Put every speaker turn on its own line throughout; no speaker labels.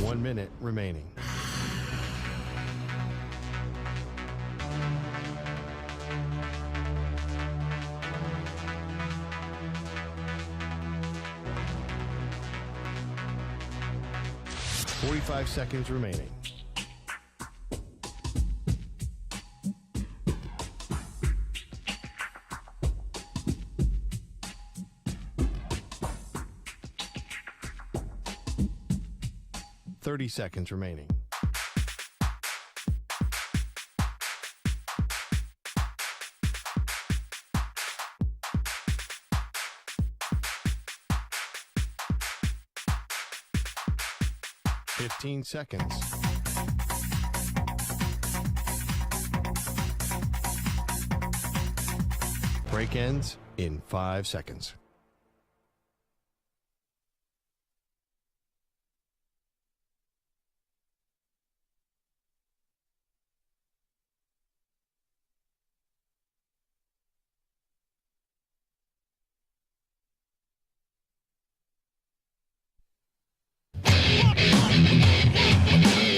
1 minute remaining. .45 seconds remaining. .30 seconds remaining. .15 seconds. Break ends in 5 seconds.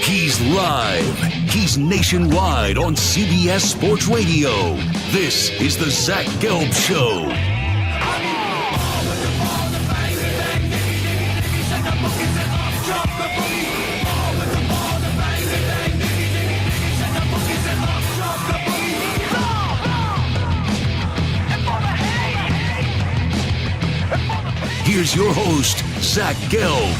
He's live. He's nationwide on CBS Sports Radio. This is the Zach Gelb Show. Here's your host, Zach Gelb.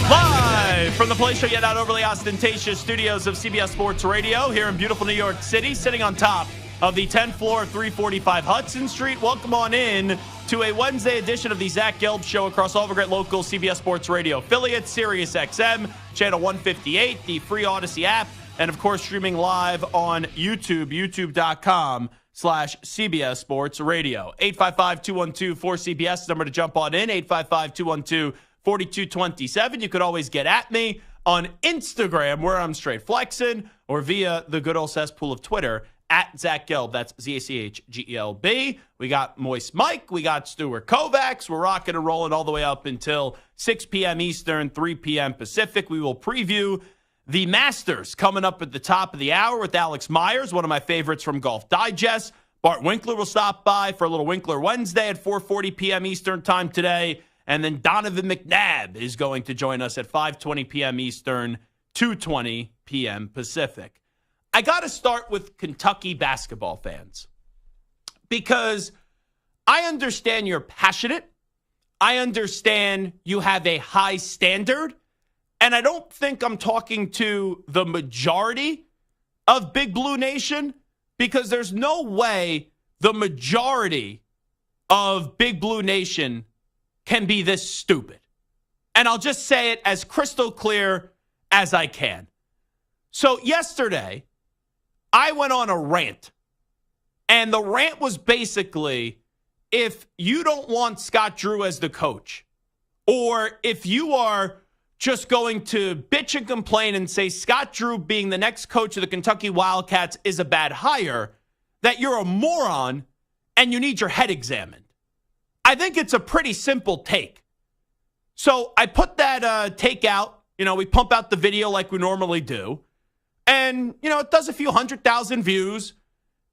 Live from the Play Show, yet not overly ostentatious studios of CBS Sports Radio here in beautiful New York City, sitting on top of the 10th floor of 345 Hudson Street. Welcome on in to a Wednesday edition of the Zach Gelb Show across all the great local CBS Sports Radio affiliates, Sirius XM, channel 158, the free Odyssey app, and of course streaming live on YouTube, youtube.com/CBS Sports Radio. 855-212-4CBS, number to jump on in, 855-212-4227. You could always get at me on Instagram, where I'm straight flexing, or via the good old cesspool of Twitter, at Zach Gelb. That's ZACHGELB. We got Moist Mike. We got Stuart Kovacs. We're rocking and rolling all the way up until 6 p.m. Eastern, 3 p.m. Pacific. We will preview the Masters coming up at the top of the hour with Alex Myers, one of my favorites from Golf Digest. Bart Winkler will stop by for a little Winkler Wednesday at 4:40 p.m. Eastern time today. And then Donovan McNabb is going to join us at 5:20 p.m. Eastern, 2:20 p.m. Pacific. I got to start with Kentucky basketball fans because I understand you're passionate. I understand you have a high standard. And I don't think I'm talking to the majority of Big Blue Nation, because there's no way the majority of Big Blue Nation can be this stupid. And I'll just say it as crystal clear as I can. So yesterday, I went on a rant. And the rant was basically, if you don't want Scott Drew as the coach, or if you are just going to bitch and complain and say Scott Drew being the next coach of the Kentucky Wildcats is a bad hire, that you're a moron and you need your head examined. I think it's a pretty simple take. So I put that take out. You know, we pump out the video like we normally do. And, you know, it does a few 100,000 views.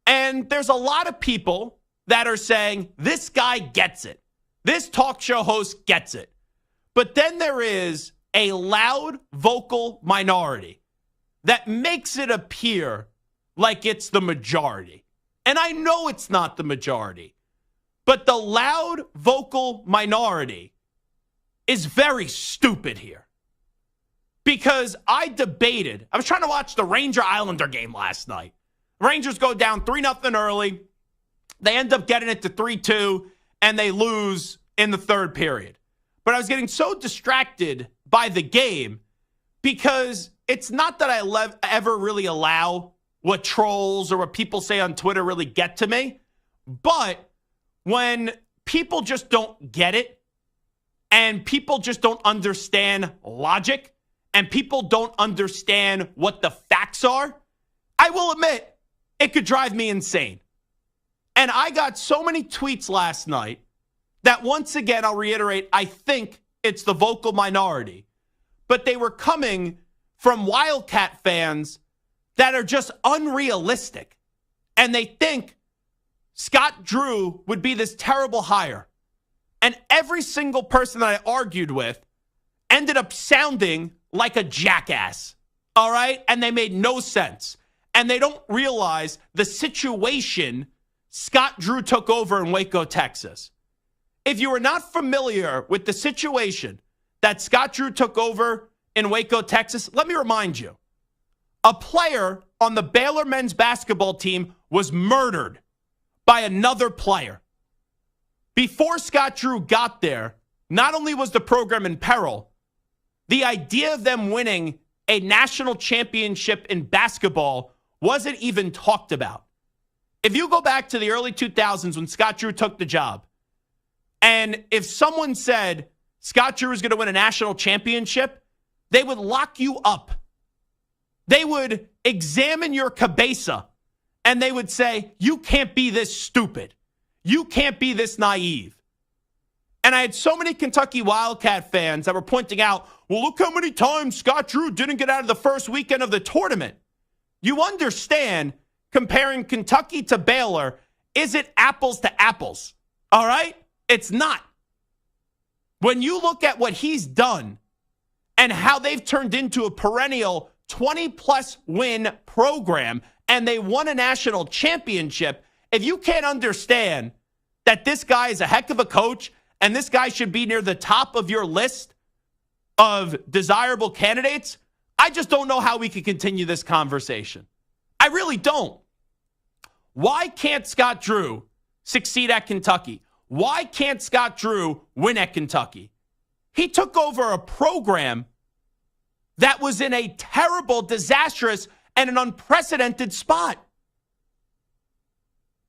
And there's a lot of people that are saying, this guy gets it. This talk show host gets it. But then there is a loud, vocal minority that makes it appear like it's the majority. And I know it's not the majority. But the loud, vocal minority is very stupid here. Because I was trying to watch the Ranger-Islander game last night. Rangers go down 3-0 early. They end up getting it to 3-2, and they lose in the third period. But I was getting so distracted by the game because it's not that I ever really allow what trolls or what people say on Twitter really get to me. But when people just don't get it and people just don't understand logic and people don't understand what the facts are, I will admit it could drive me insane. And I got so many tweets last night that once again, I'll reiterate, I think it's the vocal minority, but they were coming from Wildcat fans that are just unrealistic. And they think Scott Drew would be this terrible hire. And every single person that I argued with ended up sounding like a jackass. All right? And they made no sense. And they don't realize the situation Scott Drew took over in Waco, Texas. If you are not familiar with the situation that Scott Drew took over in Waco, Texas, let me remind you. A player on the Baylor men's basketball team was murdered by another player. Before Scott Drew got there, not only was the program in peril, the idea of them winning a national championship in basketball wasn't even talked about. If you go back to the early 2000s when Scott Drew took the job, and if someone said Scott Drew is going to win a national championship, they would lock you up. They would examine your cabeza, and they would say, you can't be this stupid. You can't be this naive. And I had so many Kentucky Wildcat fans that were pointing out, well, look how many times Scott Drew didn't get out of the first weekend of the tournament. You understand, comparing Kentucky to Baylor, is it apples to apples? All right? It's not. When you look at what he's done and how they've turned into a perennial 20-plus win program, and they won a national championship, if you can't understand that this guy is a heck of a coach and this guy should be near the top of your list of desirable candidates, I just don't know how we can continue this conversation. I really don't. Why can't Scott Drew succeed at Kentucky? Why can't Scott Drew win at Kentucky? He took over a program that was in a terrible, disastrous, and an unprecedented spot.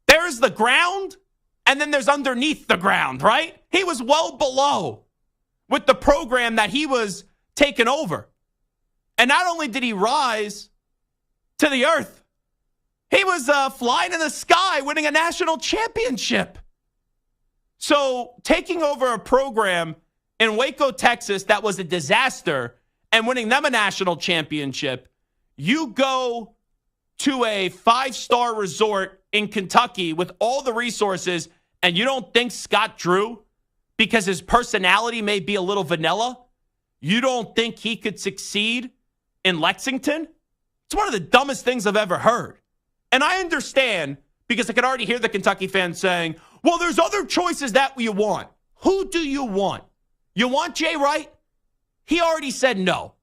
There's the ground, and then there's underneath the ground, right? He was well below with the program that he was taking over. And not only did he rise to the earth, he was flying in the sky, winning a national championship. So taking over a program in Waco, Texas, that was a disaster, and winning them a national championship, you go to a 5-star resort in Kentucky with all the resources, and you don't think Scott Drew, because his personality may be a little vanilla, you don't think he could succeed in Lexington? It's one of the dumbest things I've ever heard. And I understand, because I could already hear the Kentucky fans saying, well, there's other choices that you want. Who do you want? You want Jay Wright? He already said no.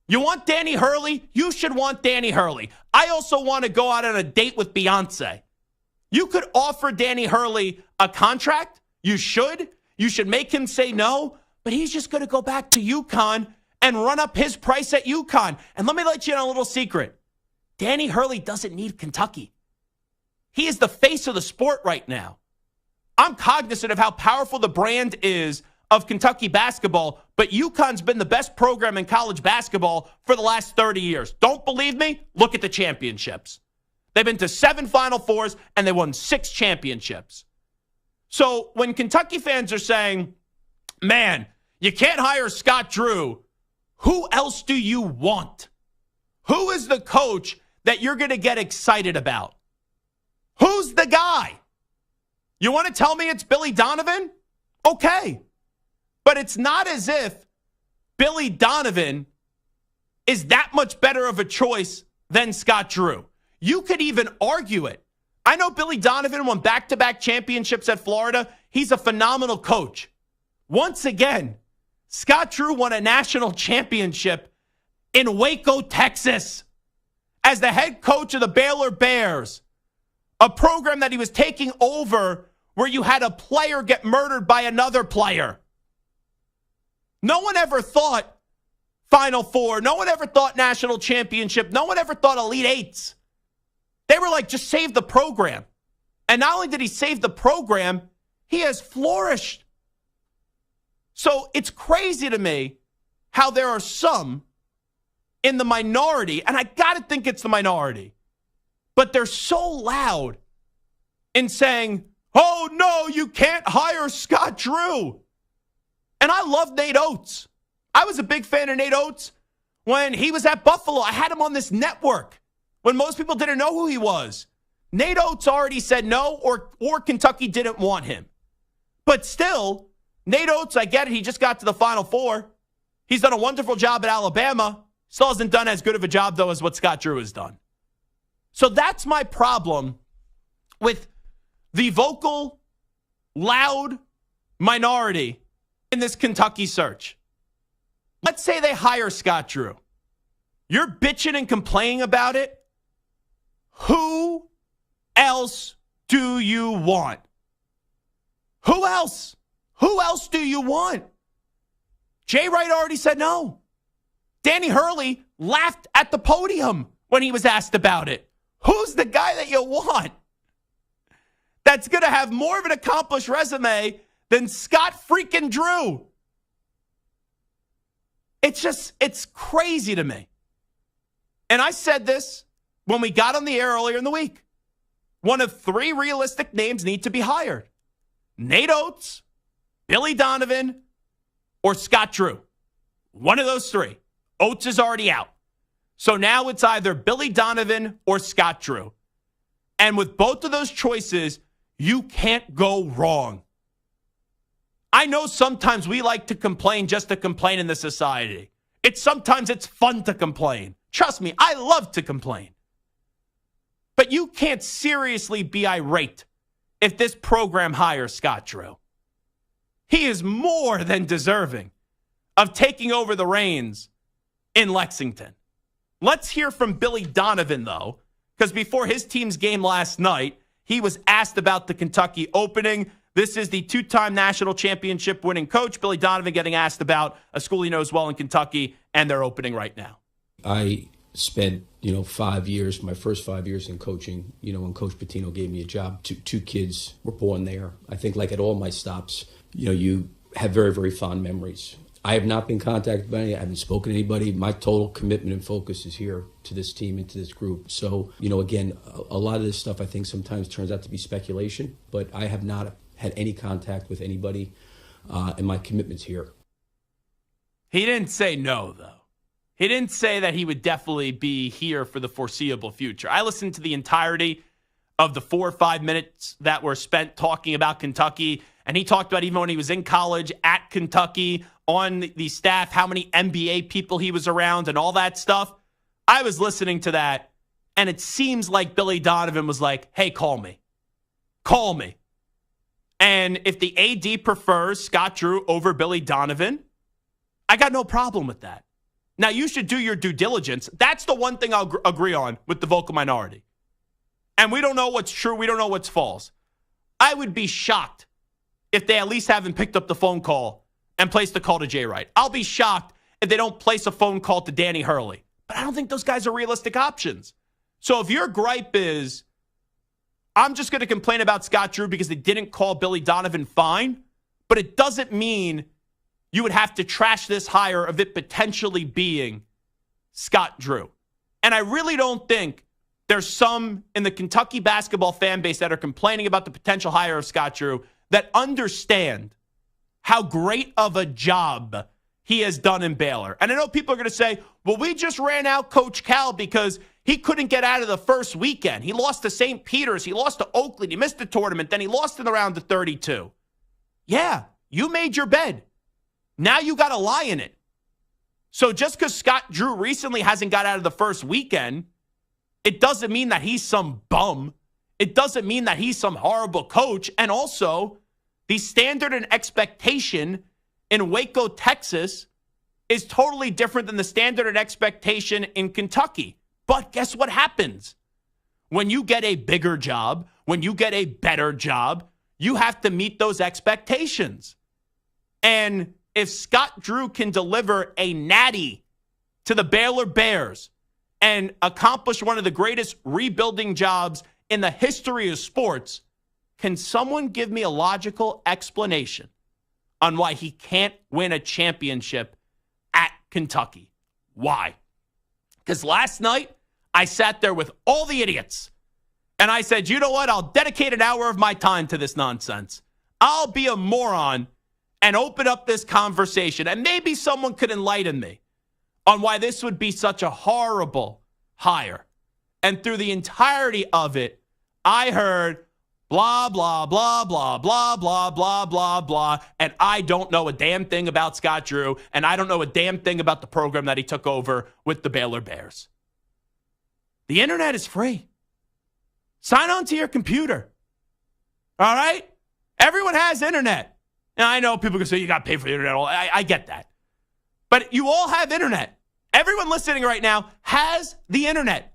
You want Danny Hurley? You should want Danny Hurley. I also want to go out on a date with Beyonce. You could offer Danny Hurley a contract. You should. You should make him say no. But he's just going to go back to UConn and run up his price at UConn. And let me let you in on a little secret. Danny Hurley doesn't need Kentucky. He is the face of the sport right now. I'm cognizant of how powerful the brand is of Kentucky basketball, but UConn's been the best program in college basketball for the last 30 years. Don't believe me? Look at the championships. They've been to 7 Final Fours, and they won 6 championships. So when Kentucky fans are saying, man, you can't hire Scott Drew, who else do you want? Who is the coach that you're going to get excited about? Who's the guy? You want to tell me it's Billy Donovan? Okay. But it's not as if Billy Donovan is that much better of a choice than Scott Drew. You could even argue it. I know Billy Donovan won back-to-back championships at Florida. He's a phenomenal coach. Once again, Scott Drew won a national championship in Waco, Texas, as the head coach of the Baylor Bears, a program that he was taking over where you had a player get murdered by another player. No one ever thought Final Four. No one ever thought national championship. No one ever thought Elite Eights. They were like, just save the program. And not only did he save the program, he has flourished. So it's crazy to me how there are some in the minority, and I got to think it's the minority, but they're so loud in saying, Oh, no, you can't hire Scott Drew. And I love Nate Oates. I was a big fan of Nate Oates when he was at Buffalo. I had him on this network when most people didn't know who he was. Nate Oates already said no, or Kentucky didn't want him. But still, Nate Oates, I get it. He just got to the Final Four. He's done a wonderful job at Alabama. Still hasn't done as good of a job, though, as what Scott Drew has done. So that's my problem with the vocal, loud minority in this Kentucky search. Let's say they hire Scott Drew. You're bitching and complaining about it. Who else do you want? Who else? Who else do you want? Jay Wright already said no. Danny Hurley laughed at the podium when he was asked about it. Who's the guy that you want that's going to have more of an accomplished resume than Scott freaking Drew? It's crazy to me. And I said this when we got on the air earlier in the week. One of three realistic names need to be hired. Nate Oates, Billy Donovan, or Scott Drew. One of those three. Oates is already out. So now it's either Billy Donovan or Scott Drew. And with both of those choices, you can't go wrong. I know sometimes we like to complain just to complain in this society. Sometimes it's fun to complain. Trust me, I love to complain. But you can't seriously be irate if this program hires Scott Drew. He is more than deserving of taking over the reins in Lexington. Let's hear from Billy Donovan, though, because before his team's game last night, he was asked about the Kentucky opening. This is the two-time national championship winning coach, Billy Donovan, getting asked about a school he knows well in Kentucky and their opening right now.
I spent, 5 years, my first 5 years in coaching, when Coach Pitino gave me a job. Two kids were born there. I think like at all my stops, you have very, very fond memories. I have not been contacted by anybody. I haven't spoken to anybody. My total commitment and focus is here to this team and to this group. So, again, a lot of this stuff I think sometimes turns out to be speculation, but I have not had any contact with anybody, and my commitment's here.
He didn't say no, though. He didn't say that he would definitely be here for the foreseeable future. I listened to the entirety of the 4 or 5 minutes that were spent talking about Kentucky, and he talked about even when he was in college at Kentucky on the staff, how many NBA people he was around and all that stuff. I was listening to that, and it seems like Billy Donovan was like, hey, call me. Call me. And if the AD prefers Scott Drew over Billy Donovan, I got no problem with that. Now, you should do your due diligence. That's the one thing I'll agree on with the vocal minority. And we don't know what's true. We don't know what's false. I would be shocked if they at least haven't picked up the phone call and placed a call to Jay Wright. I'll be shocked if they don't place a phone call to Danny Hurley. But I don't think those guys are realistic options. So if your gripe is, I'm just going to complain about Scott Drew because they didn't call Billy Donovan, fine. But it doesn't mean you would have to trash this hire of it potentially being Scott Drew. And I really don't think there's some in the Kentucky basketball fan base that are complaining about the potential hire of Scott Drew that understand how great of a job he has done in Baylor. And I know people are going to say, well, we just ran out Coach Cal because he couldn't get out of the first weekend. He lost to St. Peter's. He lost to Oakland. He missed the tournament. Then he lost in the round of 32. Yeah, you made your bed. Now you got to lie in it. So just because Scott Drew recently hasn't got out of the first weekend, it doesn't mean that he's some bum. It doesn't mean that he's some horrible coach. And also, the standard and expectation in Waco, Texas is totally different than the standard and expectation in Kentucky. But guess what happens? When you get a bigger job, when you get a better job, you have to meet those expectations. And if Scott Drew can deliver a natty to the Baylor Bears and accomplish one of the greatest rebuilding jobs in the history of sports, can someone give me a logical explanation on why he can't win a championship at Kentucky? Why? Because last night, I sat there with all the idiots And I said, you know what? I'll dedicate an hour of my time to this nonsense. I'll be a moron and open up this conversation. And maybe someone could enlighten me on why this would be such a horrible hire. And through the entirety of it, I heard blah, blah, blah, blah, blah, blah, blah, blah, blah. And I don't know a damn thing about Scott Drew. And I don't know a damn thing about the program that he took over with the Baylor Bears. The internet is free. Sign on to your computer. All right? Everyone has internet. Now, I know people can say you got to pay for the internet. I get that. But you all have internet. Everyone listening right now has the internet.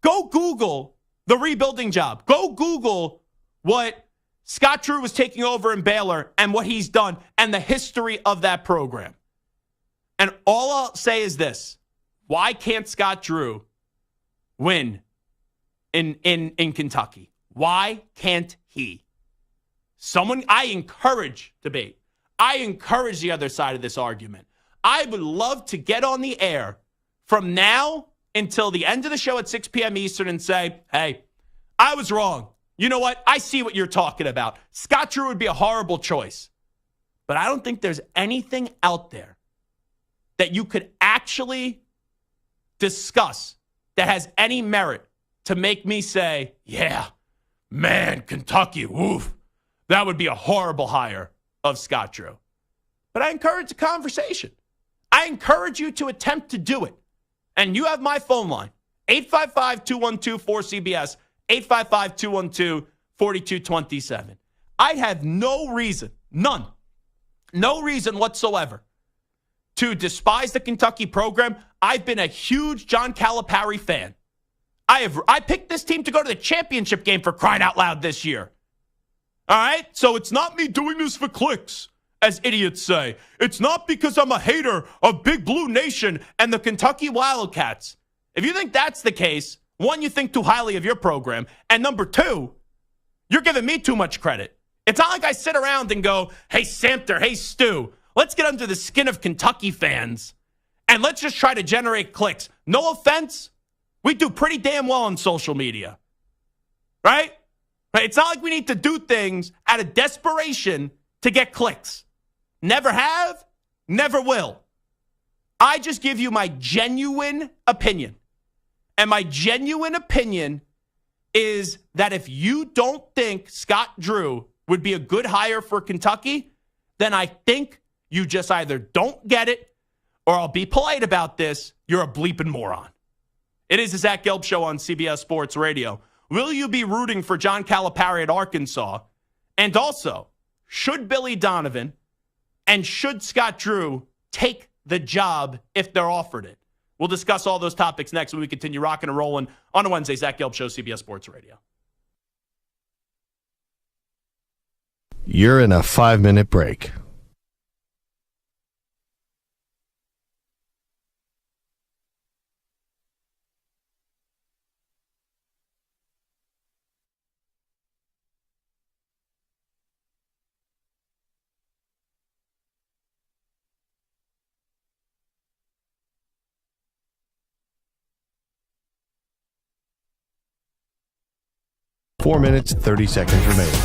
Go Google the rebuilding job. Go Google what Scott Drew was taking over in Baylor and what he's done and the history of that program. And all I'll say is this. Why can't Scott Drew win in Kentucky? Why can't he? I encourage debate. I encourage the other side of this argument. I would love to get on the air from now until the end of the show at 6 p.m. Eastern and say, hey, I was wrong. You know what? I see what you're talking about. Scott Drew would be a horrible choice. But I don't think there's anything out there that you could actually discuss that has any merit to make me say, yeah, man, Kentucky, woof. That would be a horrible hire of Scott Drew. But I encourage the conversation. I encourage you to attempt to do it. And you have my phone line, 855-212-4CBS, 855-212-4227. I have no reason, no reason whatsoever to despise the Kentucky program. I've been a huge John Calipari fan. I picked this team to go to the championship game, for crying out loud, this year. All right? So it's not me doing this for clicks, as idiots say. It's not because I'm a hater of Big Blue Nation and the Kentucky Wildcats. If you think that's the case, one, you think too highly of your program, and number two, you're giving me too much credit. It's not like I sit around and go, hey, Samter, hey, Stu, let's get under the skin of Kentucky fans, and let's just try to generate clicks. No offense, we do pretty damn well on social media, right? It's not like we need to do things out of desperation to get clicks. Never have, never will. I just give you my genuine opinion. And my genuine opinion is that if you don't think Scott Drew would be a good hire for Kentucky, then I think you just either don't get it, or I'll be polite about this, you're a bleeping moron. It is the Zach Gelb Show on CBS Sports Radio. Will you be rooting for John Calipari at Arkansas? And also, should Billy Donovan and should Scott Drew take the job if they're offered it? We'll discuss all those topics next when we continue rocking and rolling on a Wednesday. Zach Gelb Show, CBS Sports Radio.
You're in a 5-minute break. Four minutes, 30 seconds remaining.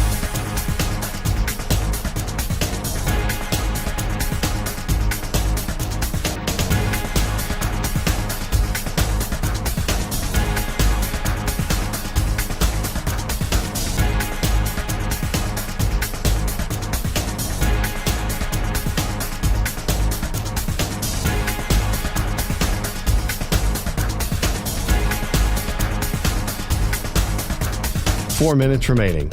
Four minutes remaining.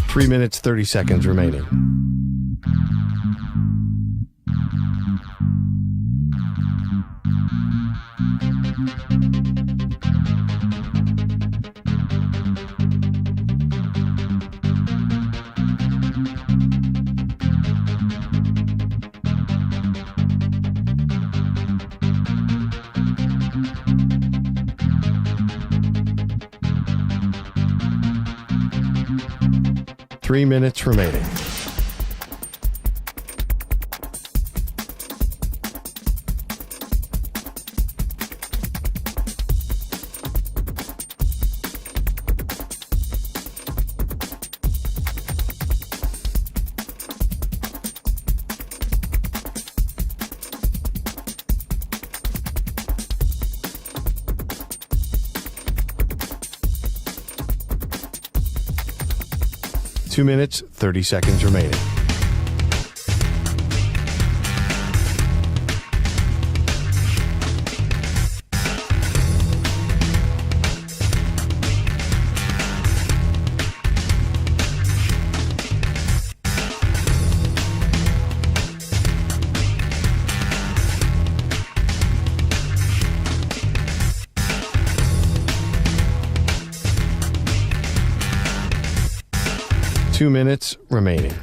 Three minutes, 30 seconds remaining. 3 minutes remaining. Two minutes, 30 seconds remaining. Two minutes remaining.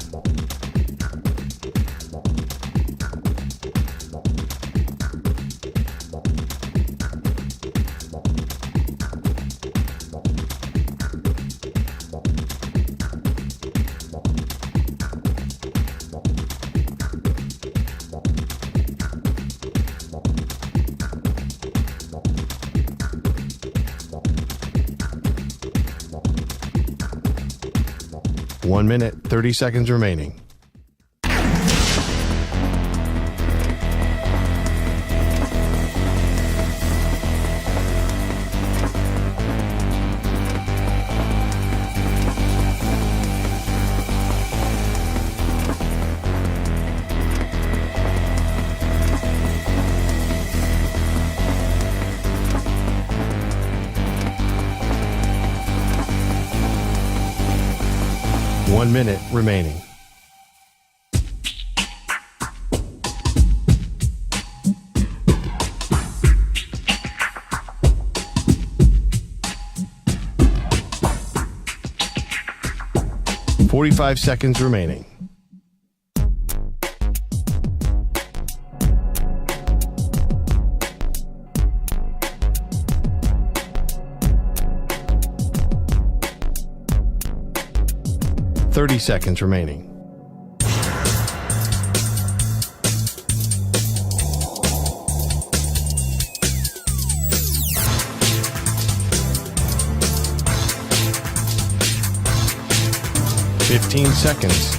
One minute, 30 seconds remaining. One minute remaining. Forty-five seconds remaining. Thirty seconds remaining. Fifteen seconds.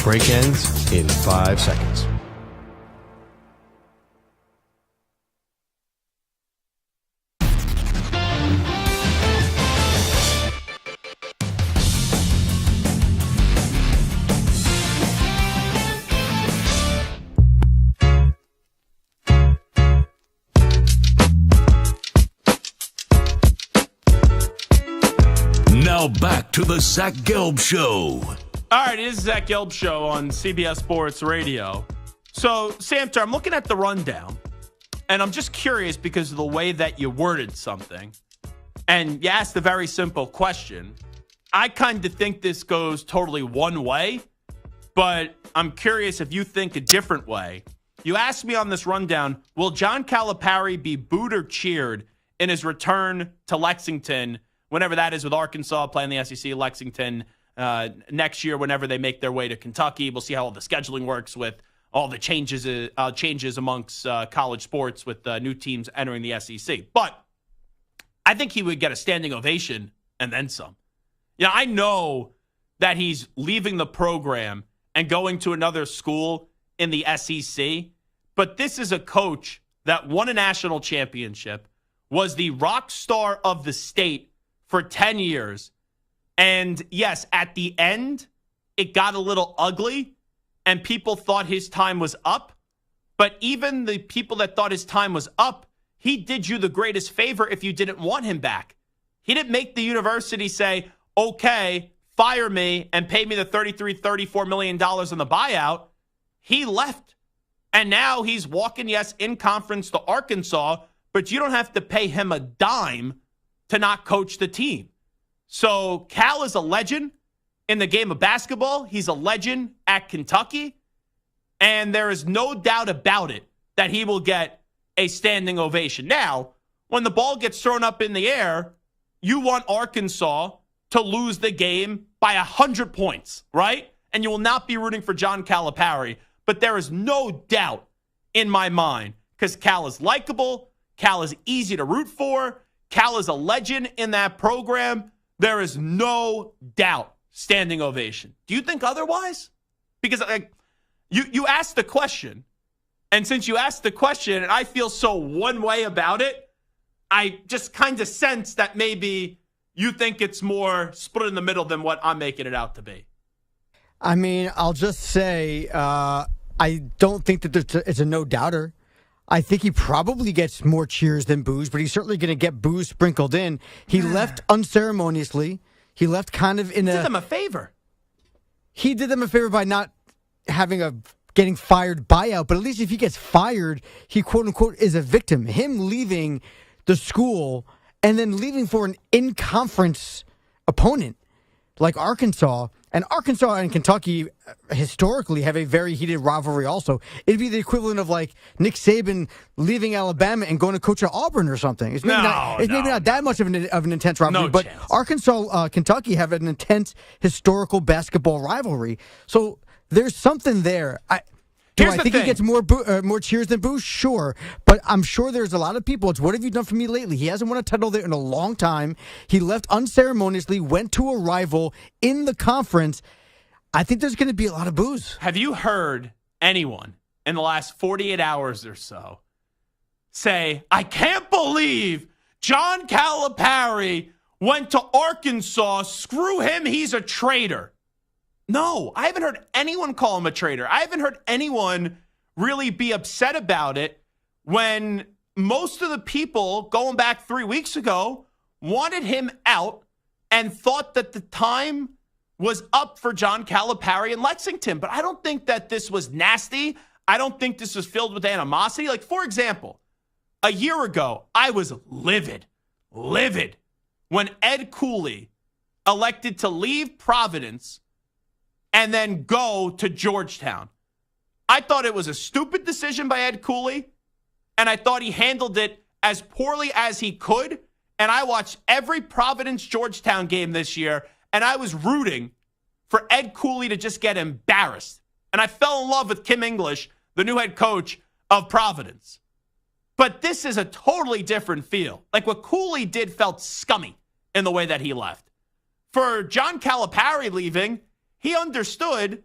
Break ends in 5 seconds.
Now back to the Zach Gelb Show.
All right, it is Zach Gelb Show on CBS Sports Radio. So, Samter, I'm looking at the rundown, and I'm just curious because of the way that you worded something. And you asked a very simple question. I kind of think this goes totally one way, but I'm curious if you think a different way. You asked me on this rundown, will John Calipari be booed or cheered in his return to Lexington, whenever that is with Arkansas, playing the SEC, Lexington next year, whenever they make their way to Kentucky? We'll see how all the scheduling works with all the changes amongst college sports with new teams entering the SEC. But I think he would get a standing ovation and then some. You know, I know that he's leaving the program and going to another school in the SEC, but this is a coach that won a national championship, was the rock star of the state for 10 years. And yes, at the end, it got a little ugly and people thought his time was up. But even the people that thought his time was up, he did you the greatest favor if you didn't want him back. He didn't make the university say, okay, fire me and pay me the $34 million on the buyout. He left. And now he's walking, yes, in conference to Arkansas, but you don't have to pay him a dime to not coach the team. So Cal is a legend in the game of basketball. He's a legend at Kentucky. And there is no doubt about it that he will get a standing ovation. Now, when the ball gets thrown up in the air, you want Arkansas to lose the game by 100 points, right? And you will not be rooting for John Calipari. But there is no doubt in my mind, because Cal is likable, Cal is easy to root for, Cal is a legend in that program. There is no doubt standing ovation. Do you think otherwise? Because you asked the question, and since you asked the question, and I feel so one way about it, I just kind of sense that maybe you think it's more split in the middle than what I'm making it out to be.
I mean, I'll just say I don't think that it's a no-doubter. I think he probably gets more cheers than boos, but he's certainly going to get boos sprinkled in. He left unceremoniously. He left kind of in
He did them a favor.
He did them a favor by not having a getting fired buyout, but at least if he gets fired, he quote-unquote is a victim. Him leaving the school and then leaving for an in-conference opponent like Arkansas. And Arkansas and Kentucky historically have a very heated rivalry also. It'd be the equivalent of like Nick Saban leaving Alabama and going to coach at Auburn or something. It's maybe not that much of an intense rivalry, but
chance.
Arkansas, Kentucky have an intense historical basketball rivalry. So there's something there. Do I think he gets more cheers than boos? Sure. But I'm sure there's a lot of people. It's what have you done for me lately? He hasn't won a title there in a long time. He left unceremoniously, went to a rival in the conference. I think there's going to be a lot of boos.
Have you heard anyone in the last 48 hours or so say, I can't believe John Calipari went to Arkansas. Screw him. He's a traitor. No, I haven't heard anyone call him a traitor. I haven't heard anyone really be upset about it when most of the people going back 3 weeks ago wanted him out and thought that the time was up for John Calipari in Lexington. But I don't think that this was nasty. I don't think this was filled with animosity. Like, for example, a year ago, I was livid when Ed Cooley elected to leave Providence and then go to Georgetown. I thought it was a stupid decision by Ed Cooley, and I thought he handled it as poorly as he could. And I watched every Providence-Georgetown game this year, and I was rooting for Ed Cooley to just get embarrassed. And I fell in love with Kim English, the new head coach of Providence. But this is a totally different feel. Like what Cooley did felt scummy in the way that he left. For John Calipari leaving, he understood,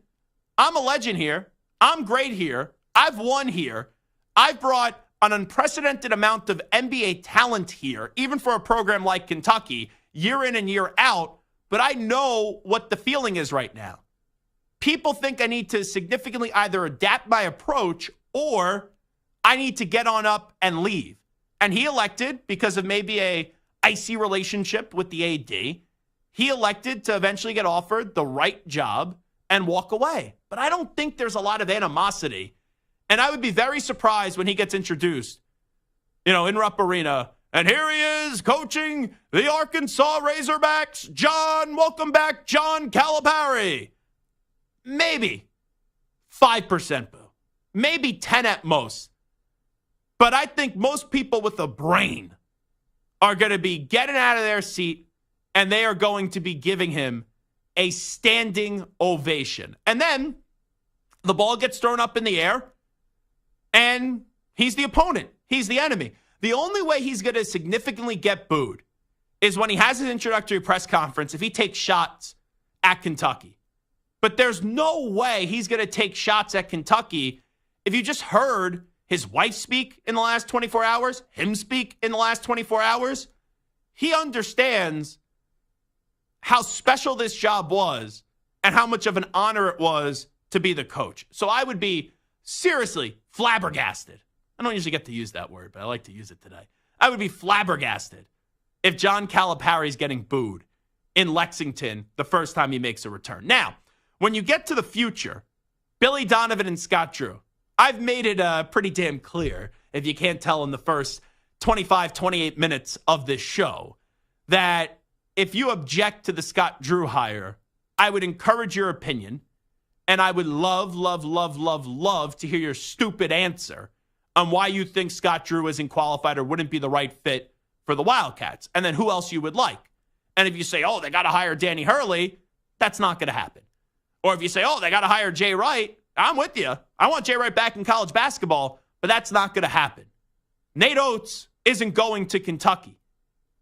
I'm a legend here. I'm great here. I've won here. I've brought an unprecedented amount of NBA talent here, even for a program like Kentucky, year in and year out. But I know what the feeling is right now. People think I need to significantly either adapt my approach or I need to get on up and leave. And he elected, because of maybe a icy relationship with the AD, he elected to eventually get offered the right job and walk away. But I don't think there's a lot of animosity. And I would be very surprised when he gets introduced, in Rupp Arena. And here he is coaching the Arkansas Razorbacks. Welcome back, John Calipari. Maybe 5% boo. Maybe 10 at most. But I think most people with a brain are going to be getting out of their seat, and they are going to be giving him a standing ovation. And then the ball gets thrown up in the air, and he's the opponent. He's the enemy. The only way he's going to significantly get booed is when he has his introductory press conference, if he takes shots at Kentucky. But there's no way he's going to take shots at Kentucky. If you just heard his wife speak in the last 24 hours, him speak in the last 24 hours, he understands how special this job was and how much of an honor it was to be the coach. So I would be seriously flabbergasted. I don't usually get to use that word, but I like to use it today. I would be flabbergasted if John Calipari is getting booed in Lexington the first time he makes a return. Now, when you get to the future, Billy Donovan and Scott Drew, I've made it pretty damn clear, if you can't tell in the first 25, 28 minutes of this show, that if you object to the Scott Drew hire, I would encourage your opinion, and I would love to hear your stupid answer on why you think Scott Drew isn't qualified or wouldn't be the right fit for the Wildcats, and then who else you would like. And if you say, oh, they got to hire Danny Hurley, that's not going to happen. Or if you say, oh, they got to hire Jay Wright, I'm with you. I want Jay Wright back in college basketball, but that's not going to happen. Nate Oates isn't going to Kentucky.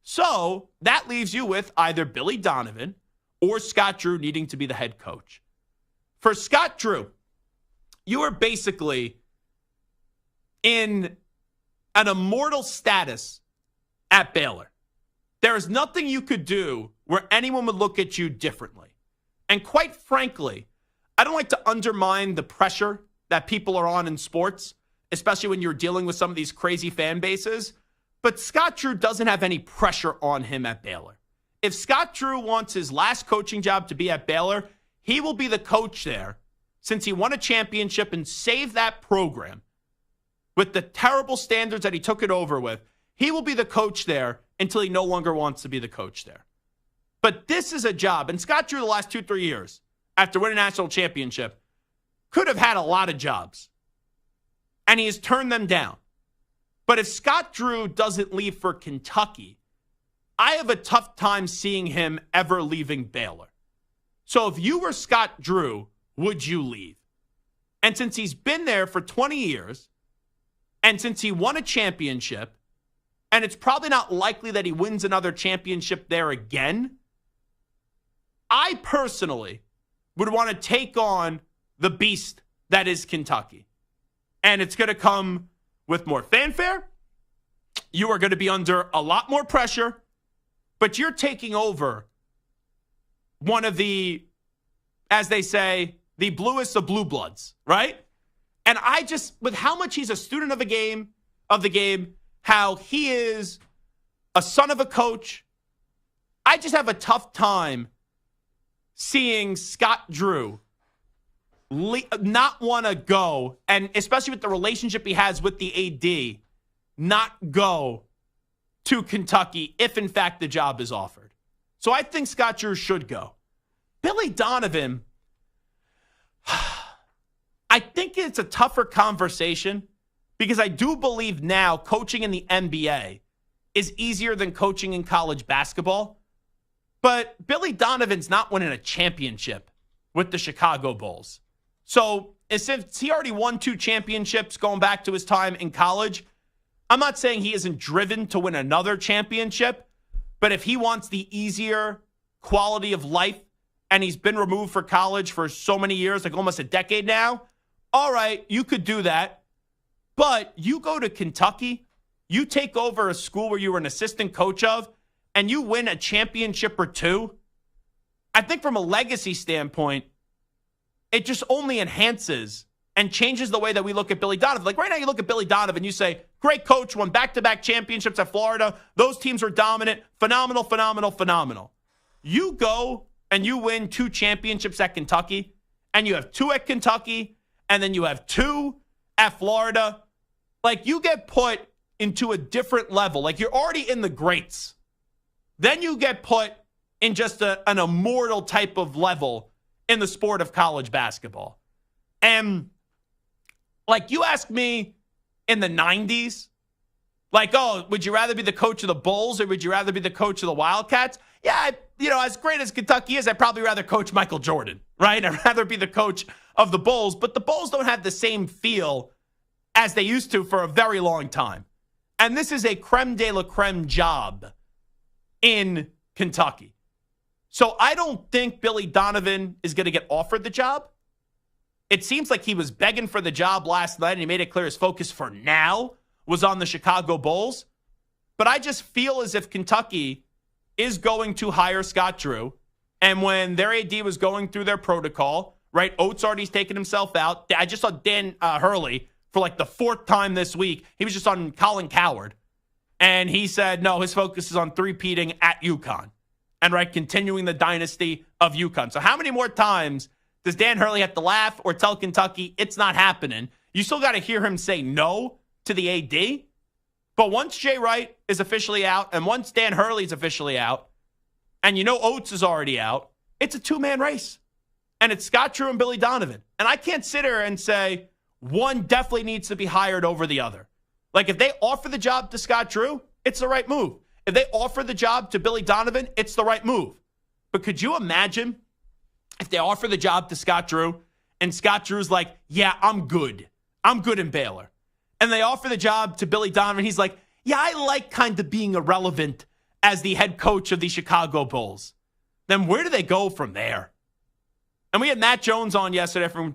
So that leaves you with either Billy Donovan or Scott Drew needing to be the head coach. For Scott Drew, you are basically in an immortal status at Baylor. There is nothing you could do where anyone would look at you differently. And quite frankly, I don't like to undermine the pressure that people are on in sports, especially when you're dealing with some of these crazy fan bases. But Scott Drew doesn't have any pressure on him at Baylor. If Scott Drew wants his last coaching job to be at Baylor, he will be the coach there since he won a championship and saved that program with the terrible standards that he took it over with. He will be the coach there until he no longer wants to be the coach there. But this is a job, and Scott Drew the last 2-3 years after winning a national championship could have had a lot of jobs, and he has turned them down. But if Scott Drew doesn't leave for Kentucky, I have a tough time seeing him ever leaving Baylor. So if you were Scott Drew, would you leave? And since he's been there for 20 years, and since he won a championship, and it's probably not likely that he wins another championship there again, I personally would want to take on the beast that is Kentucky. And it's going to come with more fanfare. You are going to be under a lot more pressure, but you're taking over one of the, as they say, the bluest of blue bloods, right? And I just, with how much he's a student of the game, how he is a son of a coach, I just have a tough time seeing Scott Drew not want to go, and especially with the relationship he has with the AD, not go to Kentucky if, in fact, the job is offered. So I think Scott Drew should go. Billy Donovan, I think it's a tougher conversation because I do believe now coaching in the NBA is easier than coaching in college basketball. But Billy Donovan's not winning a championship with the Chicago Bulls. So since he already won 2 championships going back to his time in college, I'm not saying he isn't driven to win another championship, but if he wants the easier quality of life and he's been removed for college for so many years, like almost a decade now, all right, you could do that. But you go to Kentucky, you take over a school where you were an assistant coach of, and you win a championship or 2, I think from a legacy standpoint, it just only enhances and changes the way that we look at Billy Donovan. Like right now, you look at Billy Donovan, you say, great coach, won back-to-back championships at Florida. Those teams are dominant. Phenomenal, phenomenal, phenomenal. You go and you win 2 championships at Kentucky, and you have 2 at Kentucky, and then you have 2 at Florida. Like you get put into a different level. Like you're already in the greats. Then you get put in just an immortal type of level in the sport of college basketball. And like you ask me in the 90s, like, oh, would you rather be the coach of the Bulls or would you rather be the coach of the Wildcats? Yeah, as great as Kentucky is, I'd probably rather coach Michael Jordan, right? I'd rather be the coach of the Bulls, but the Bulls don't have the same feel as they used to for a very long time. And this is a creme de la creme job in Kentucky. So I don't think Billy Donovan is going to get offered the job. It seems like he was begging for the job last night, and he made it clear his focus for now was on the Chicago Bulls. But I just feel as if Kentucky is going to hire Scott Drew, and when their AD was going through their protocol, right, Oates already's taken himself out. I just saw Dan Hurley for like the 4th time this week. He was just on Colin Cowherd, and he said, no, his focus is on three-peating at UConn and, right, continuing the dynasty of UConn. So how many more times does Dan Hurley have to laugh or tell Kentucky it's not happening? You still got to hear him say no to the AD. But once Jay Wright is officially out and once Dan Hurley is officially out, and you know Oates is already out, it's a 2-man race. And it's Scott Drew and Billy Donovan. And I can't sit here and say, one definitely needs to be hired over the other. Like, if they offer the job to Scott Drew, it's the right move. If they offer the job to Billy Donovan, it's the right move. But could you imagine if they offer the job to Scott Drew and Scott Drew's like, yeah, I'm good. I'm good in Baylor. And they offer the job to Billy Donovan. He's like, yeah, I like kind of being irrelevant as the head coach of the Chicago Bulls. Then where do they go from there? And we had Matt Jones on yesterday from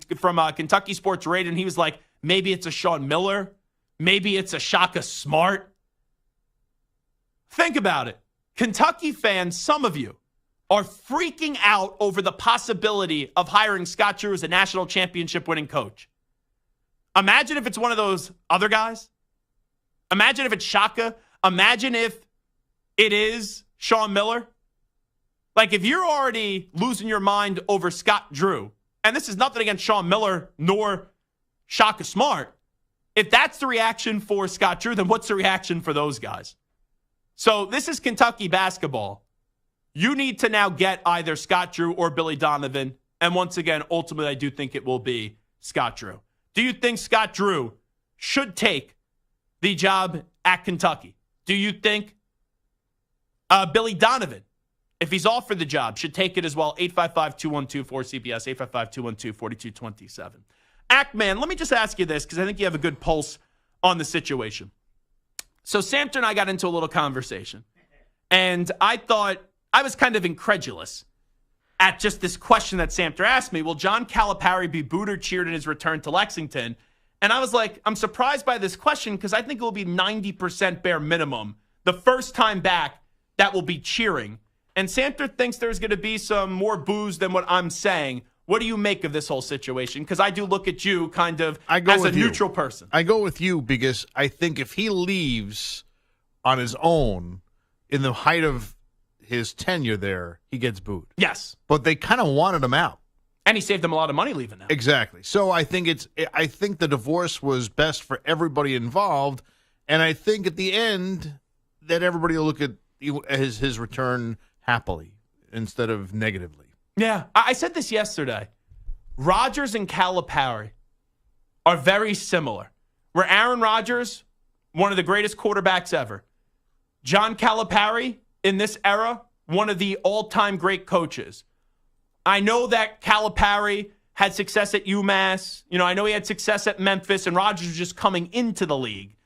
Kentucky Sports Radio, and he was like, maybe it's a Sean Miller. Maybe it's a Shaka Smart. Think about it. Kentucky fans, some of you, are freaking out over the possibility of hiring Scott Drew as a national championship winning coach. Imagine if it's one of those other guys. Imagine if it's Shaka. Imagine if it is Sean Miller. Like, if you're already losing your mind over Scott Drew, and this is nothing against Sean Miller nor Shaka Smart, if that's the reaction for Scott Drew, then what's the reaction for those guys? So this is Kentucky basketball. You need to now get either Scott Drew or Billy Donovan. And once again, ultimately, I do think it will be Scott Drew. Do you think Scott Drew should take the job at Kentucky? Do you think Billy Donovan, if he's offered the job, should take it as well? 855-212-4CBS, 855-212-4227. Ackman, let me just ask you this, because I think you have a good pulse on the situation. So Samter and I got into a little conversation, and I thought I was kind of incredulous at just this question that Samter asked me. Will John Calipari be booed or cheered in his return to Lexington? And I was like, I'm surprised by this question because I think it will be 90% bare minimum the first time back that will be cheering. And Samter thinks there's going to be some more boos than what I'm saying. What do you make of this whole situation? Because I do look at you kind of as a neutral person.
I go with you because I think if he leaves on his own in the height of his tenure there, he gets booed.
Yes.
But they kind of wanted him out.
And he saved them a lot of money leaving now.
Exactly. So I think the divorce was best for everybody involved. And I think at the end that everybody will look at his return happily instead of negatively.
Yeah, I said this yesterday. Rodgers and Calipari are very similar. Where Aaron Rodgers, one of the greatest quarterbacks ever. John Calipari, in this era, one of the all-time great coaches. I know that Calipari had success at UMass. You know, I know he had success at Memphis, and Rodgers was just coming into the league.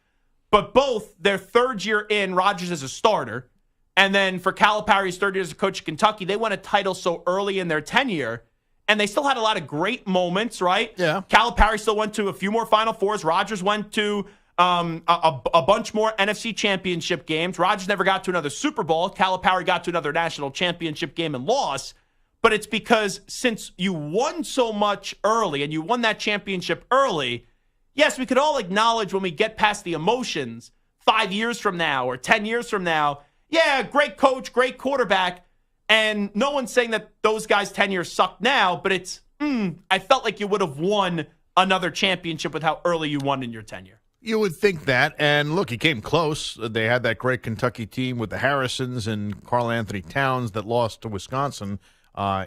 But both, their third year in, Rodgers as a starter, and then for Calipari's third year as a coach at Kentucky, they won a title so early in their tenure, and they still had a lot of great moments, right?
Yeah.
Calipari still went to a few more Final Fours. Rodgers went to a bunch more NFC championship games. Rodgers never got to another Super Bowl. Calipari got to another national championship game and lost. But it's because since you won so much early and you won that championship early, yes, we could all acknowledge when we get past the emotions 5 years from now or 10 years from now, yeah, great coach, great quarterback. And no one's saying that those guys' tenure sucked now, but it's, I felt like you would have won another championship with how early you won in your tenure.
You would think that. And look, he came close. They had that great Kentucky team with the Harrisons and Karl Anthony Towns that lost to Wisconsin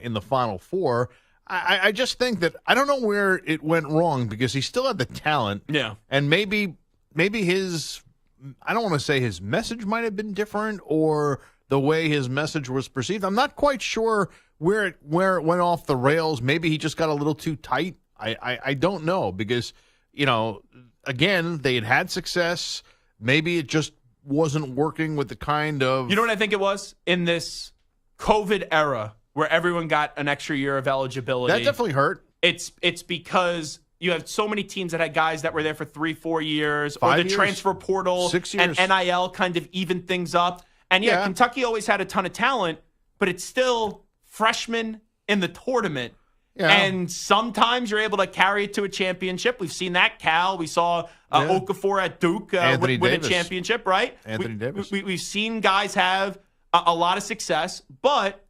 in the Final Four. I just think that I don't know where it went wrong because he still had the talent.
Yeah.
And maybe his, I don't want to say his message might have been different or the way his message was perceived. I'm not quite sure where it went off the rails. Maybe he just got a little too tight. I don't know because, you know, again, they had success. Maybe it just wasn't working with the kind of...
You know what I think it was? In this COVID era where everyone got an extra year of eligibility.
That definitely hurt.
It's because you have so many teams that had guys that were there for 3-4 years.
5
or the
years,
transfer portal
6 years.
And NIL kind of evened things up. And yeah, Kentucky always had a ton of talent, but it's still freshmen in the tournament.
Yeah.
And sometimes you're able to carry it to a championship. We've seen that, Cal. We saw Okafor at Duke win a championship, right?
Anthony Davis.
We've seen guys have a lot of success, but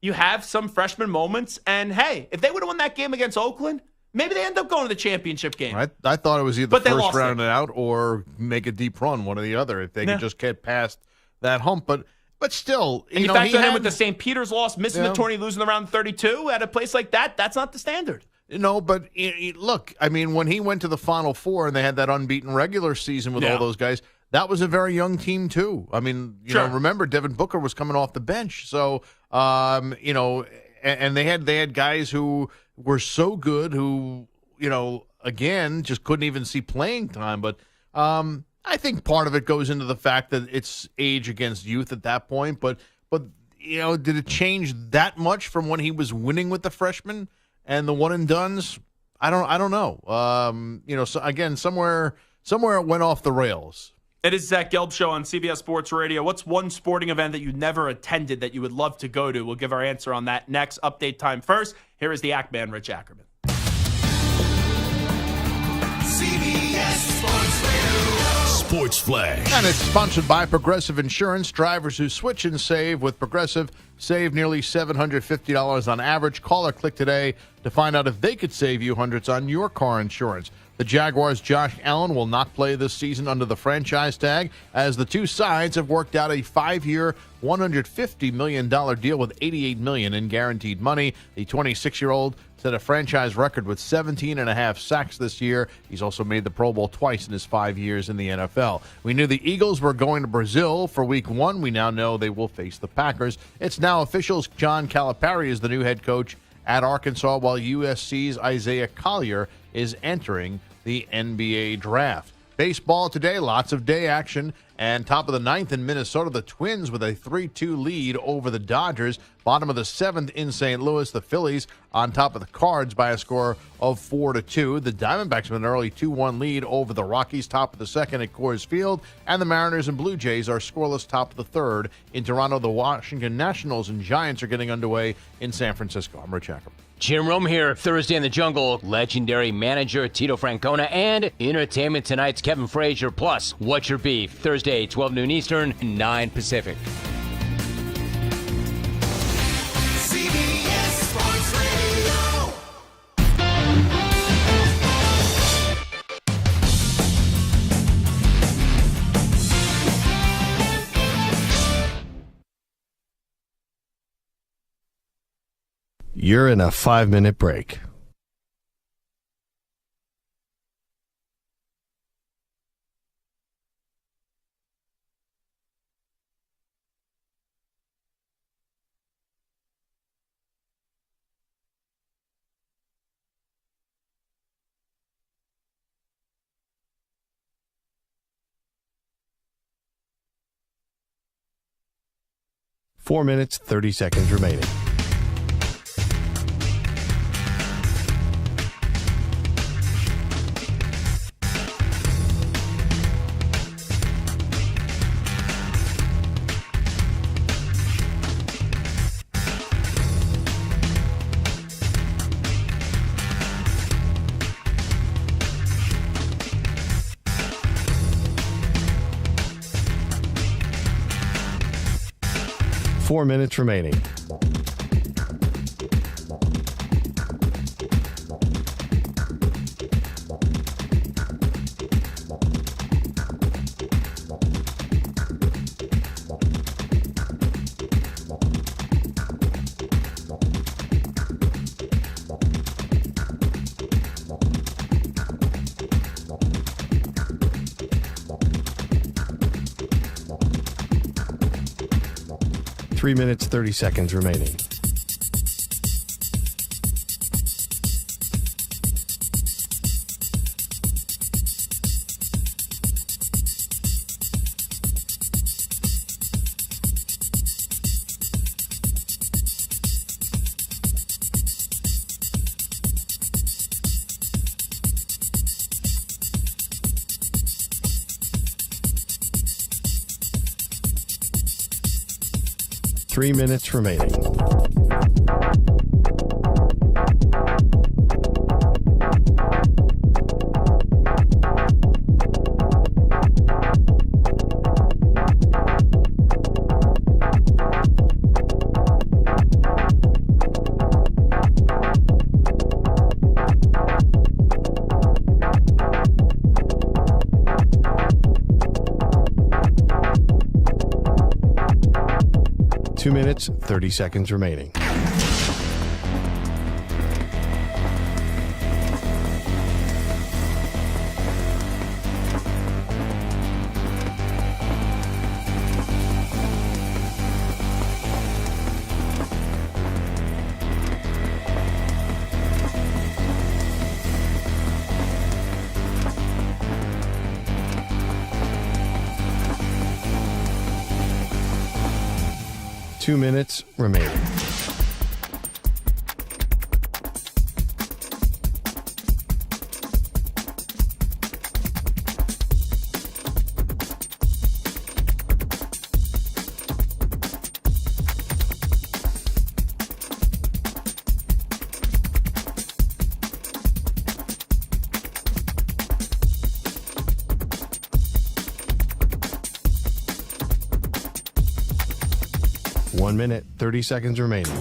you have some freshman moments. And, hey, if they would have won that game against Oakland, maybe they end up going to the championship game.
I thought it was either first round
it
out or make a deep run, one or the other, if they could just get past that hump. But still,
and you factor that in with the St. Peter's loss, missing the tourney, losing the round 32 at a place like that, that's not the standard.
No, but look, I mean, when he went to the Final Four and they had that unbeaten regular season with all those guys, that was a very young team too. I mean, you know, remember Devin Booker was coming off the bench, so you know, and they had guys who were so good who, you know, again, just couldn't even see playing time. But I think part of it goes into the fact that it's age against youth at that point. But you know, did it change that much from when he was winning with the freshmen and the one and dones? I don't know. You know, so again, somewhere it went off the rails.
It is Zach Gelb Show on CBS Sports Radio. What's one sporting event that you never attended that you would love to go to? We'll give our answer on that next. Update time first. Here is the Act Man, Rich Ackerman.
CBS Sports Radio. Sports Flash.
And it's sponsored by Progressive Insurance. Drivers who switch and save with Progressive save nearly $750 on average. Call or click today to find out if they could save you hundreds on your car insurance. The Jaguars' Josh Allen will not play this season under the franchise tag, as the two sides have worked out a 5-year, $150 million deal with $88 million in guaranteed money. The 26-year-old set a franchise record with 17.5 sacks this year. He's also made the Pro Bowl twice in his 5 years in the NFL. We knew the Eagles were going to Brazil for Week 1. We now know they will face the Packers. It's now official. John Calipari is the new head coach at Arkansas, while USC's Isaiah Collier is entering the NBA draft. Baseball today, lots of day action. And top of the ninth in Minnesota, the Twins with a 3-2 lead over the Dodgers. Bottom of the seventh in St. Louis, the Phillies on top of the Cards by a score of 4-2. The Diamondbacks with an early 2-1 lead over the Rockies, top of the second at Coors Field. And the Mariners and Blue Jays are scoreless top of the third. In Toronto, the Washington Nationals and Giants are getting underway in San Francisco. I'm Rich Ackerman.
Jim Rome here, Thursday in the Jungle. Legendary manager Tito Francona and Entertainment Tonight's Kevin Frazier. Plus, What's Your Beef? Thursday, 12 noon Eastern, 9 Pacific.
CBS Sports Radio.
You're in a 5-minute break. Four minutes, 30 seconds remaining. Four minutes remaining. Three minutes, 30 seconds remaining. Three minutes remaining. Two minutes, 30 seconds remaining. 2 minutes remaining. One minute, 30 seconds remaining.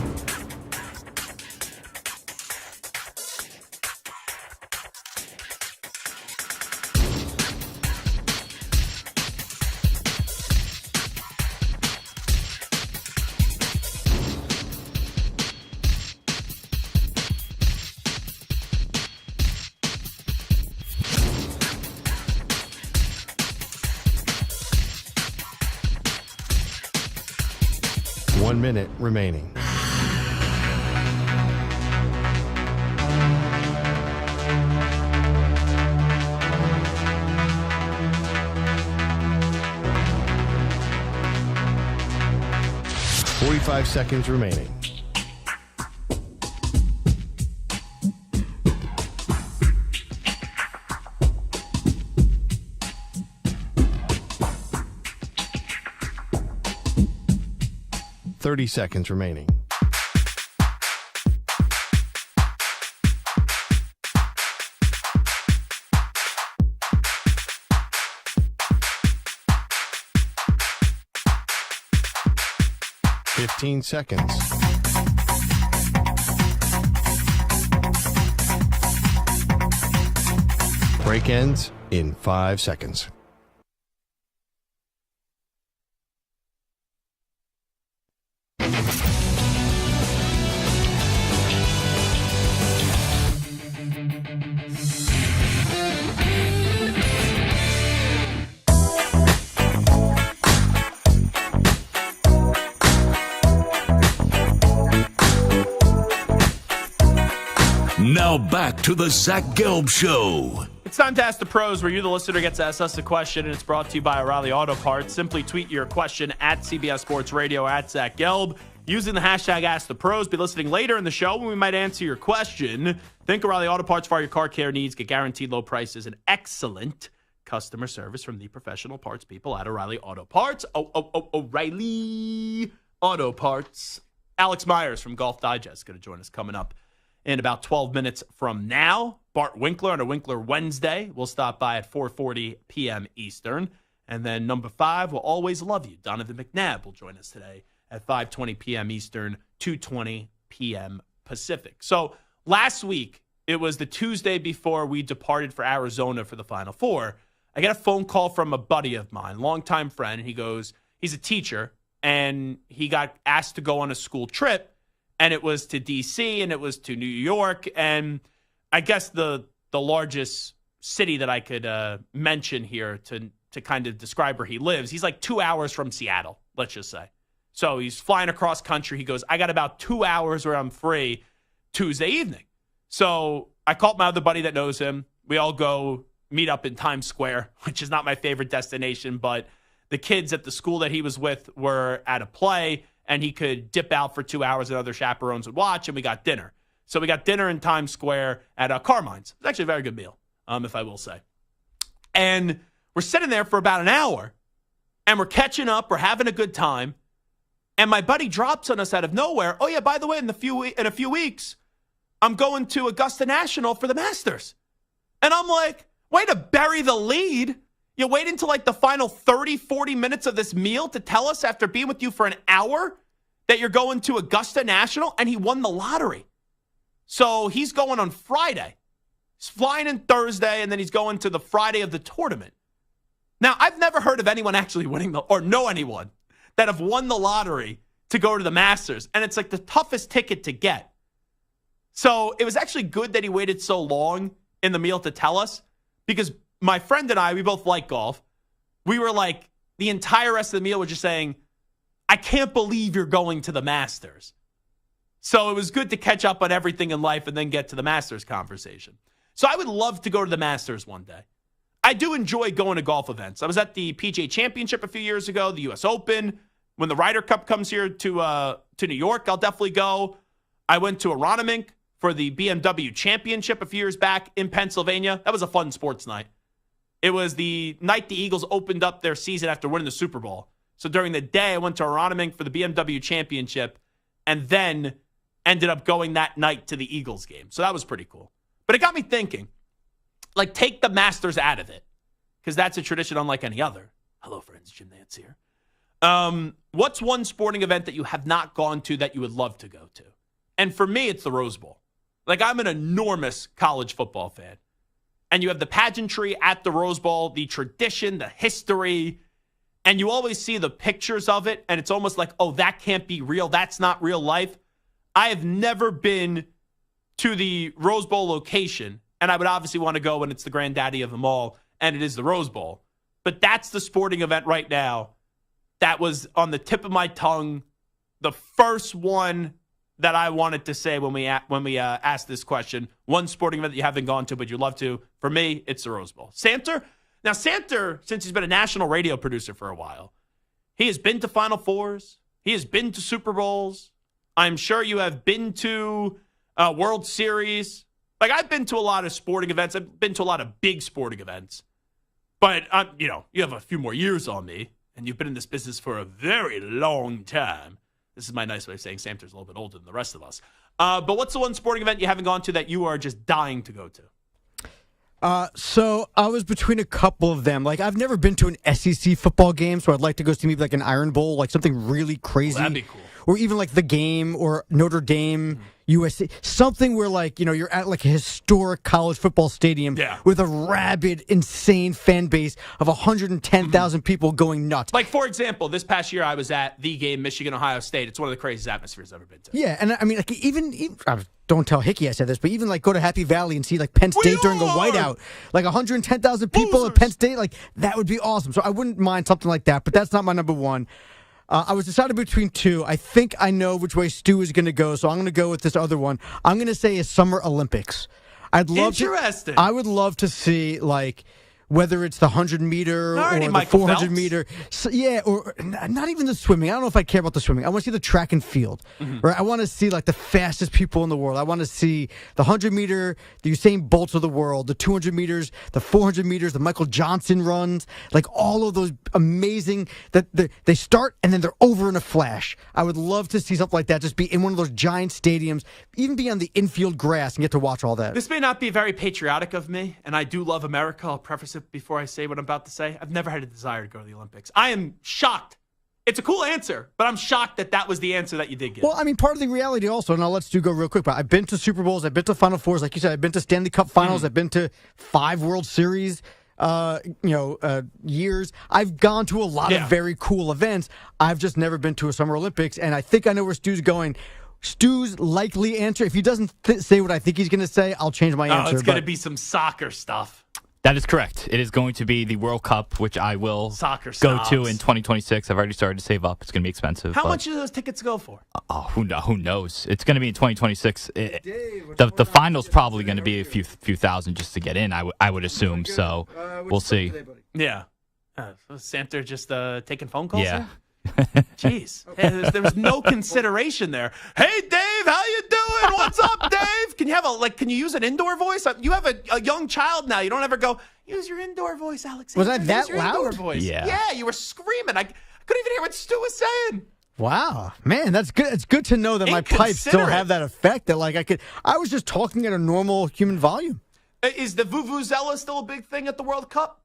One minute remaining. Forty-five seconds remaining. Thirty seconds remaining. Fifteen seconds. Break ends in 5 seconds.
Now back to the Zach Gelb Show.
It's time to Ask the Pros, where you, the listener, gets to ask us a question, and it's brought to you by O'Reilly Auto Parts. Simply tweet your question at CBS Sports Radio at Zach Gelb using the hashtag Ask the Pros. Be listening later in the show when we might answer your question. Think O'Reilly Auto Parts for all your car care needs. Get guaranteed low prices and excellent customer service from the professional parts people at O'Reilly Auto Parts. O'Reilly Auto Parts. Alex Myers from Golf Digest is going to join us coming up in about 12 minutes from now. Bart Winkler on a Winkler Wednesday will stop by at 4:40 p.m. Eastern. And then number 5, will always love you. Donovan McNabb will join us today at 5:20 p.m. Eastern, 2:20 p.m. Pacific. So last week, it was the Tuesday before we departed for Arizona for the Final Four. I get a phone call from a buddy of mine, longtime friend. And he goes, he's a teacher, and he got asked to go on a school trip. And it was to D.C. and it was to New York. And I guess the largest city that I could mention here to kind of describe where he lives, he's like 2 hours from Seattle, let's just say. So he's flying across country. He goes, I got about 2 hours where I'm free Tuesday evening. So I called my other buddy that knows him. We all go meet up in Times Square, which is not my favorite destination, but the kids at the school that he was with were at a play, and he could dip out for 2 hours and other chaperones would watch, and we got dinner. So we got dinner in Times Square at Carmine's. It's actually a very good meal, if I will say. And we're sitting there for about an hour, and we're catching up. We're having a good time. And my buddy drops on us out of nowhere. Oh, yeah, by the way, in a few weeks, I'm going to Augusta National for the Masters. And I'm like, way to bury the lead. You wait until like the final 30, 40 minutes of this meal to tell us after being with you for an hour that you're going to Augusta National, and he won the lottery. So he's going on Friday. He's flying in Thursday, and then he's going to the Friday of the tournament. Now, I've never heard of anyone actually winning or know anyone that have won the lottery to go to the Masters, and it's like the toughest ticket to get. So it was actually good that he waited so long in the meal to tell us, because my friend and I, we both like golf. We were like, the entire rest of the meal were just saying, I can't believe you're going to the Masters. So it was good to catch up on everything in life and then get to the Masters conversation. So I would love to go to the Masters one day. I do enjoy going to golf events. I was at the PGA Championship a few years ago, the U.S. Open. When the Ryder Cup comes here to New York, I'll definitely go. I went to Aronimink for the BMW Championship a few years back in Pennsylvania. That was a fun sports night. It was the night the Eagles opened up their season after winning the Super Bowl. So during the day, I went to Aronimink for the BMW Championship and then ended up going that night to the Eagles game. So that was pretty cool. But it got me thinking, like, take the Masters out of it, because that's a tradition unlike any other. Hello, friends. Jim Nantz here. What's one sporting event that you have not gone to that you would love to go to? And for me, it's the Rose Bowl. Like, I'm an enormous college football fan. And you have the pageantry at the Rose Bowl, the tradition, the history, and you always see the pictures of it, and it's almost like, oh, that can't be real. That's not real life. I have never been to the Rose Bowl location, and I would obviously want to go when it's the granddaddy of them all, and it is the Rose Bowl. But that's the sporting event right now that was on the tip of my tongue, the first one that I wanted to say when we asked this question. One sporting event that you haven't gone to but you'd love to. For me, it's the Rose Bowl. Santer? Now, Santer, since he's been a national radio producer for a while, he has been to Final Fours. He has been to Super Bowls. I'm sure you have been to World Series. Like, I've been to a lot of sporting events. I've been to a lot of big sporting events. But, you have a few more years on me, and you've been in this business for a very long time. This is my nice way of saying Santer's a little bit older than the rest of us. But what's the one sporting event you haven't gone to that you are just dying to go to?
So I was between a couple of them. Like, I've never been to an SEC football game, so I'd like to go see maybe like an Iron Bowl, like something really crazy.
That'd be cool.
Or even like the game or Notre Dame, USC, something where like, you're at like a historic college football stadium with a rabid, insane fan base of 110,000 people going nuts.
Like, for example, this past year I was at the game, Michigan-Ohio State. It's one of the craziest atmospheres I've ever been to.
Yeah, and I mean, like, even don't tell Hickey I said this, but even like go to Happy Valley and see like Penn State during a whiteout, like 110,000 people at Penn State, like that would be awesome. So I wouldn't mind something like that, but that's not my number one. I was decided between two. I think I know which way Stu is going to go, so I'm going to go with this other one. I'm going to say a Summer Olympics. I would love to see, like, whether it's the 100-meter or the 400-meter. So, or not even the swimming. I don't know if I care about the swimming. I want to see the track and field. Right? I want to see, like, the fastest people in the world. I want to see the 100-meter, the Usain Bolts of the world, the 200 meters, the 400 meters, the Michael Johnson runs, like all of those amazing that they start and then they're over in a flash. I would love to see something like that, just be in one of those giant stadiums, even be on the infield grass and get to watch all that.
This may not be very patriotic of me, and I do love America. I'll preface it before I say what I'm about to say. I've never had a desire to go to the Olympics. I am shocked. It's a cool answer, but I'm shocked that was the answer that you did get.
Well, I mean, part of the reality also, and I'll let Stu go real quick, but I've been to Super Bowls, I've been to Final Fours, like you said, I've been to Stanley Cup Finals, I've been to 5 World Series years. I've gone to a lot of very cool events. I've just never been to a Summer Olympics, and I think I know where Stu's going. Stu's likely answer, if he doesn't say what I think he's going to say, I'll change my answer.
It's going to be some soccer stuff.
That is correct. It is going to be the World Cup, which I will go to in 2026. I've already started to save up. It's going to be expensive.
How much do those tickets go for?
Who knows? It's going to be in 2026. The final's probably going to be a few thousand just to get in, I would assume. So we'll see.
Yeah. Santa just taking phone calls?
Yeah.
Jeez. Hey, there was no consideration there. Hey, Dave, how you doing? What's up, Dave? Can you use an indoor voice? You have a young child now. You don't ever go, use your indoor voice, Alex.
Was I that loud?
Voice.
Yeah.
Yeah, you were screaming. I couldn't even hear what Stu was saying.
Wow, man, that's good. It's good to know that my pipes still have that effect. That I was just talking at a normal human volume.
Is the vuvuzela still a big thing at the World Cup?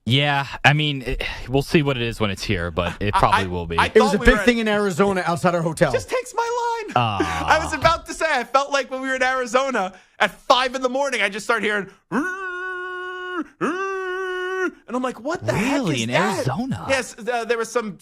Yeah, I mean, we'll see what it is when it's here, but it probably will be.
It was a big thing in Arizona outside our hotel.
Just takes my line. I was about to say, I felt like when we were in Arizona at 5 a.m, I just started hearing, and I'm like, what the heck is
in
that?
Arizona?
Yes, there was some.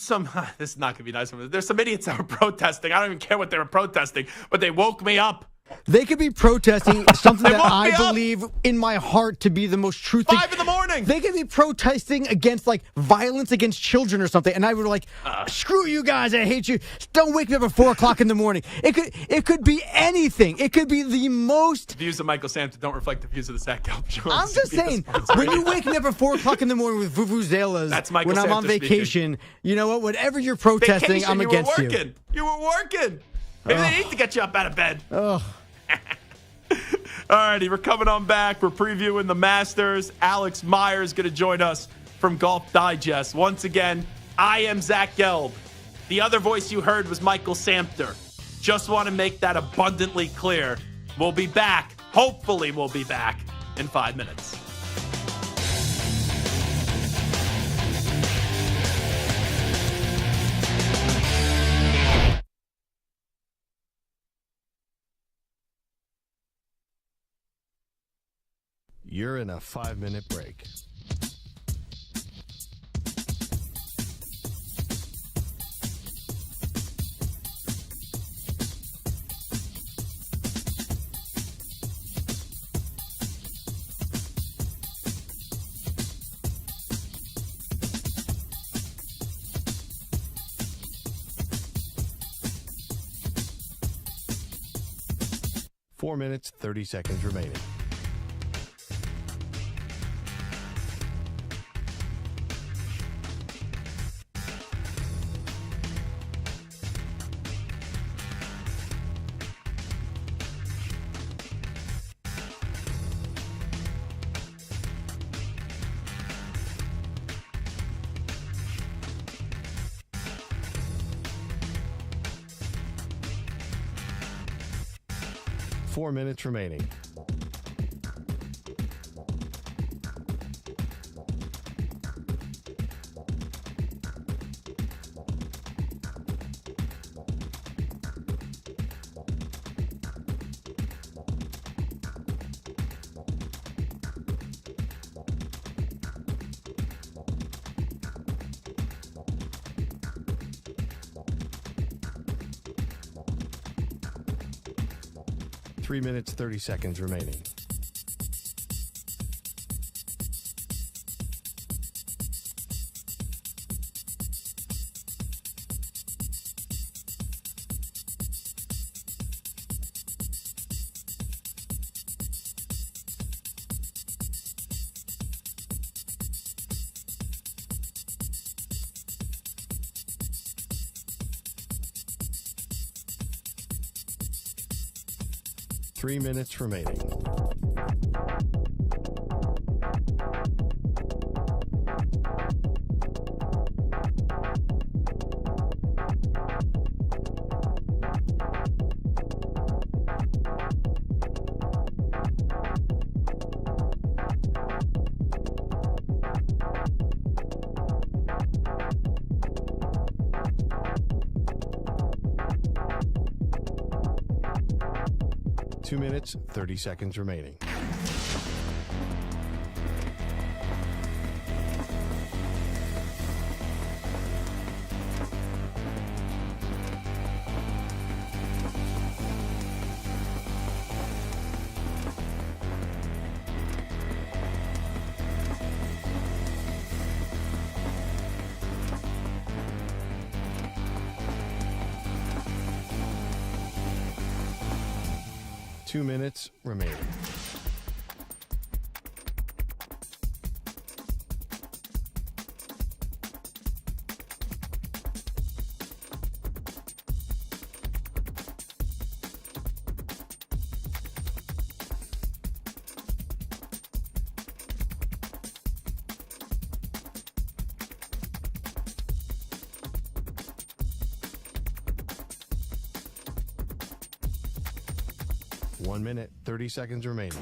This is not going to be nice. There's some idiots that were protesting. I don't even care what they were protesting, but they woke me up.
They could be protesting something
They
that
woke
I
me up.
believe in my heart to be the most true thing.
5 in the morning.
They could be protesting against like violence against children or something, and I would like, screw you guys, I hate you. Don't wake me up at 4 o'clock in the morning. It could be anything. It could be the most.
Views of Michael Sampson don't reflect the views of the Zach Gelb Show.
I'm just saying, when you wake me up at 4 o'clock in the morning with vuvuzelas,
That's Michael
when I'm on
Sampson
vacation, you know what? Whatever you're protesting,
Vacation,
I'm against
you.
you.
Were working. You were working. Maybe they need to get you up out of bed.
Ugh.
All righty, we're coming on back. We're previewing the Masters. Alex Meyer is going to join us from Golf Digest. Once again, I am Zach Gelb. The other voice you heard was Michael Samter. Just want to make that abundantly clear. We'll be back. Hopefully, we'll be back in 5 minutes.
You're in a 5-minute break. Four minutes, 30 seconds remaining. Four minutes remaining. Three minutes, 30 seconds remaining. Three minutes remaining. Two minutes, 30 seconds remaining. Two minutes remaining. One minute, 30 seconds remaining.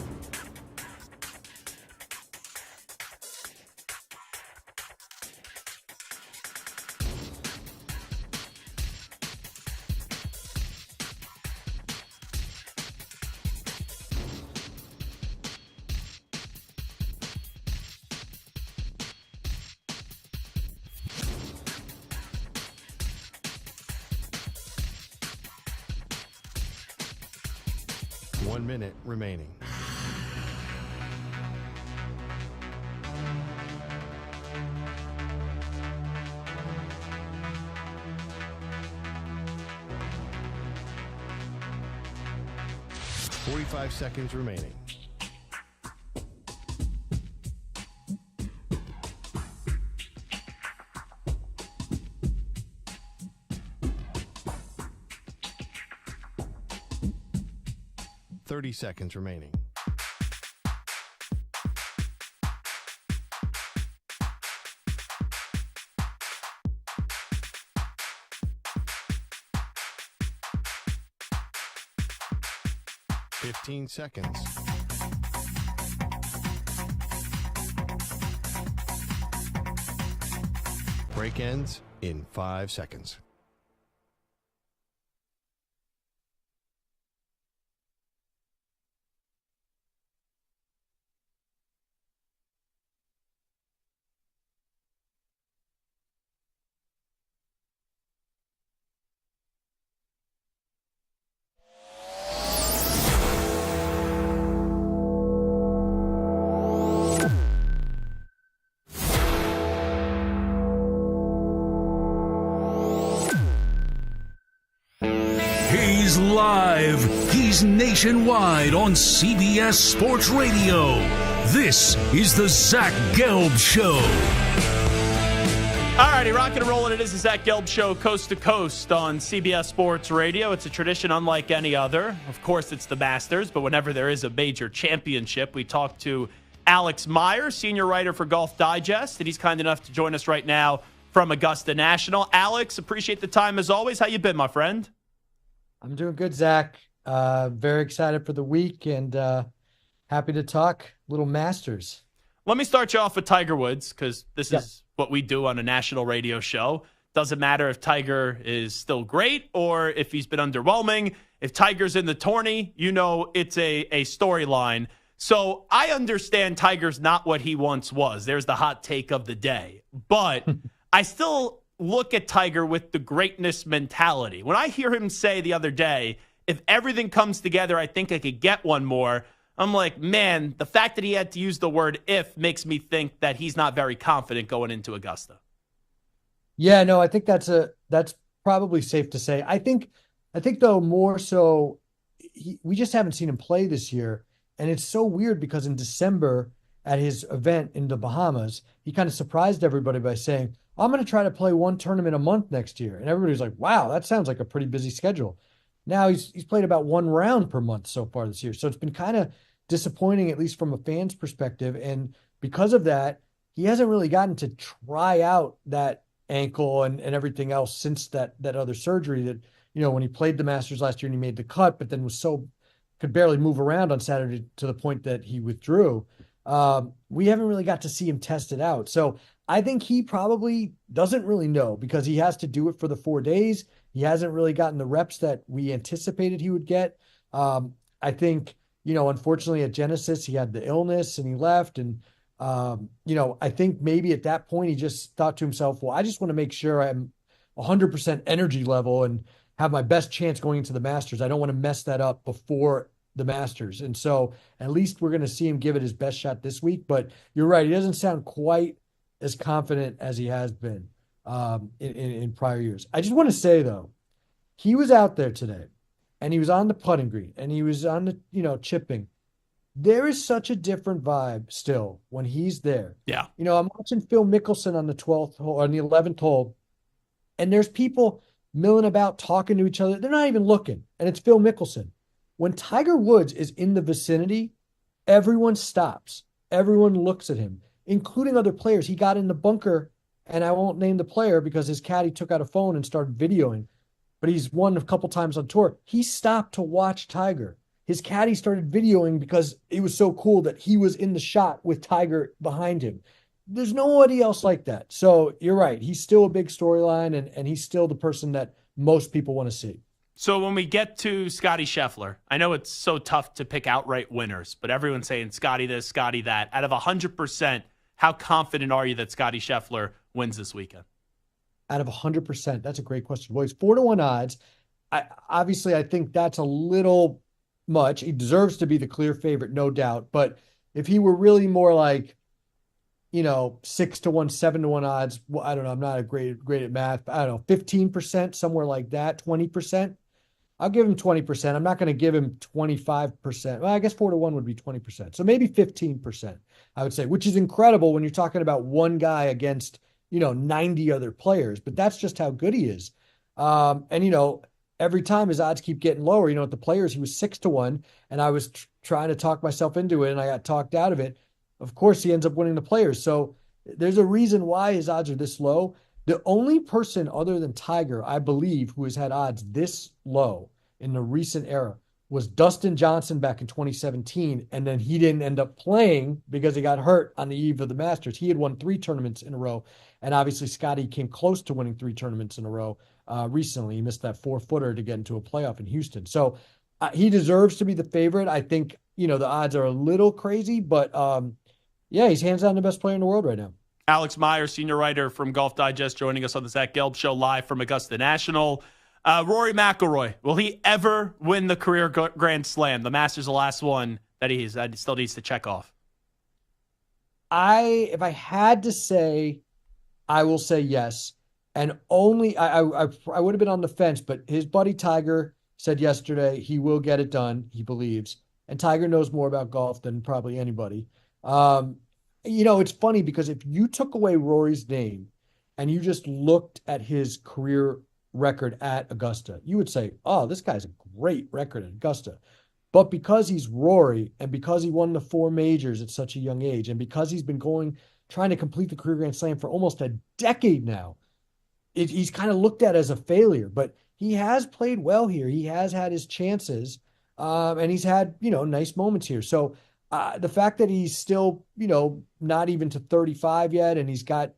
1 minute remaining. $45 seconds remaining. $30 seconds remaining. $15 seconds. Break ends in 5 seconds.
He's live. He's nationwide on CBS Sports Radio. This is the Zach Gelb Show.
All righty, rocking and rolling. It is the Zach Gelb Show, coast to coast on CBS Sports Radio. It's a tradition unlike any other. Of course, it's the Masters, but whenever there is a major championship, we talk to Alex Meyer, senior writer for Golf Digest, and he's kind enough to join us right now from Augusta National. Alex, appreciate the time as always. How you been, my friend?
I'm doing good, Zach. Very excited for the week and happy to talk little Masters.
Let me start you off with Tiger Woods, because this is what we do on a national radio show. Doesn't matter if Tiger is still great or if he's been underwhelming. If Tiger's in the tourney, you know it's a storyline. So I understand Tiger's not what he once was. There's the hot take of the day. But I still look at Tiger with the greatness mentality. When I hear him say the other day, if everything comes together, I think I could get one more. I'm like, man, the fact that he had to use the word if makes me think that he's not very confident going into Augusta.
Yeah, no, I think that's probably safe to say. I think though more so, we just haven't seen him play this year, and it's so weird because in December at his event in the Bahamas, he kind of surprised everybody by saying, "I'm going to try to play one tournament a month next year," and everybody's like, "Wow, that sounds like a pretty busy schedule." Now he's played about one round per month so far this year, so it's been kind of disappointing, at least from a fan's perspective. And because of that, he hasn't really gotten to try out that ankle and everything else since that other surgery that, you know, when he played the Masters last year and he made the cut, but then could barely move around on Saturday to the point that he withdrew. We haven't really got to see him test it out. So I think he probably doesn't really know because he has to do it for the 4 days. He hasn't really gotten the reps that we anticipated he would get. I think, you know, unfortunately at Genesis, he had the illness and he left. And, you know, I think maybe at that point, he just thought to himself, well, I just want to make sure I'm 100% energy level and have my best chance going into the Masters. I don't want to mess that up before the Masters. And so at least we're going to see him give it his best shot this week. But you're right. He doesn't sound quite as confident as he has been in prior years. I just want to say, though, he was out there today and he was on the putting green and he was on the, you know, chipping. There is such a different vibe still when he's there.
Yeah.
You know, I'm watching Phil Mickelson on the 12th hole, on the 11th hole, and there's people milling about talking to each other. They're not even looking, and it's Phil Mickelson. When Tiger Woods is in the vicinity, everyone stops. Everyone looks at him, including other players. He got in the bunker, and I won't name the player because his caddy took out a phone and started videoing, but he's won a couple times on tour. He stopped to watch Tiger. His caddy started videoing because it was so cool that he was in the shot with Tiger behind him. There's nobody else like that. So you're right. He's still a big storyline, and he's still the person that most people want to see.
So when we get to Scotty Scheffler, I know it's so tough to pick outright winners, but everyone's saying Scotty this, Scotty that. Out of 100%, how confident are you that Scotty Scheffler wins this weekend?
Out of 100%, that's a great question. Well, it's 4-1 odds. I think that's a little much. He deserves to be the clear favorite, no doubt. But if he were really more like, 6-1, 7-1 odds, well, I don't know. I'm not a great at math, but I don't know, 15%, somewhere like that, 20%. I'll give him 20%. I'm not going to give him 25%. Well, I guess 4-1 would be 20%. So maybe 15%, I would say, which is incredible when you're talking about one guy against, 90 other players. But that's just how good he is. And every time his odds keep getting lower. At the players, he was 6-1, and I was trying to talk myself into it, and I got talked out of it. Of course, he ends up winning the players. So there's a reason why his odds are this low. The only person other than Tiger, I believe, who has had odds this low in the recent era was Dustin Johnson back in 2017. And then he didn't end up playing because he got hurt on the eve of the Masters. He had won 3 tournaments in a row. And obviously, Scotty came close to winning 3 tournaments in a row recently. He missed that 4-footer to get into a playoff in Houston. So he deserves to be the favorite. I think, the odds are a little crazy, but yeah, he's hands down the best player in the world right now.
Alex Meyer, senior writer from Golf Digest, joining us on the Zach Gelb Show live from Augusta National. Rory McIlroy, will he ever win the career Grand Slam? The Masters, the last one that he still needs to check off.
If I had to say, I will say yes. And only I would have been on the fence, but his buddy Tiger said yesterday he will get it done. He believes, and Tiger knows more about golf than probably anybody. It's funny because if you took away Rory's name and you just looked at his career record at Augusta, you would say, oh, this guy's a great record at Augusta. But because he's Rory and because he won the 4 majors at such a young age and because he's been trying to complete the career Grand Slam for almost a decade now, he's kind of looked at as a failure. But he has played well here. He has had his chances and he's had, nice moments here. So the fact that he's still, not even to 35 yet, and he's got,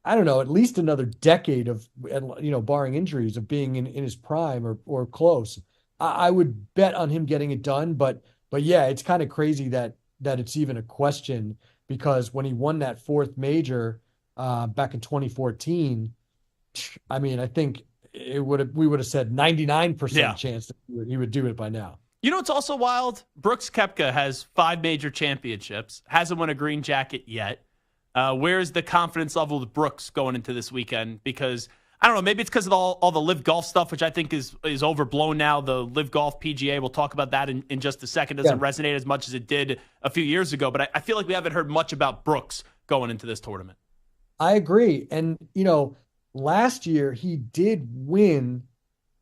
I don't know, at least another decade of, barring injuries, of being in his prime or close. I would bet on him getting it done. But yeah, it's kind of crazy that it's even a question, because when he won that 4th major back in 2014, I mean, I think we would have said 99% chance that he would do it by now.
It's also wild? Brooks Koepka has 5 major championships, hasn't won a green jacket yet. Where's the confidence level with Brooks going into this weekend? Because, I don't know, maybe it's because of all the Live Golf stuff, which I think is overblown now. The Live Golf PGA, we'll talk about that in just a second, doesn't resonate as much as it did a few years ago. But I feel like we haven't heard much about Brooks going into this tournament.
I agree. And, last year he did win,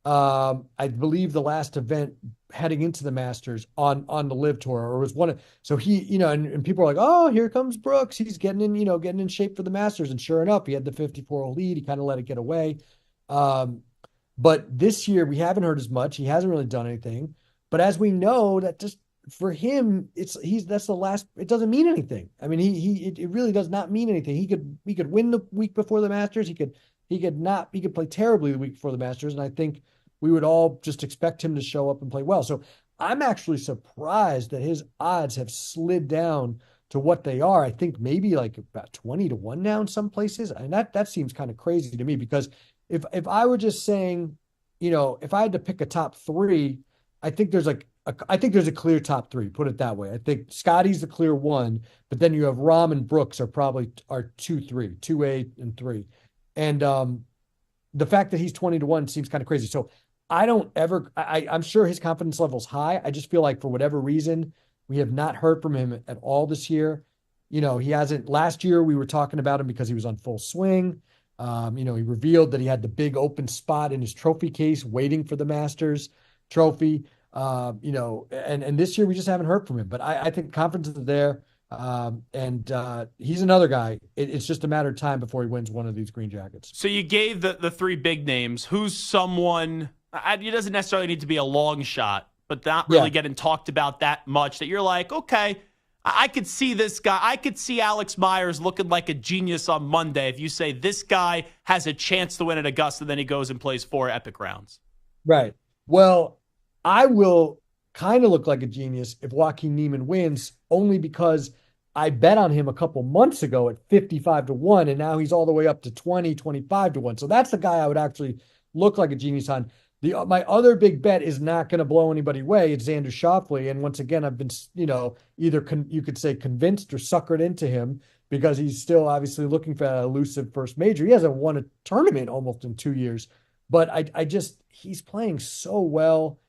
I believe, the last event heading into the Masters on the Live Tour, or was one of, so he, and people are like, oh, here comes Brooks. He's getting in shape for the Masters. And sure enough, he had the 54-hole lead. He kind of let it get away. But this year we haven't heard as much. He hasn't really done anything. But as we know, that just for him, that's the last, it doesn't mean anything. I mean, it really does not mean anything. He could win the week before the Masters. He could play terribly the week before the Masters. And I think we would all just expect him to show up and play well. So I'm actually surprised that his odds have slid down to what they are. I think maybe like about 20-1 now in some places. And that seems kind of crazy to me, because if I were just saying, if I had to pick a top 3, I think there's a clear top 3, put it that way. I think Scotty's the clear 1, but then you have Rahm and Brooks are 2, 3, 2A and 3. And the fact that he's 20-1 seems kind of crazy. So I'm sure his confidence level's high. I just feel like for whatever reason, we have not heard from him at all this year. He hasn't. Last year, we were talking about him because he was on full swing. He revealed that he had the big open spot in his trophy case waiting for the Masters trophy. And this year we just haven't heard from him. But I think confidence is there. And he's another guy. It's just a matter of time before he wins one of these green jackets.
So you gave the 3 big names. Who's someone, it doesn't necessarily need to be a long shot, but not really getting talked about that much, that you're like, okay, I could see this guy. I could see Alex Myers looking like a genius on Monday if you say this guy has a chance to win at Augusta, then he goes and plays 4 epic rounds.
Right. Well, I will kind of look like a genius if Joaquin Niemann wins, only because I bet on him a couple months ago at 55-1, and now he's all the way up to 25-1. So that's the guy I would actually look like a genius on. My other big bet is not going to blow anybody away. It's Xander Schauffele, and once again, I've been either you could say convinced or suckered into him because he's still obviously looking for that elusive first major. He hasn't won a tournament almost in 2 years, but I just he's playing so well.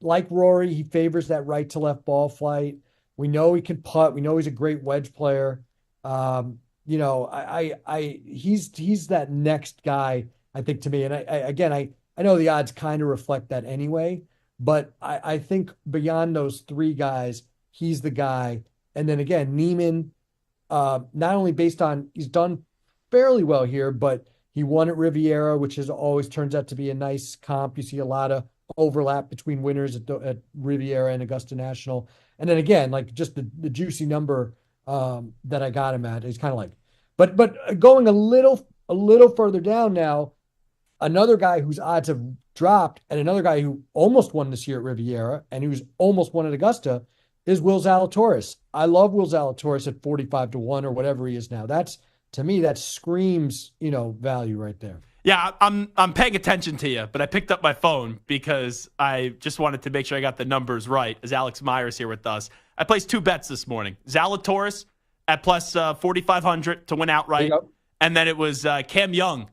Like Rory, he favors that right to left ball flight. We know he can putt. We know he's a great wedge player. He's that next guy, I think, to me. And I know the odds kind of reflect that anyway, but I think beyond those three guys, he's the guy. And then again, Neiman, not only based on he's done fairly well here, but he won at Riviera, which is always turns out to be a nice comp. You see a lot of overlap between winners at Riviera and Augusta National. And then again, like just the juicy number that I got him at is kind of like, but going a little further down now, another guy whose odds have dropped and another guy who almost won this year at Riviera and who's almost won at Augusta is Will Zalatoris. I love Will Zalatoris at 45-1 or whatever he is now. That's, to me, that screams, value right there.
Yeah, I'm paying attention to you, but I picked up my phone because I just wanted to make sure I got the numbers right as Alex Myers here with us. I placed 2 bets this morning. Zalatoris at plus 4,500 to win outright. And then it was Cam Young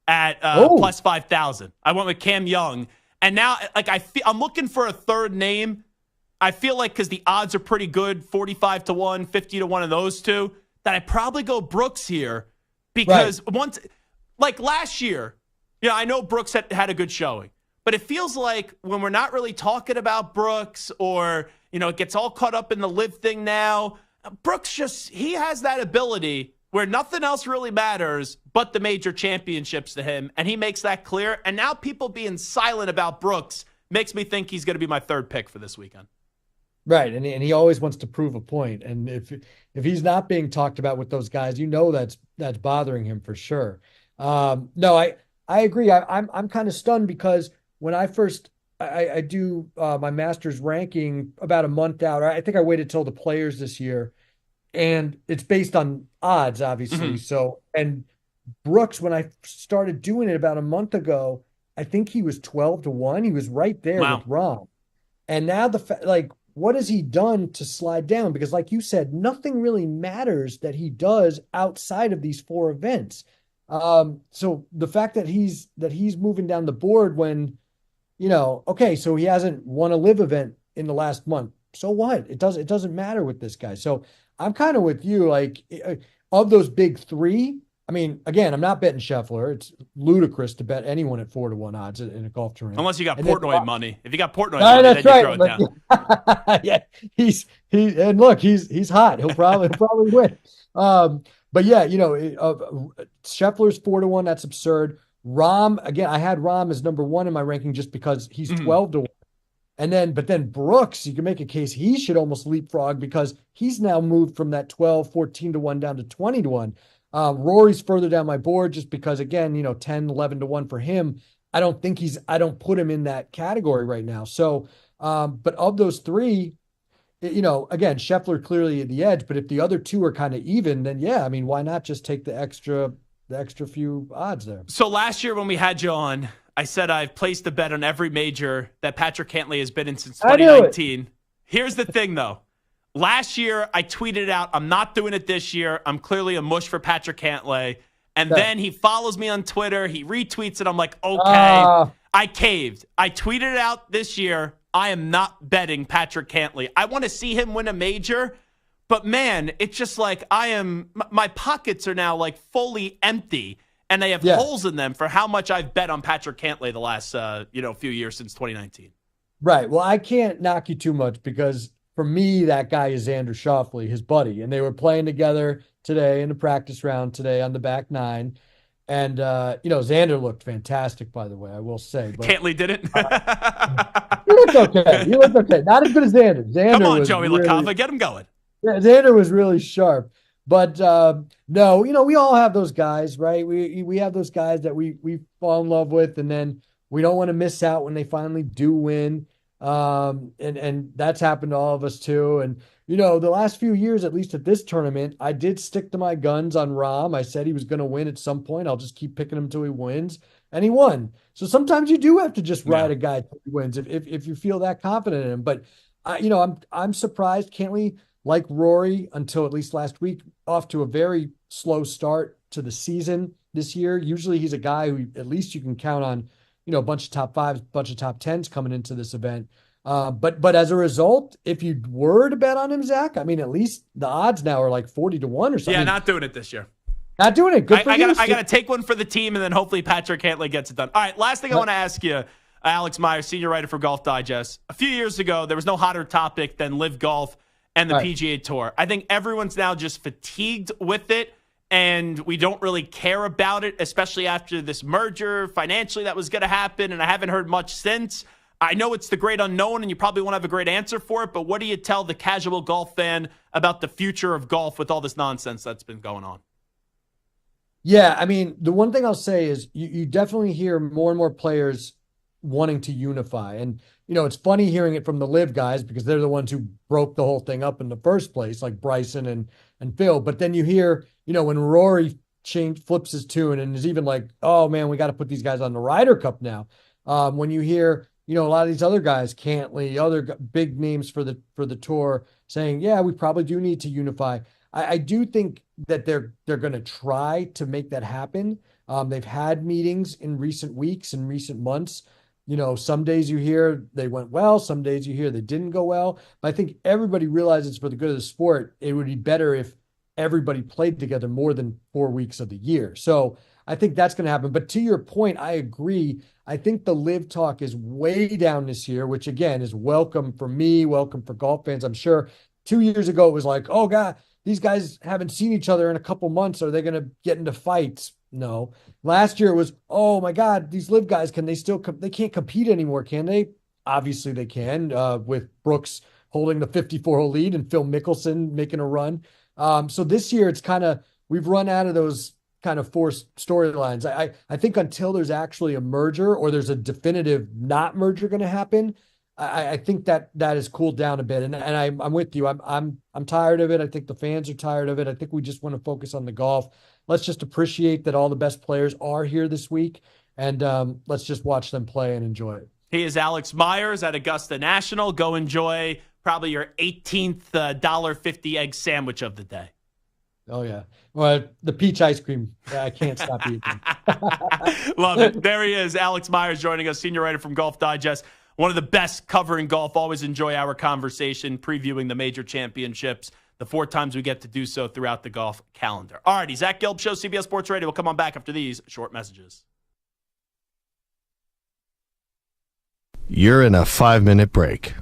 at plus 5,000. I went with Cam Young. And now I'm looking for a third name. I feel like because the odds are pretty good, 45-1, 50-1 of those two, that I probably go Brooks here because once – like last year, I know Brooks had a good showing, but it feels like when we're not really talking about Brooks or, it gets all caught up in the live thing now, Brooks he has that ability where nothing else really matters but the major championships to him, and he makes that clear. And now people being silent about Brooks makes me think he's going to be my third pick for this weekend.
Right, and he always wants to prove a point. And if he's not being talked about with those guys, that's bothering him for sure. No, I agree. I'm kind of stunned because when I first I do my master's ranking about a month out, I think I waited till the players this year, and it's based on odds, obviously. Mm-hmm. So, and Brooks, when I started doing it about a month ago, I think he was 12-1. He was right there with Rahm, and now what has he done to slide down? Because, like you said, nothing really matters that he does outside of these 4 events. So the fact that he's moving down the board when, okay, so he hasn't won a live event in the last month. So what? It doesn't matter with this guy. So I'm kind of with you, like of those big 3. I mean, again, I'm not betting Scheffler. It's ludicrous to bet anyone at 4-1 odds in a golf tournament.
Unless you got Portnoy money. If you got Portnoy money,
that's
then you throw it
down. Yeah, and look, he's hot. He'll probably win. But yeah, Scheffler's 4-1. That's absurd. Rahm, again, I had Rahm as number 1 in my ranking just because he's 12-1. But then Brooks, you can make a case he should almost leapfrog because he's now moved from that 14-1 down to 20-1. Rory's further down my board just because, again, 10, 11-1 for him. I don't put him in that category right now. So, but of those 3, again, Scheffler clearly at the edge, but if the other 2 are kind of even, then yeah, I mean, why not just take the extra few odds there?
So last year when we had you on, I said I've placed a bet on every major that Patrick Cantlay has been in since 2019. Here's the thing, though. Last year, I tweeted out, I'm not doing it this year. I'm clearly a mush for Patrick Cantlay. And then he follows me on Twitter. He retweets it. I'm like, okay, I caved. I tweeted it out this year. I am not betting Patrick Cantlay. I want to see him win a major. But, man, it's just like my pockets are now like fully empty. And they have holes in them for how much I've bet on Patrick Cantlay the last few years since 2019.
Right. Well, I can't knock you too much because for me, that guy is Xander Schauffele, his buddy. And they were playing together today in the practice round today on the back 9. And, Xander looked fantastic, by the way, I will say. But,
Cantlay didn't?
He looked okay. Not as good as Xander.
Come on, Joey LaCava. Get him going.
Yeah, Xander was really sharp. But, no, we all have those guys, right? We have those guys that we fall in love with, and then we don't want to miss out when they finally do win. And that's happened to all of us too. And, the last few years, at least at this tournament, I did stick to my guns on Rahm. I said he was going to win at some point. I'll just keep picking him until he wins. and he won. So sometimes you do have to just ride a guy till he wins if you feel that confident in him. But I'm surprised Cantley, like Rory, until at least last week, off to a very slow start to the season this year. Usually he's a guy who at least you can count on, a bunch of top fives, bunch of top tens coming into this event. But as a result, if you were to bet on him, Zach, I mean, at least the odds now are like 40-1 or something.
Yeah, not doing it this year.
Not doing it. Good for you.
I got to take one for the team, and then hopefully Patrick Cantley gets it done. All right, last thing I want to ask you, Alex Myers, senior writer for Golf Digest. A few years ago, there was no hotter topic than Live Golf and the PGA Tour. I think everyone's now just fatigued with it, and we don't really care about it, especially after this merger financially that was going to happen, and I haven't heard much since. I know it's the great unknown, and you probably won't have a great answer for it, but what do you tell the casual golf fan about the future of golf with all this nonsense that's been going on?
Yeah, I mean, the one thing I'll say is you definitely hear more and more players wanting to unify. And, it's funny hearing it from the Live guys because they're the ones who broke the whole thing up in the first place, like Bryson and Phil. But then you hear, when Rory flips his tune and is even like, oh, man, we got to put these guys on the Ryder Cup now. When you hear, a lot of these other guys, Cantley, other big names for the tour saying, yeah, we probably do need to unify. I do think that they're going to try to make that happen. They've had meetings in recent weeks and recent months. Some days you hear they went well, some days you hear they didn't go well. But I think everybody realizes for the good of the sport, it would be better if everybody played together more than 4 weeks of the year. So I think that's going to happen. But to your point, I agree. I think the Live talk is way down this year, which again is welcome for me, welcome for golf fans. I'm sure 2 years ago it was like, oh God, these guys haven't seen each other in a couple months. Are they going to get into fights? No. Last year it was, oh my God, these Live guys, can they still, they can't compete anymore, can they? Obviously they can, with Brooks holding the 54-hole lead and Phil Mickelson making a run. So this year it's kind of, we've run out of those kind of forced storylines. I think until there's actually a merger or there's a definitive not merger going to happen, I think that has cooled down a bit, and I'm with you. I'm tired of it. I think the fans are tired of it. I think we just want to focus on the golf. Let's just appreciate that all the best players are here this week, and let's just watch them play and enjoy it.
He is Alex Myers at Augusta National. Go enjoy probably your 18th $1.50 egg sandwich of the day.
Oh yeah, well the peach ice cream. I can't stop eating.
Love it. There he is, Alex Myers, joining us, senior writer from Golf Digest. One of the best covering golf. Always enjoy our conversation, previewing the major championships, the 4 times we get to do so throughout the golf calendar. All righty, Zach Gelb Show, CBS Sports Radio. We'll come on back after these short messages.
You're in a 5-minute break.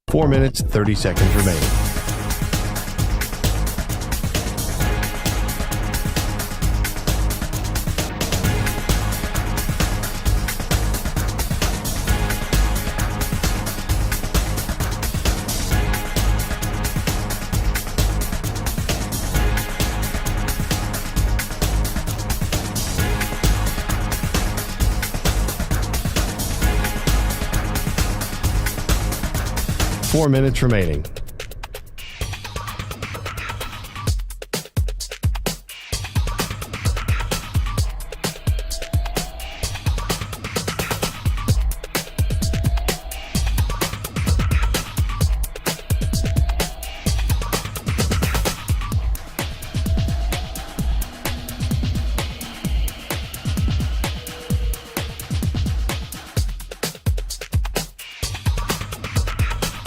Four minutes, 30 seconds remaining. Four minutes remaining.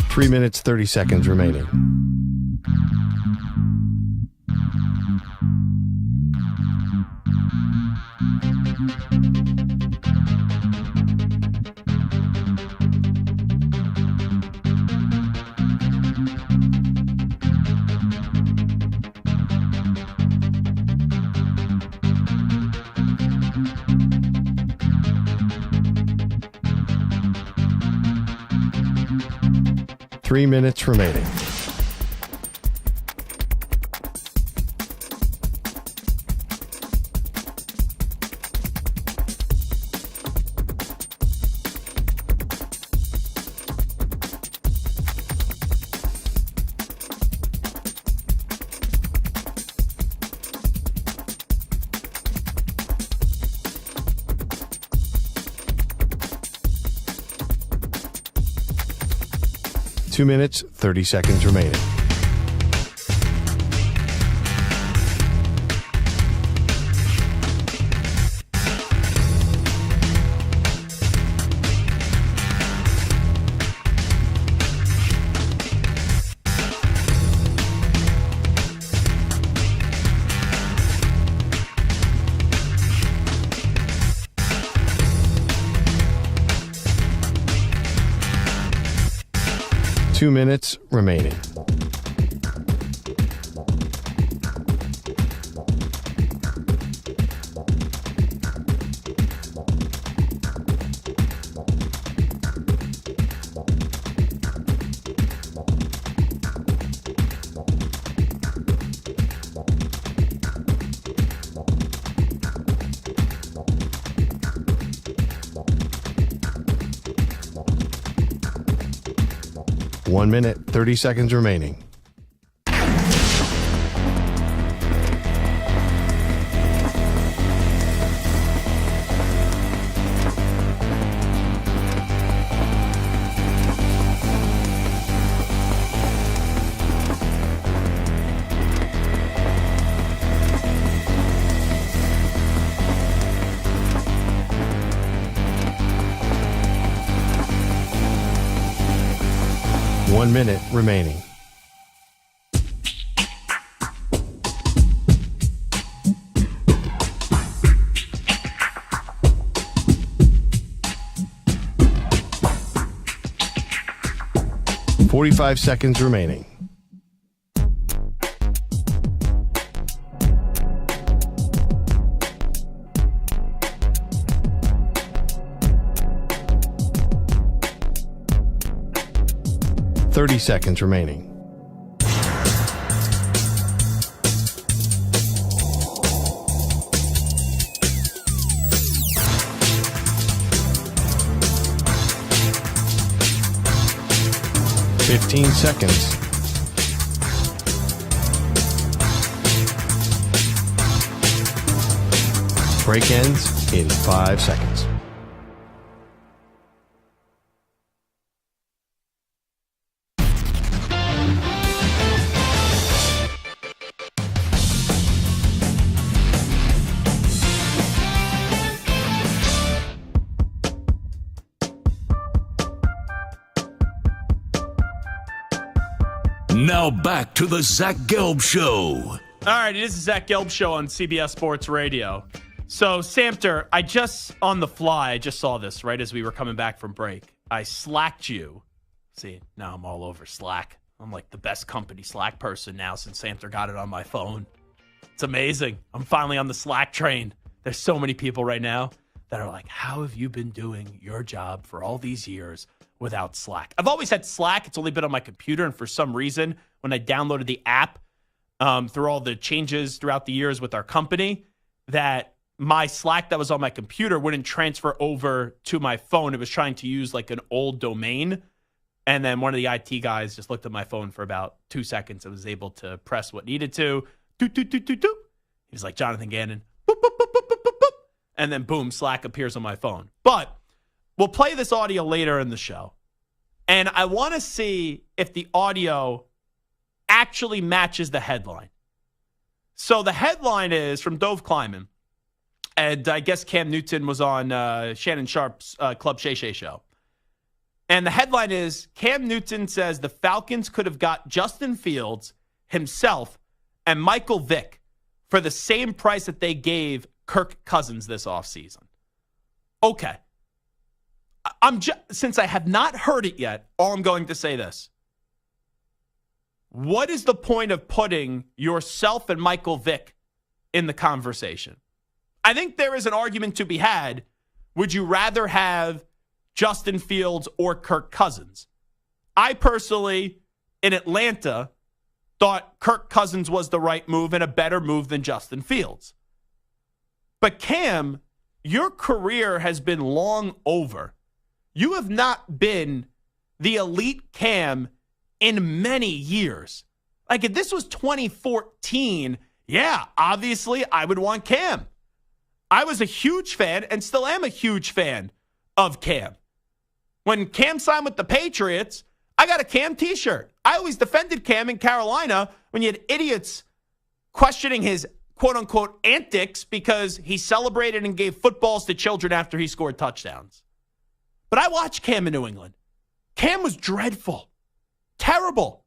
Three minutes, 30 seconds remaining. 3 minutes remaining. Two minutes, 30 seconds remaining. Two minutes remaining. One minute, 30 seconds remaining. One minute remaining. Forty-five seconds remaining. Thirty seconds remaining. Fifteen seconds. Break ends in 5 seconds.
Now back to the Zach Gelb Show.
All right, it is the Zach Gelb Show on CBS Sports Radio. So, Samter, I just saw this right as we were coming back from break. I slacked you. See, now I'm all over Slack. I'm like the best company Slack person now since Samter got it on my phone. It's amazing. I'm finally on the Slack train. There's so many people right now that are like, how have you been doing your job for all these years without Slack? I've always had Slack. It's only been on my computer, and for some reason, when I downloaded the app through all the changes throughout the years with our company, that my Slack that was on my computer wouldn't transfer over to my phone. It was trying to use like an old domain. And then one of the IT guys just looked at my phone for about 2 seconds and was able to press what needed to. Doot, doot, doot, doot, doot. He was like Jonathan Gannon. Boop, boop, boop, boop, boop, boop, boop. And then boom, Slack appears on my phone. But we'll play this audio later in the show. And I want to see if the audio actually matches the headline. So the headline is from Dove Kleiman. And I guess Cam Newton was on Shannon Sharp's Club Shay Shay show. And the headline is, Cam Newton says the Falcons could have got Justin Fields, himself, and Michael Vick for the same price that they gave Kirk Cousins this offseason. Okay. Since I have not heard it yet, all I'm going to say this. What is the point of putting yourself and Michael Vick in the conversation? I think there is an argument to be had. Would you rather have Justin Fields or Kirk Cousins? I personally, in Atlanta, thought Kirk Cousins was the right move and a better move than Justin Fields. But Cam, your career has been long over. You have not been the elite Cam in many years. Like, if this was 2014, yeah, obviously I would want Cam. I was a huge fan and still am a huge fan of Cam. When Cam signed with the Patriots, I got a Cam t-shirt. I always defended Cam in Carolina when you had idiots questioning his quote-unquote antics because he celebrated and gave footballs to children after he scored touchdowns. But I watched Cam in New England. Cam was dreadful. Terrible.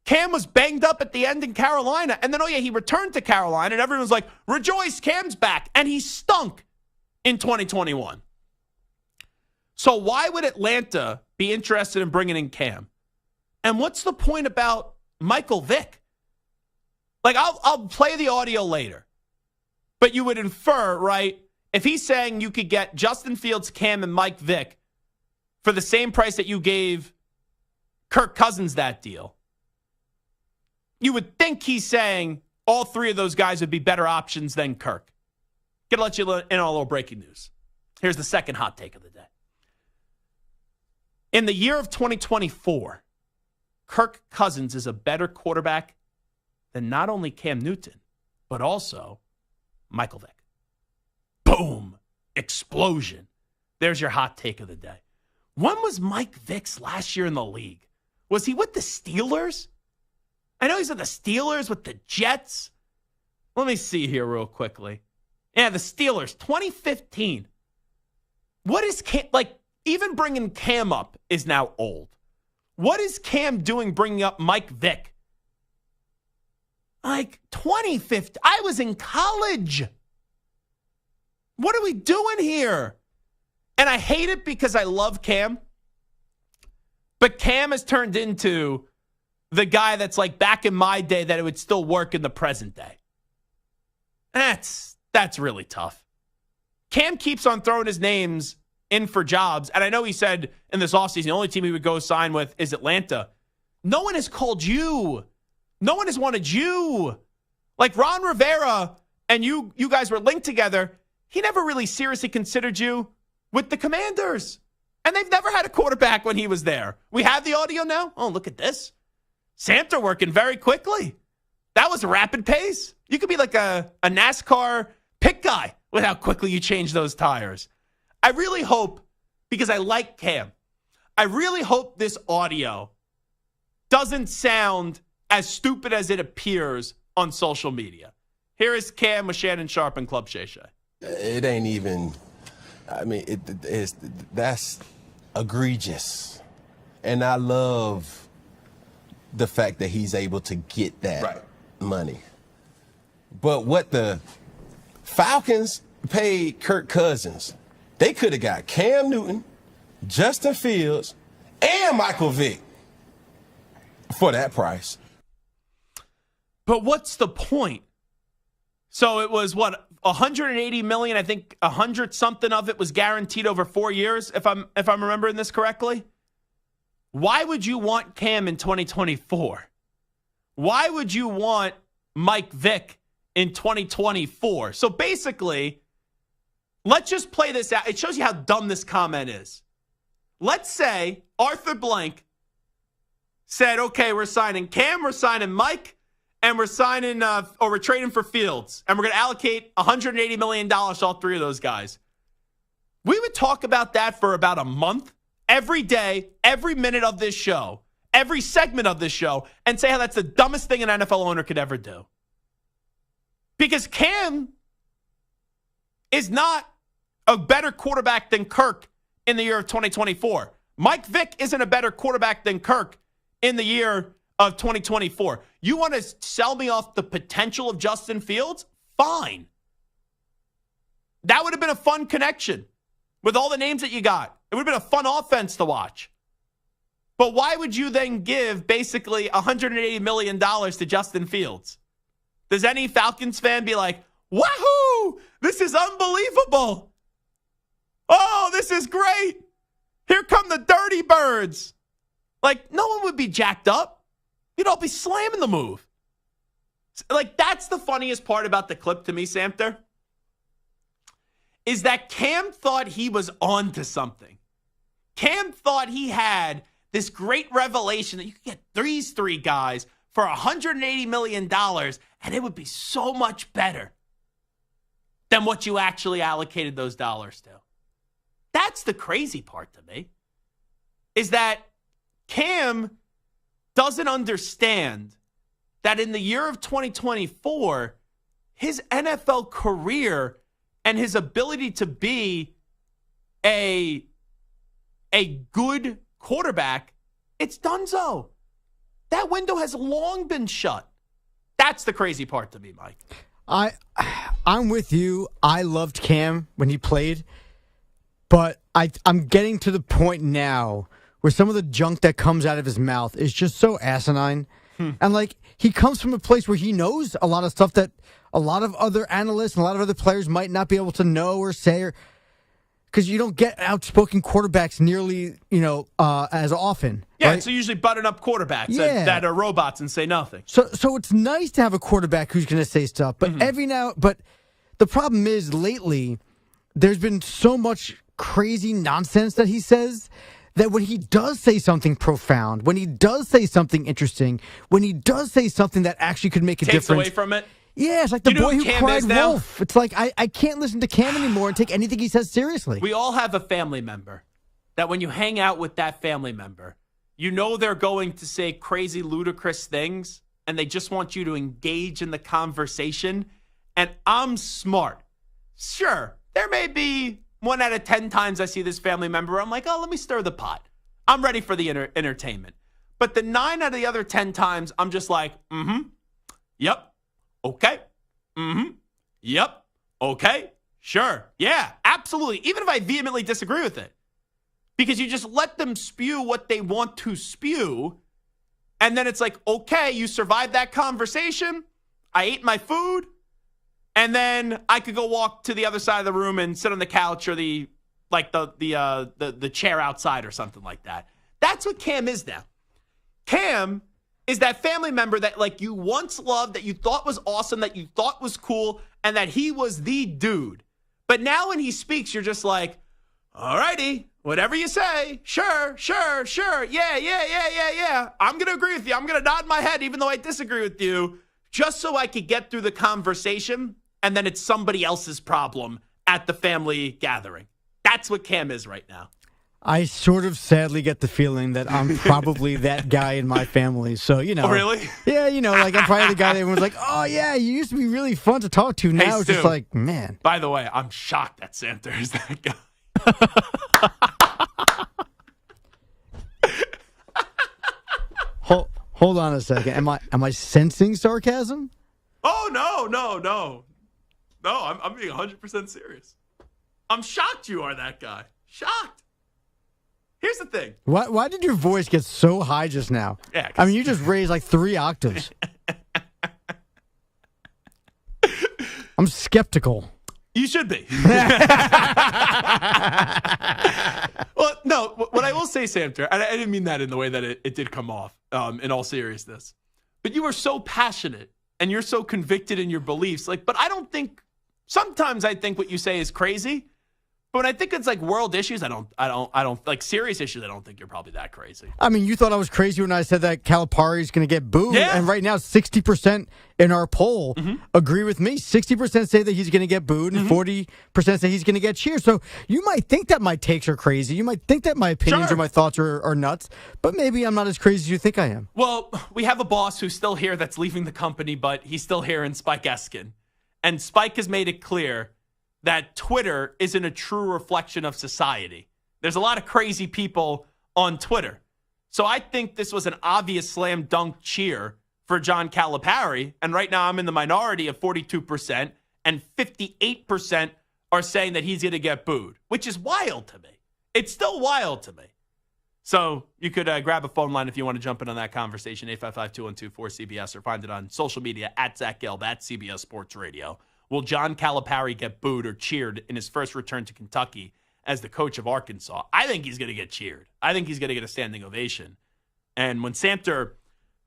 Cam was banged up at the end in Carolina. And then, oh yeah, he returned to Carolina and everyone was like, rejoice, Cam's back. And he stunk in 2021. So why would Atlanta be interested in bringing in Cam? And what's the point about Michael Vick? Like, I'll play the audio later. But you would infer, right, if he's saying you could get Justin Fields, Cam, and Mike Vick for the same price that you gave Kirk Cousins that deal, you would think he's saying all three of those guys would be better options than Kirk. Gonna let you in on a little breaking news. Here's the second hot take of the day. In the year of 2024, Kirk Cousins is a better quarterback than not only Cam Newton, but also Michael Vick. Boom. Explosion. There's your hot take of the day. When was Mike Vick's last year in the league? Was he with the Steelers? I know he's with the Steelers, with the Jets. Let me see here real quickly. Yeah, the Steelers, 2015. What is Cam, like, even bringing Cam up is now old. What is Cam doing bringing up Mike Vick? Like, 2015, I was in college. What are we doing here? And I hate it because I love Cam. But Cam has turned into the guy that's like back in my day that it would still work in the present day. That's really tough. Cam keeps on throwing his names in for jobs. And I know he said in this offseason, the only team he would go sign with is Atlanta. No one has called you. No one has wanted you. Like Ron Rivera and you guys were linked together. He never really seriously considered you with the Commanders. And they've never had a quarterback when he was there. We have the audio now. Oh, look at this. Samter working very quickly. That was a rapid pace. You could be like a NASCAR pit guy with how quickly you change those tires. I really hope, because I like Cam, I really hope this audio doesn't sound as stupid as it appears on social media. Here is Cam with Shannon Sharp and Club Shay Shay.
It ain't even, I mean, that's egregious. And I love the fact that he's able to get that money. But what the Falcons paid Kirk Cousins, they could have got Cam Newton, Justin Fields, and Michael Vick for that price.
But what's the point? So it was what, 180 million? I think 100 something of it was guaranteed over 4 years, if I'm remembering this correctly. Why would you want Cam in 2024? Why would you want Mike Vick in 2024? So basically, let's just play this out. It shows you how dumb this comment is. Let's say Arthur Blank said, okay, we're signing Cam, we're signing Mike, and we're signing, or we're trading for Fields, and we're going to allocate $180 million to all three of those guys. We would talk about that for about a month, every day, every minute of this show, every segment of this show, and say how that's the dumbest thing an NFL owner could ever do. Because Cam is not a better quarterback than Kirk in the year of 2024. Mike Vick isn't a better quarterback than Kirk in the year of 2024. You want to sell me off the potential of Justin Fields? Fine. That would have been a fun connection with all the names that you got. It would have been a fun offense to watch. But why would you then give basically $180 million to Justin Fields? Does any Falcons fan be like, wahoo, this is unbelievable. Oh, this is great. Here come the Dirty Birds. Like, no one would be jacked up. You'd all be slamming the move. Like, that's the funniest part about the clip to me, Samter, is that Cam thought he was on to something. Cam thought he had this great revelation that you could get these three guys for $180 million, and it would be so much better than what you actually allocated those dollars to. That's the crazy part to me, is that Cam doesn't understand that in the year of 2024, his NFL career and his ability to be a good quarterback, it's donezo. That window has long been shut. That's the crazy part to me, Mike.
I'm with you. I loved Cam when he played, but I'm getting to the point now where some of the junk that comes out of his mouth is just so asinine. And like, he comes from a place where he knows a lot of stuff that a lot of other analysts and a lot of other players might not be able to know or say, or because you don't get outspoken quarterbacks nearly, as often.
Yeah,
right?
it's usually button up quarterbacks that are robots and say nothing.
So it's nice to have a quarterback who's going to say stuff, but but the problem is lately there's been so much crazy nonsense that he says that when he does say something profound, when he does say something interesting, when he does say something that actually could make a
Takes
difference.
away from it?
Yeah, it's like the boy who
Cam
cried
is now?
wolf. It's like I can't listen to Cam anymore and take anything he says seriously.
We all have a family member that when you hang out with that family member, you know they're going to say crazy, ludicrous things, and they just want you to engage in the conversation. And I'm smart. Sure, there may be 1 out of 10 times I see this family member, I'm like, oh, let me stir the pot. I'm ready for the entertainment. But the 9 out of the other 10 times, I'm just like, yep, okay, yep, okay, sure, yeah, absolutely. Even if I vehemently disagree with it. Because you just let them spew what they want to spew, and then it's like, okay, you survived that conversation, I ate my food, and then I could go walk to the other side of the room and sit on the couch or the chair outside or something like that. That's what Cam is now. Cam is that family member that like you once loved, that you thought was awesome, that you thought was cool, and that he was the dude. But now when he speaks, you're just like, all righty, whatever you say, sure, yeah. I'm going to agree with you. I'm going to nod my head even though I disagree with you, just so I could get through the conversation, and then it's somebody else's problem at the family gathering. That's what Cam is right now.
I sort of sadly get the feeling that I'm probably that guy in my family. So,
Oh, really?
Yeah, like I'm probably the guy that everyone's like, oh, yeah, you used to be really fun to talk to. Now it's just like, man.
By the way, I'm shocked that Santa is that guy.
Hold on a second. Am I sensing sarcasm?
Oh, no. No, I'm being 100% serious. I'm shocked you are that guy. Shocked. Here's the thing.
Why did your voice get so high just now?
Yeah,
I mean, you just raised like 3 octaves. I'm skeptical.
You should be. Well, no, what I will say, Samter, and I didn't mean that in the way that it did come off, in all seriousness, but you are so passionate and you're so convicted in your beliefs. But I don't think, sometimes I think what you say is crazy. But when I think it's like world issues, I don't like serious issues. I don't think you're probably that crazy.
I mean, you thought I was crazy when I said that Calipari's going to get booed.
Yeah.
And right now, 60% in our poll agree with me. 60% say that he's going to get booed and 40% say he's going to get cheered. So you might think that my takes are crazy. You might think that my opinions or my thoughts are nuts. But maybe I'm not as crazy as you think I am.
Well, we have a boss who's still here that's leaving the company, but he's still here in Spike Eskin. And Spike has made it clear that Twitter isn't a true reflection of society. There's a lot of crazy people on Twitter. So I think this was an obvious slam dunk cheer for John Calipari. And right now I'm in the minority of 42%, and 58% are saying that he's going to get booed, which is wild to me. It's still wild to me. So you could grab a phone line if you want to jump in on that conversation, 855-212-4CBS, or find it on social media at Zach Gelb, at CBS Sports Radio. Will John Calipari get booed or cheered in his first return to Kentucky as the coach of Arkansas? I think he's going to get cheered. I think he's going to get a standing ovation. And when Samter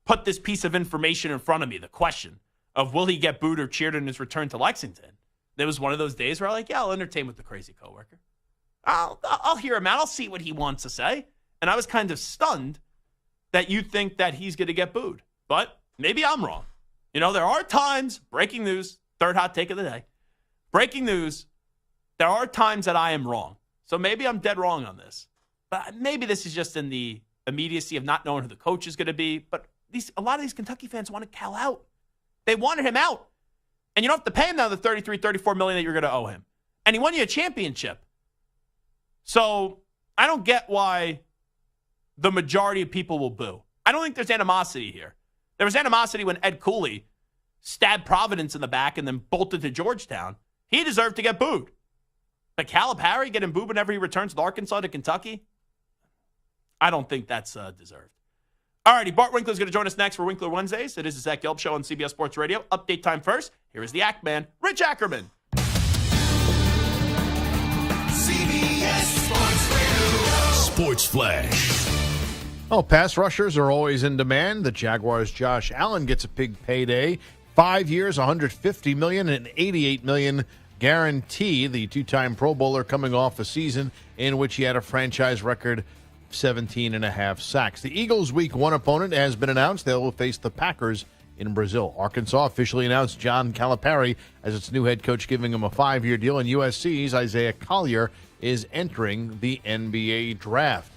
put this piece of information in front of me, the question of will he get booed or cheered in his return to Lexington, there was one of those days where I'm like, yeah, I'll entertain with the crazy coworker. I'll hear him out. I'll see what he wants to say. And I was kind of stunned that you think that he's going to get booed. But maybe I'm wrong. You know, there are times, breaking news, third hot take of the day, breaking news, there are times that I am wrong. So maybe I'm dead wrong on this. But maybe this is just in the immediacy of not knowing who the coach is going to be. But a lot of these Kentucky fans wanted Cal out. They wanted him out. And you don't have to pay him now the $33, $34 million that you're going to owe him. And he won you a championship. So I don't get why the majority of people will boo. I don't think there's animosity here. There was animosity when Ed Cooley stabbed Providence in the back and then bolted to Georgetown. He deserved to get booed. But Calipari getting booed whenever he returns with Arkansas to Kentucky? I don't think that's deserved. All righty, Bart Winkler's going to join us next for Winkler Wednesdays. It is the Zach Gelb Show on CBS Sports Radio. Update time first. Here is the Act Man, Rich Ackerman.
CBS Sports Radio. Sports Flash.
Oh, pass rushers are always in demand. The Jaguars' Josh Allen gets a big payday. 5 years, $150 million and $88 million guarantee. The two-time Pro Bowler coming off a season in which he had a franchise record 17.5 sacks. The Eagles' Week 1 opponent has been announced. They will face the Packers in Brazil. Arkansas officially announced John Calipari as its new head coach, giving him a 5-year deal. And USC's Isaiah Collier is entering the NBA draft.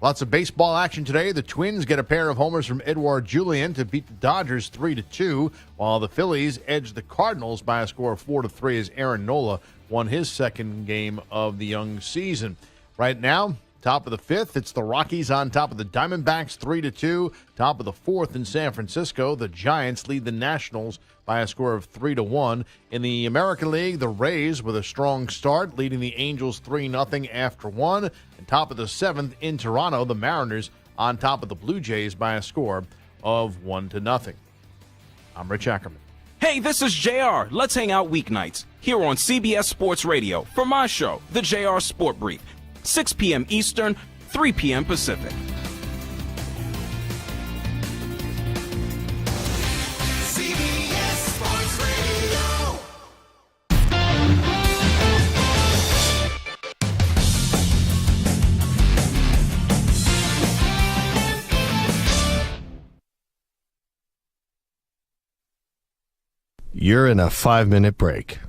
Lots of baseball action today. The Twins get a pair of homers from Edouard Julien to beat the Dodgers 3-2, while the Phillies edged the Cardinals by a score of 4-3 as Aaron Nola won his second game of the young season. Right now, top of the fifth, it's the Rockies on top of the Diamondbacks 3-2. Top of the fourth in San Francisco, the Giants lead the Nationals by a score of 3-1. In the American League, the Rays with a strong start, leading the Angels 3-0 after one. And top of the seventh in Toronto, the Mariners on top of the Blue Jays by a score of 1-0. I'm Rich Ackerman.
Hey, this is JR. Let's hang out weeknights here on CBS Sports Radio for my show, the JR Sport Brief. 6 p.m. Eastern, 3 p.m. Pacific.
CBS Sports Radio.
You're in a 5-minute break.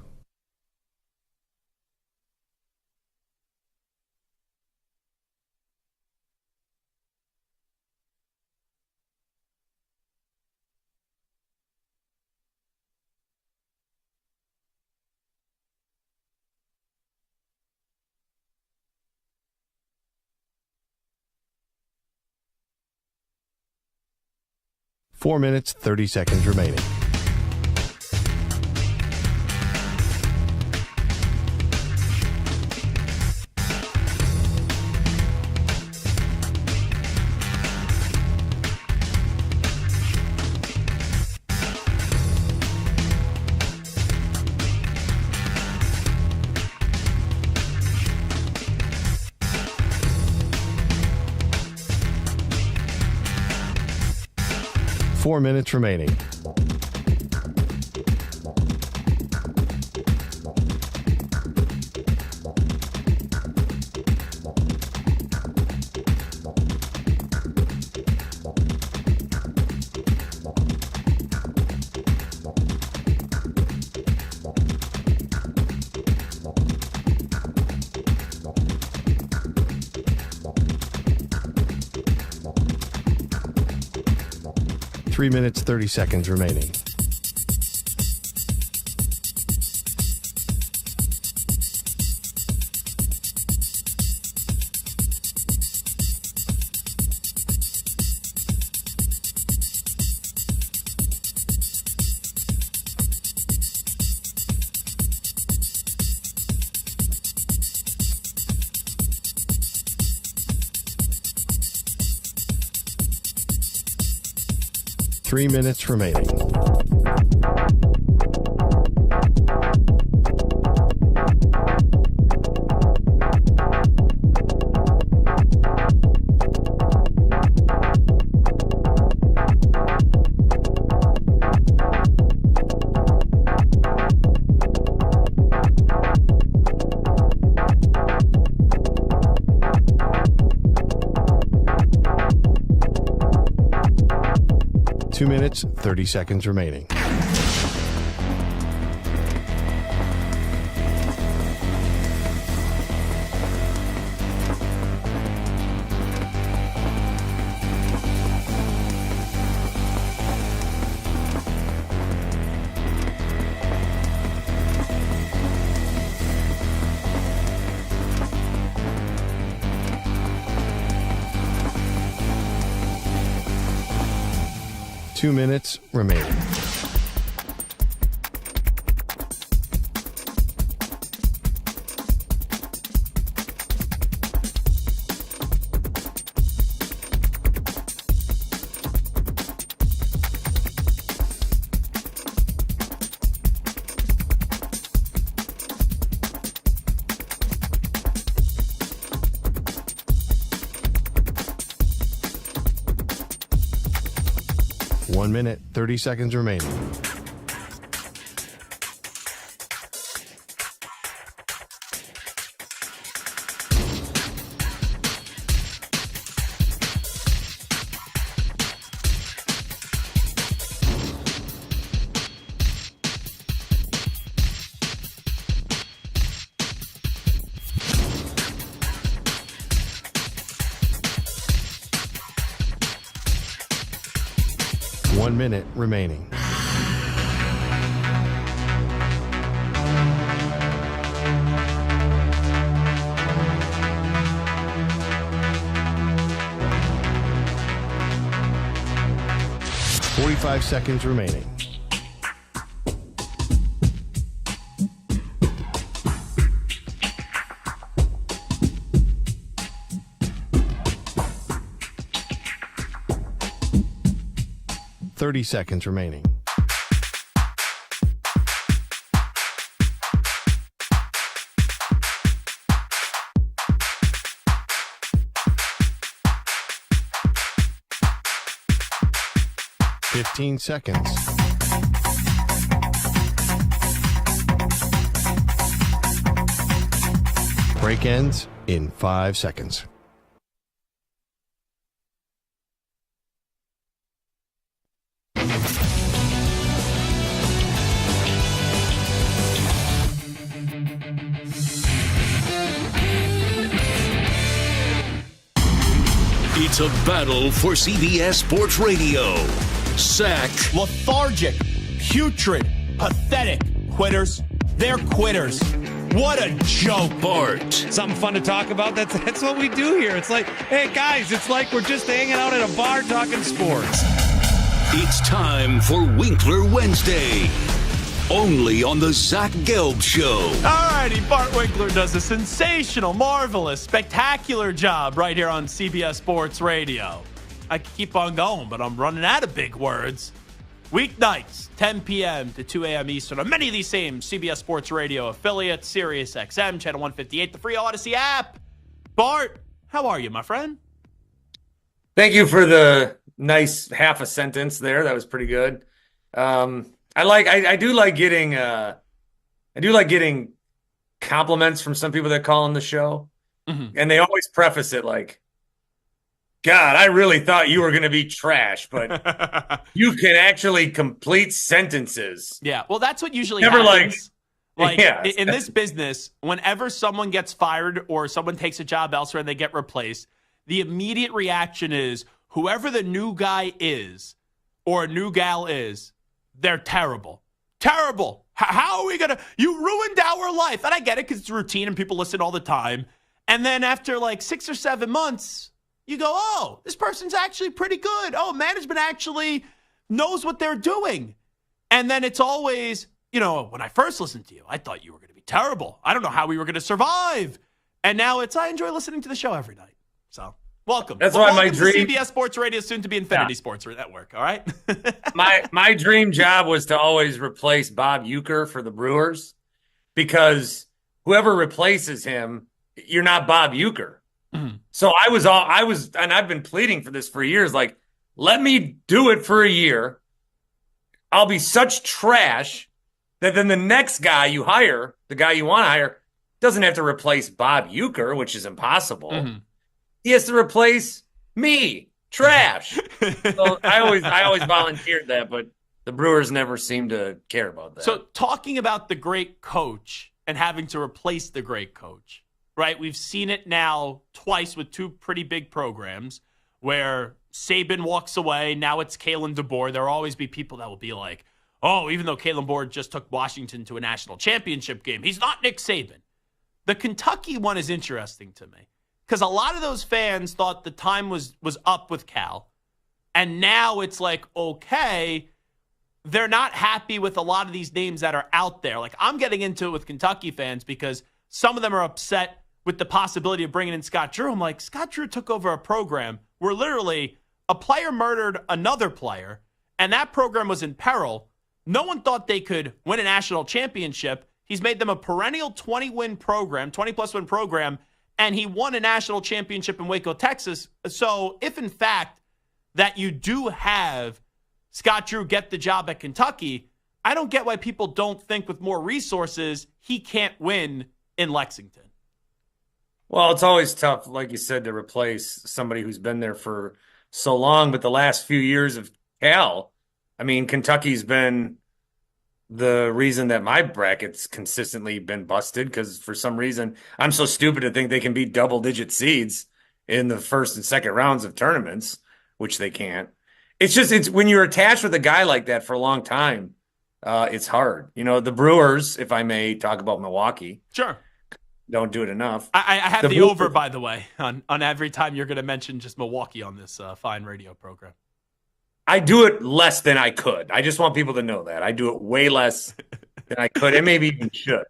Four minutes, 30 seconds remaining. Four minutes remaining. Three minutes, 30 seconds remaining. Three minutes remaining. 2 minutes, 30 seconds remaining. Two minutes remaining. One minute, 30 seconds remaining. One minute remaining. Forty-five seconds remaining. Thirty seconds remaining. Fifteen seconds. Break ends in 5 seconds.
It's a battle for CBS Sports Radio. Zach.
Lethargic, putrid, pathetic. Quitters. They're quitters. What a joke.
Bart.
Something fun to talk about. That's what we do here. It's like, hey, guys, it's like we're just hanging out at a bar talking sports.
It's time for Winkler Wednesday. Only on the Zach Gelb Show.
Alrighty, Bart Winkler does a sensational, marvelous, spectacular job right here on CBS Sports Radio. I could keep on going, but I'm running out of big words. Weeknights, 10 p.m. to 2 a.m. Eastern on many of these same CBS Sports Radio affiliates, Sirius XM, Channel 158, the free Odyssey app. Bart, how are you, my friend?
Thank you for the nice half a sentence there. That was pretty good. I do like getting compliments from some people that call on the show, and they always preface it like, God, I really thought you were going to be trash, but you can actually complete sentences.
Yeah, well, that's what usually
Never
happens.
yeah.
In this business, whenever someone gets fired or someone takes a job elsewhere and they get replaced, the immediate reaction is whoever the new guy is or a new gal is, they're terrible. Terrible. How are we going to... You ruined our life. And I get it because it's routine and people listen all the time. And then after like 6 or 7 months... You go, oh, this person's actually pretty good. Oh, management actually knows what they're doing. And then it's always, when I first listened to you, I thought you were going to be terrible. I don't know how we were going to survive. And now I enjoy listening to the show every night. So, welcome.
That's why my dream...
CBS Sports Radio, soon to be Infinity Sports Network, all right?
my dream job was to always replace Bob Uecker for the Brewers, because whoever replaces him, you're not Bob Uecker. So I was, and I've been pleading for this for years. Like, let me do it for a year. I'll be such trash that then the next guy you hire, the guy you want to hire, doesn't have to replace Bob Uecker, which is impossible. He has to replace me. Trash. So I always volunteered that, but the Brewers never seem to care about that.
So talking about the great coach and having to replace the great coach, right? We've seen it now twice with two pretty big programs where Saban walks away. Now it's Kalen DeBoer. There'll always be people that will be like, oh, even though Kalen DeBoer just took Washington to a national championship game, he's not Nick Saban. The Kentucky one is interesting to me because a lot of those fans thought the time was up with Cal. And now it's like, okay, they're not happy with a lot of these names that are out there. Like, I'm getting into it with Kentucky fans because some of them are upset with the possibility of bringing in Scott Drew. I'm like, Scott Drew took over a program where literally a player murdered another player, and that program was in peril. No one thought they could win a national championship. He's made them a perennial 20-win program, 20-plus win program, and he won a national championship in Waco, Texas. So if, in fact, that you do have Scott Drew get the job at Kentucky, I don't get why people don't think with more resources he can't win in Lexington.
Well, it's always tough, like you said, to replace somebody who's been there for so long. But the last few years of Cal, I mean, Kentucky's been the reason that my bracket's consistently been busted because for some reason I'm so stupid to think they can beat double-digit seeds in the first and second rounds of tournaments, which they can't. It's when you're attached with a guy like that for a long time, it's hard. You know, the Brewers, if I may talk about Milwaukee.
Sure.
Don't do it enough.
I have the over, by the way, on every time you're going to mention just Milwaukee on this fine radio program.
I do it less than I could. I just want people to know that. I do it way less than I could and maybe even should.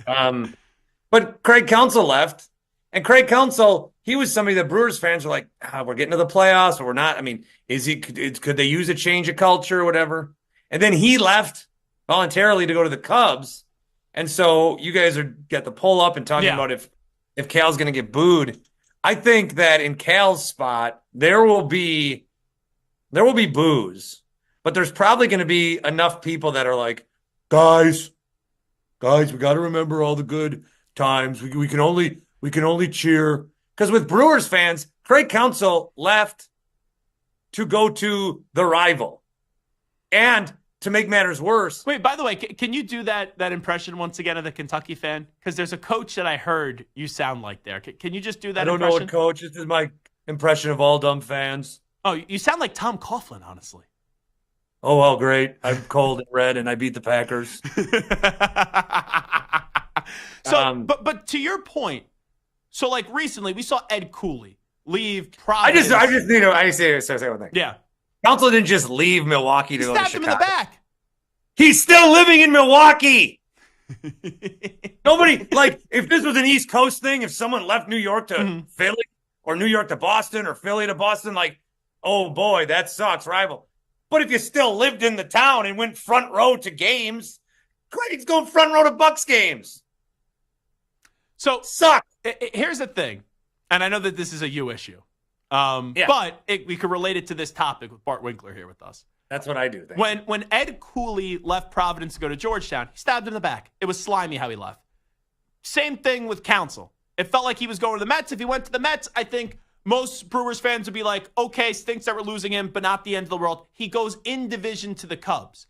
But Craig Counsell left. And Craig Counsell, he was somebody that Brewers fans were like, we're getting to the playoffs, or we're not. I mean, could they use a change of culture or whatever? And then he left voluntarily to go to the Cubs. And so you guys are get the pull up and talking about if Cal's going to get booed. I think that in Cal's spot, there will be boos, but there's probably going to be enough people that are like, guys, we got to remember all the good times. We can only cheer. Because with Brewers fans, Craig Counsell left to go to the rival. And to make matters worse.
Wait, by the way, can you do that impression once again of the Kentucky fan? Because there's a coach that I heard you sound like there. Can you just do that impression?
I don't know what coach. This is my impression of all dumb fans.
Oh, you sound like Tom Coughlin, honestly.
Oh, well, great. I'm cold and red, and I beat the Packers.
So, but to your point, so like recently we saw Ed Cooley leave Providence.
I just need to say one thing.
Yeah.
Counsell didn't just leave Milwaukee to go to Chicago.
Stabbed him in the back.
He's still living in Milwaukee. Nobody, like, if this was an East Coast thing, if someone left New York to Philly or New York to Boston or Philly to Boston, like, oh boy, that sucks, rival. But if you still lived in the town and went front row to games, Craig's going front row to Bucks games.
So,
suck.
Here's the thing, and I know that this is a you issue. But we could relate it to this topic with Bart Winkler here with us.
That's what I do.
When Ed Cooley left Providence to go to Georgetown, he stabbed him in the back. It was slimy how he left. Same thing with Counsell. It felt like he was going to the Mets. If he went to the Mets, I think most Brewers fans would be like, okay, stinks that we're losing him, but not the end of the world. He goes in division to the Cubs.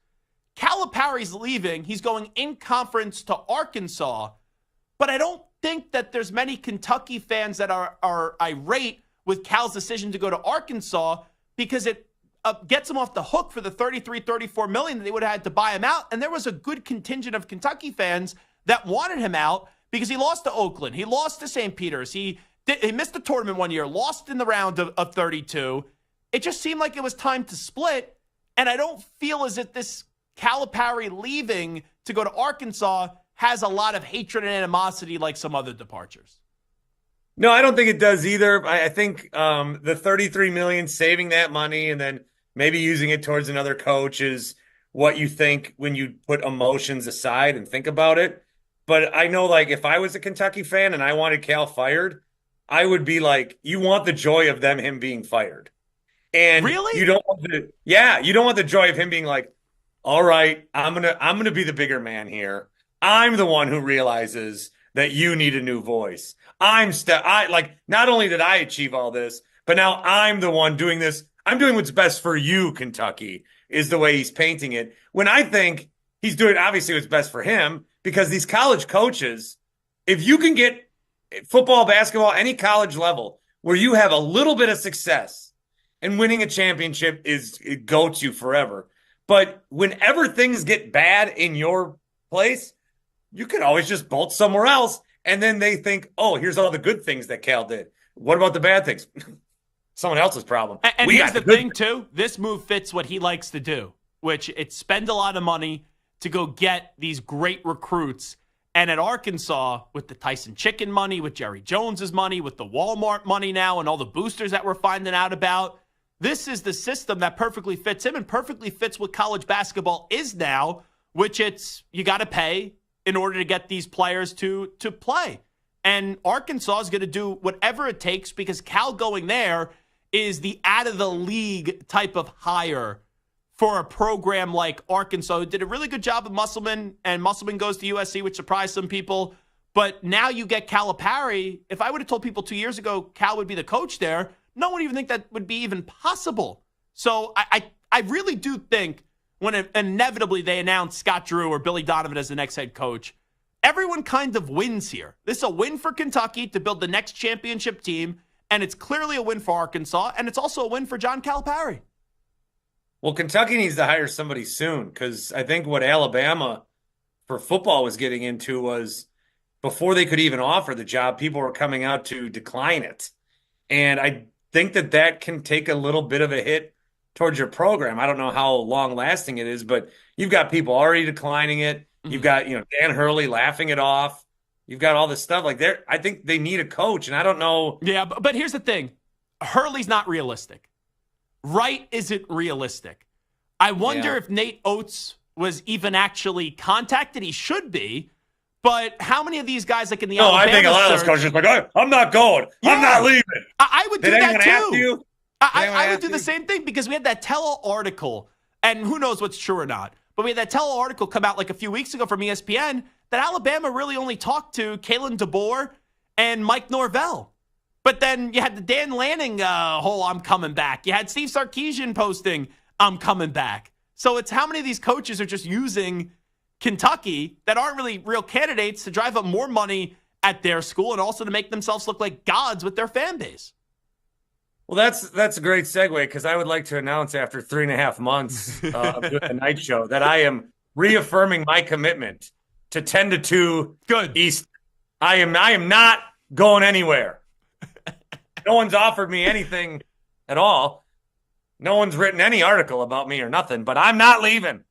Calipari's leaving. He's going in conference to Arkansas. But I don't think that there's many Kentucky fans that are irate with Cal's decision to go to Arkansas because it gets him off the hook for the $33-34 million that they would have had to buy him out. And there was a good contingent of Kentucky fans that wanted him out because he lost to Oakland. He lost to St. Peter's. He missed the tournament one year, lost in the round of 32. It just seemed like it was time to split. And I don't feel as if this Calipari leaving to go to Arkansas has a lot of hatred and animosity like some other departures.
No, I don't think it does either. I think the $33 million, saving that money and then maybe using it towards another coach is what you think when you put emotions aside and think about it. But I know, like, if I was a Kentucky fan and I wanted Cal fired, I would be like, you want the joy of him being fired. And
really?
You don't want the joy of him being like, all right, I'm gonna be the bigger man here. I'm the one who realizes that you need a new voice. Not only did I achieve all this, But now I'm the one doing this. I'm doing what's best for you, Kentucky, is the way he's painting it. When I think he's doing obviously what's best for him, because these college coaches, if you can get football, basketball, any college level where you have a little bit of success and winning a championship it goats you forever. But whenever things get bad in your place, you can always just bolt somewhere else. And then they think, oh, here's all the good things that Cal did. What about the bad things? Someone else's problem.
And here's the thing, too. This move fits what he likes to do, which it's spend a lot of money to go get these great recruits. And at Arkansas, with the Tyson Chicken money, with Jerry Jones's money, with the Walmart money now, and all the boosters that we're finding out about, this is the system that perfectly fits him and perfectly fits what college basketball is now, which it's you got to pay in order to get these players to play. And Arkansas is going to do whatever it takes because Cal going there is the out-of-the-league type of hire for a program like Arkansas, who did a really good job with Musselman, and Musselman goes to USC, which surprised some people. But now you get Calipari. If I would have told people 2 years ago Cal would be the coach there, no one would even think that would be even possible. So I really do think when inevitably they announce Scott Drew or Billy Donovan as the next head coach, everyone kind of wins here. This is a win for Kentucky to build the next championship team, and it's clearly a win for Arkansas, and it's also a win for John Calipari.
Well, Kentucky needs to hire somebody soon because I think what Alabama for football was getting into was before they could even offer the job, people were coming out to decline it. And I think that can take a little bit of a hit towards your program. I don't know how long lasting it is, but you've got people already declining it. You've got, Dan Hurley laughing it off. You've got all this stuff like I think they need a coach, and I don't know.
Yeah, but here's the thing. Hurley's not realistic. Wright isn't realistic. I wonder if Nate Oates was even actually contacted. He should be. But how many of these guys, like in the Alabama
I think a lot of those coaches are like, I'm not going. Yeah. I'm not leaving.
I would do that too.
Ask you?
I would do the same thing because we had that Tello article, and who knows what's true or not. But we had that Tello article come out like a few weeks ago from ESPN that Alabama really only talked to Kalen DeBoer and Mike Norvell. But then you had the Dan Lanning whole I'm coming back. You had Steve Sarkisian posting I'm coming back. So it's how many of these coaches are just using Kentucky that aren't really real candidates to drive up more money at their school and also to make themselves look like gods with their fan base.
Well, that's a great segue because I would like to announce after 3.5 months of doing the night show that I am reaffirming my commitment to 10 to 2 East. I am not going anywhere. No one's offered me anything at all. No one's written any article about me or nothing, but I'm not leaving.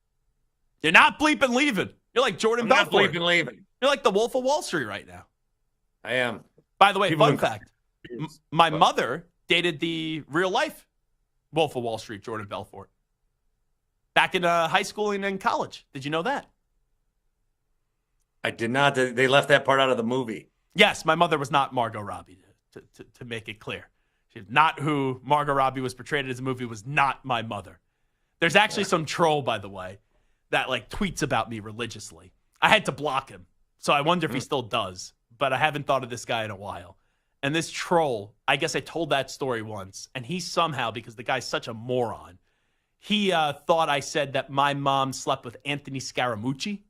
You're not bleeping leaving. You're like Jordan Belfort.
Not bleeping leaving.
You're like the Wolf of Wall Street right now.
I am.
By the way, fun fact. My mother dated the real life Wolf of Wall Street, Jordan Belfort. Back in high school and in college. Did you know that?
I did not. They left that part out of the movie.
Yes, my mother was not Margot Robbie, to make it clear. She's not who Margot Robbie was portrayed as in the movie, was not my mother. There's actually some troll, by the way, that tweets about me religiously. I had to block him, so I wonder if he still does. But I haven't thought of this guy in a while. And this troll, I guess I told that story once, and he somehow, because the guy's such a moron, he thought I said that my mom slept with Anthony Scaramucci.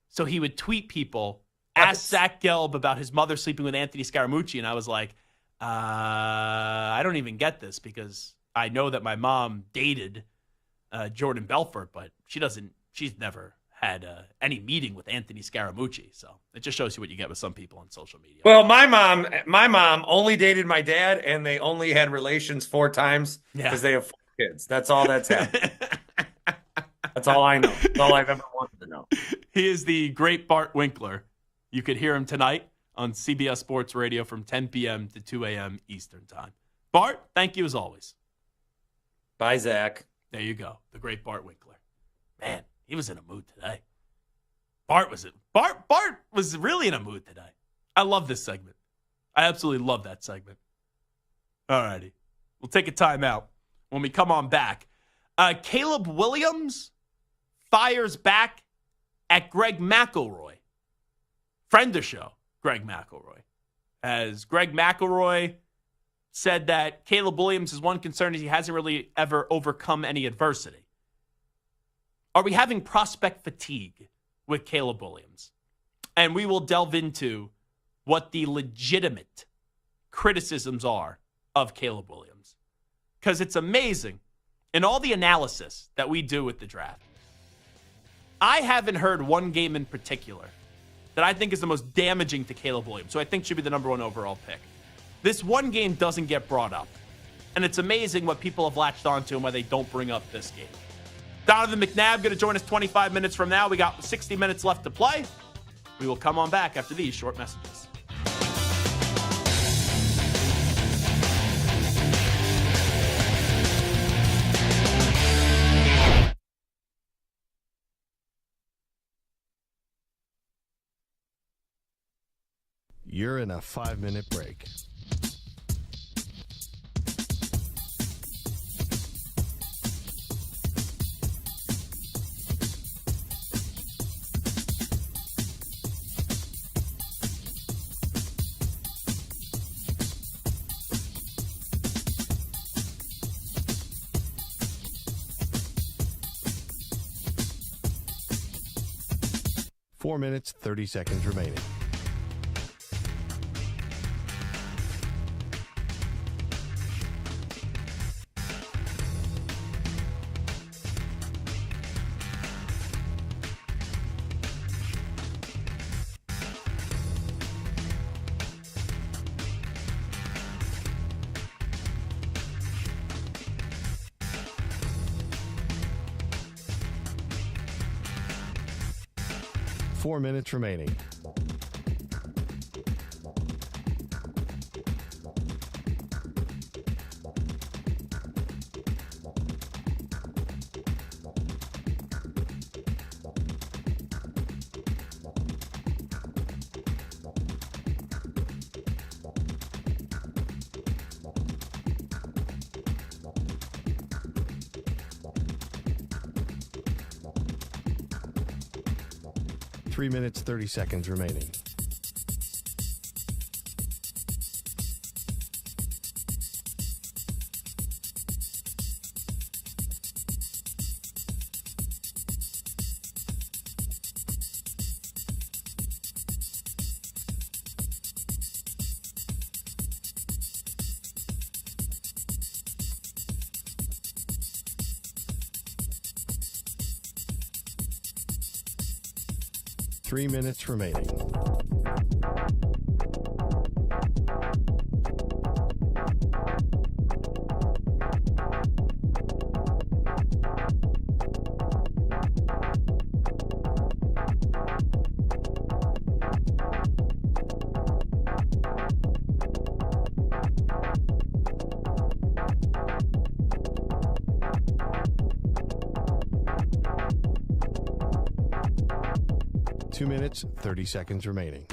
So he would tweet people, ask Zach Gelb about his mother sleeping with Anthony Scaramucci, and I was like, I don't even get this because I know that my mom dated Jordan Belfort, but she's never had any meeting with Anthony Scaramucci. So it just shows you what you get with some people on social media.
Well, my mom only dated my dad, and they only had relations 4 times because they have 4 kids. That's all that's happened. That's all I know. That's all I've ever wanted to know.
He is the great Bart Winkler. You could hear him tonight on CBS Sports Radio from 10 p.m. to 2 a.m. Eastern Time. Bart, thank you as always.
Bye, Zach.
There you go. The great Bart Winkler. Man, he was in a mood today. Bart was really in a mood today. I love this segment. I absolutely love that segment. All righty. We'll take a timeout. When we come on back, Caleb Williams fires back at Greg McElroy. Friend of show, Greg McElroy. As Greg McElroy said that Caleb Williams' is one concern is he hasn't really ever overcome any adversity. Are we having prospect fatigue with Caleb Williams? And we will delve into what the legitimate criticisms are of Caleb Williams. Because it's amazing in all the analysis that we do with the draft. I haven't heard one game in particular that I think is the most damaging to Caleb Williams, who I think should be the number 1 overall pick. This one game doesn't get brought up. And it's amazing what people have latched onto and why they don't bring up this game. Donovan McNabb going to join us 25 minutes from now. We got 60 minutes left to play. We will come on back after these short messages.
You're in a 5-minute break. Four minutes, 30 seconds remaining. Four minutes remaining. Three minutes, 30 seconds remaining. Three minutes remaining. Two minutes, 30 seconds remaining.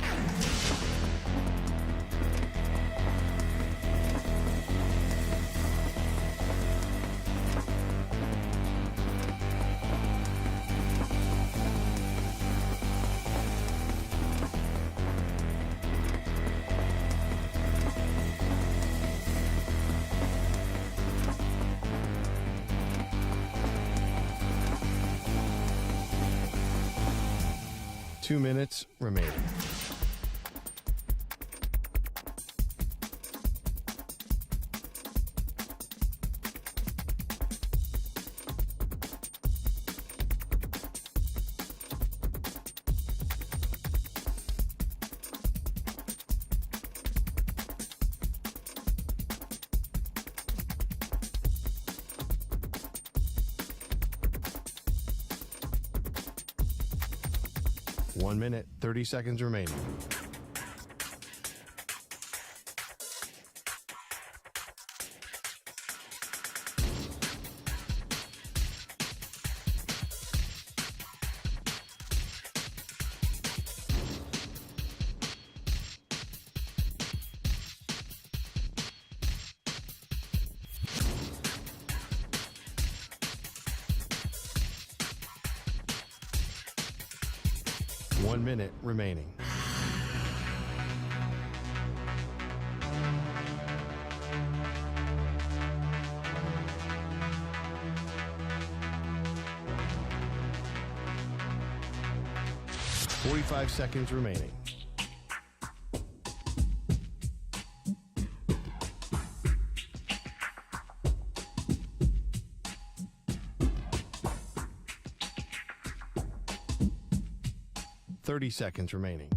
Two minutes remaining. One minute, 30 seconds remaining. One minute remaining. 45 seconds remaining. Seconds remaining.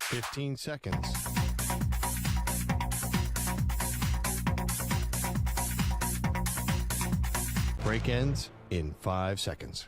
Fifteen seconds. Break ends in 5 seconds.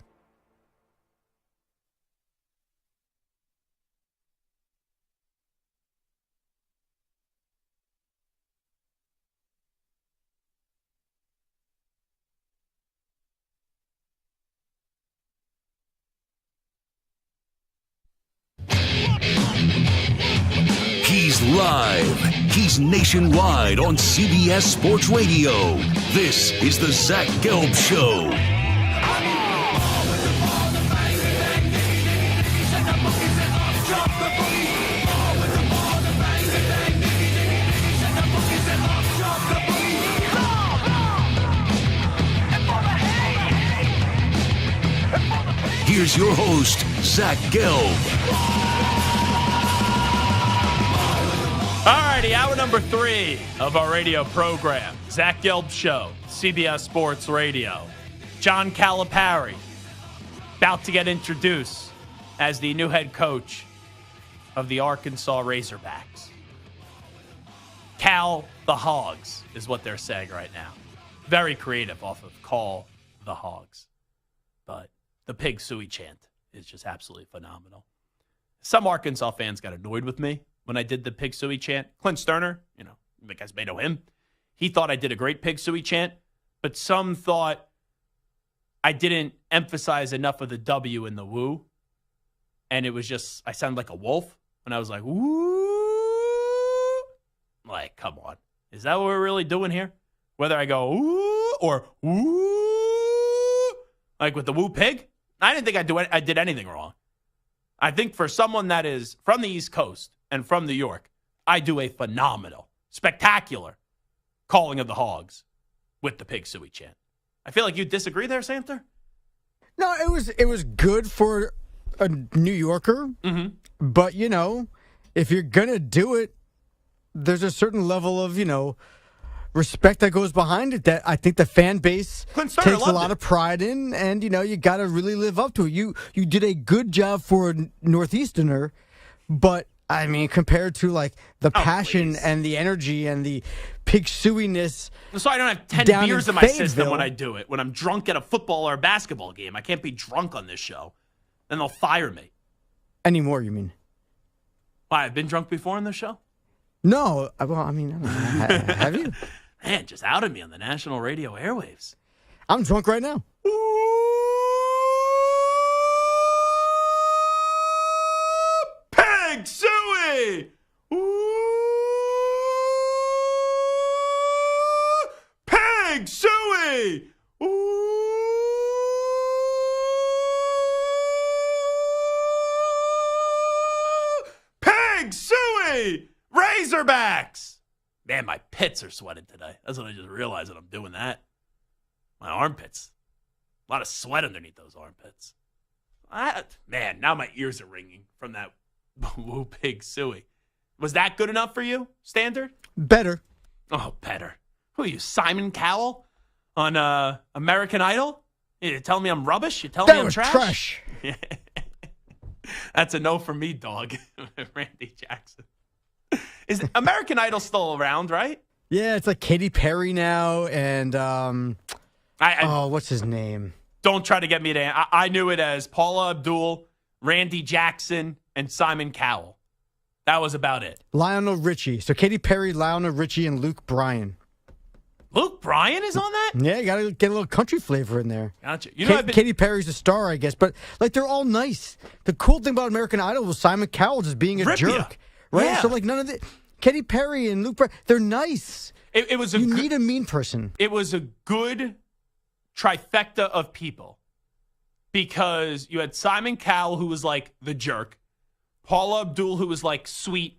He's live. He's nationwide on CBS Sports Radio. This is the Zach Gelb Show. Here's your host, Zach Gelb.
Alrighty, hour number 3 of our radio program. Zach Gelb Show, CBS Sports Radio. John Calipari about to get introduced as the new head coach of the Arkansas Razorbacks. Cal the Hogs is what they're saying right now. Very creative off of Call the Hogs. But the Pig Suey chant is just absolutely phenomenal. Some Arkansas fans got annoyed with me when I did the Pig Suey chant. Clint Sterner, you guys may know him. He thought I did a great Pig Suey chant, but some thought I didn't emphasize enough of the W in the woo. And it was just, I sounded like a wolf. And I was like, woo. Like, come on. Is that what we're really doing here? Whether I go woo or woo, like with the woo pig, I didn't think I did anything wrong. I think for someone that is from the East Coast and from New York, I do a phenomenal, spectacular calling of the Hogs with the Pig Suey chant. I feel like you disagree there, Samter?
No, it was good for a New Yorker.
Mm-hmm.
But, if you're going to do it, there's a certain level of, respect that goes behind it that I think the fan base takes a lot of pride in. And, you got to really live up to it. You did a good job for a Northeasterner, but, I mean, compared to, like, the passion and the energy and the pig suey-ness.
So I don't have 10 beers in my system when I do it. When I'm drunk at a football or a basketball game. I can't be drunk on this show. Then they'll fire me.
Anymore, you mean?
Why, I've been drunk before on this show?
No. Well, I mean, I don't know. Have you?
Man, just outed me on the national radio airwaves.
I'm drunk right now.
Pig suey! Pig suey! Pig suey! Razorbacks! Man, my pits are sweating today. That's when I just realized that I'm doing that. My armpits. A lot of sweat underneath those armpits. Man, now my ears are ringing from that woo pig suey. Was that good enough for you, Standard?
Better.
Oh, better. Who are you, Simon Cowell on American Idol? You telling me I'm rubbish? You telling me I'm trash? That's a no from me, dog. Randy Jackson. Is American Idol still around, right?
Yeah, it's like Katy Perry now, and what's his name?
Don't try to get me to. I knew it as Paula Abdul, Randy Jackson, and Simon Cowell. That was about it.
Lionel Richie. So Katy Perry, Lionel Richie, and Luke Bryan.
Luke Bryan is on that?
Yeah, you got to get a little country flavor in there.
Gotcha.
Katy Perry's a star, I guess, but like they're all nice. The cool thing about American Idol was Simon Cowell just being a jerk. Right?
Yeah.
So, like, none of the Katy Perry and Luke Bryan, they're nice.
It was
you need a mean person.
It was a good trifecta of people because you had Simon Cowell, who was like the jerk, Paula Abdul, who was like sweet,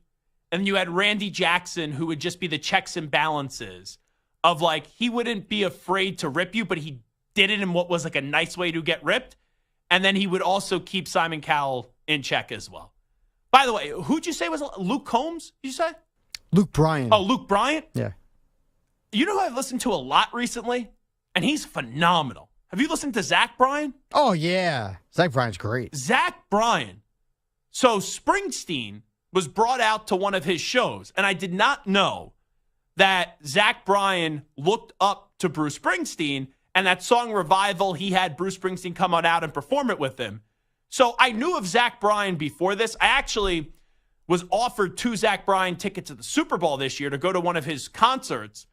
and you had Randy Jackson, who would just be the checks and balances of like, he wouldn't be afraid to rip you, but he did it in what was like a nice way to get ripped. And then he would also keep Simon Cowell in check as well. By the way, who'd you say was Luke Combs, you say?
Luke Bryan.
Oh, Luke Bryant?
Yeah.
You know who I've listened to a lot recently? And he's phenomenal. Have you listened to Zach Bryan?
Oh, yeah. Zach Bryan's great.
Zach Bryan. So Springsteen was brought out to one of his shows, and I did not know that Zach Bryan looked up to Bruce Springsteen, and that song Revival, he had Bruce Springsteen come on out and perform it with him. So I knew of Zach Bryan before this. I actually was offered 2 Zach Bryan tickets at the Super Bowl this year to go to one of his concerts,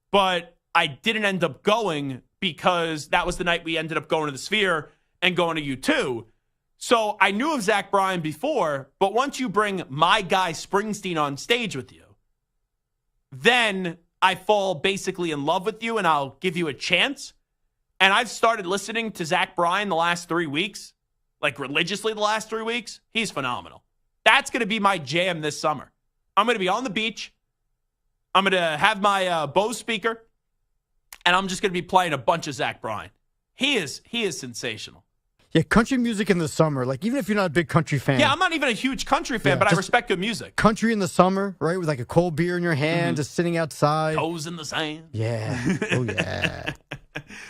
but I didn't end up going because that was the night we ended up going to the Sphere and going to U2. So I knew of Zach Bryan before, but once you bring my guy Springsteen on stage with you, then I fall basically in love with you and I'll give you a chance. And I've started listening to Zach Bryan the last 3 weeks, like religiously the last 3 weeks. He's phenomenal. That's going to be my jam this summer. I'm going to be on the beach. I'm going to have my Bose speaker, and I'm just going to be playing a bunch of Zach Bryan. He is sensational.
Yeah, country music in the summer. Like, even if you're not a big country fan.
Yeah, I'm not even a huge country fan, but I respect good music.
Country in the summer, right? With like a cold beer in your hand, just sitting outside.
Toes in the sand.
Yeah. Oh, yeah.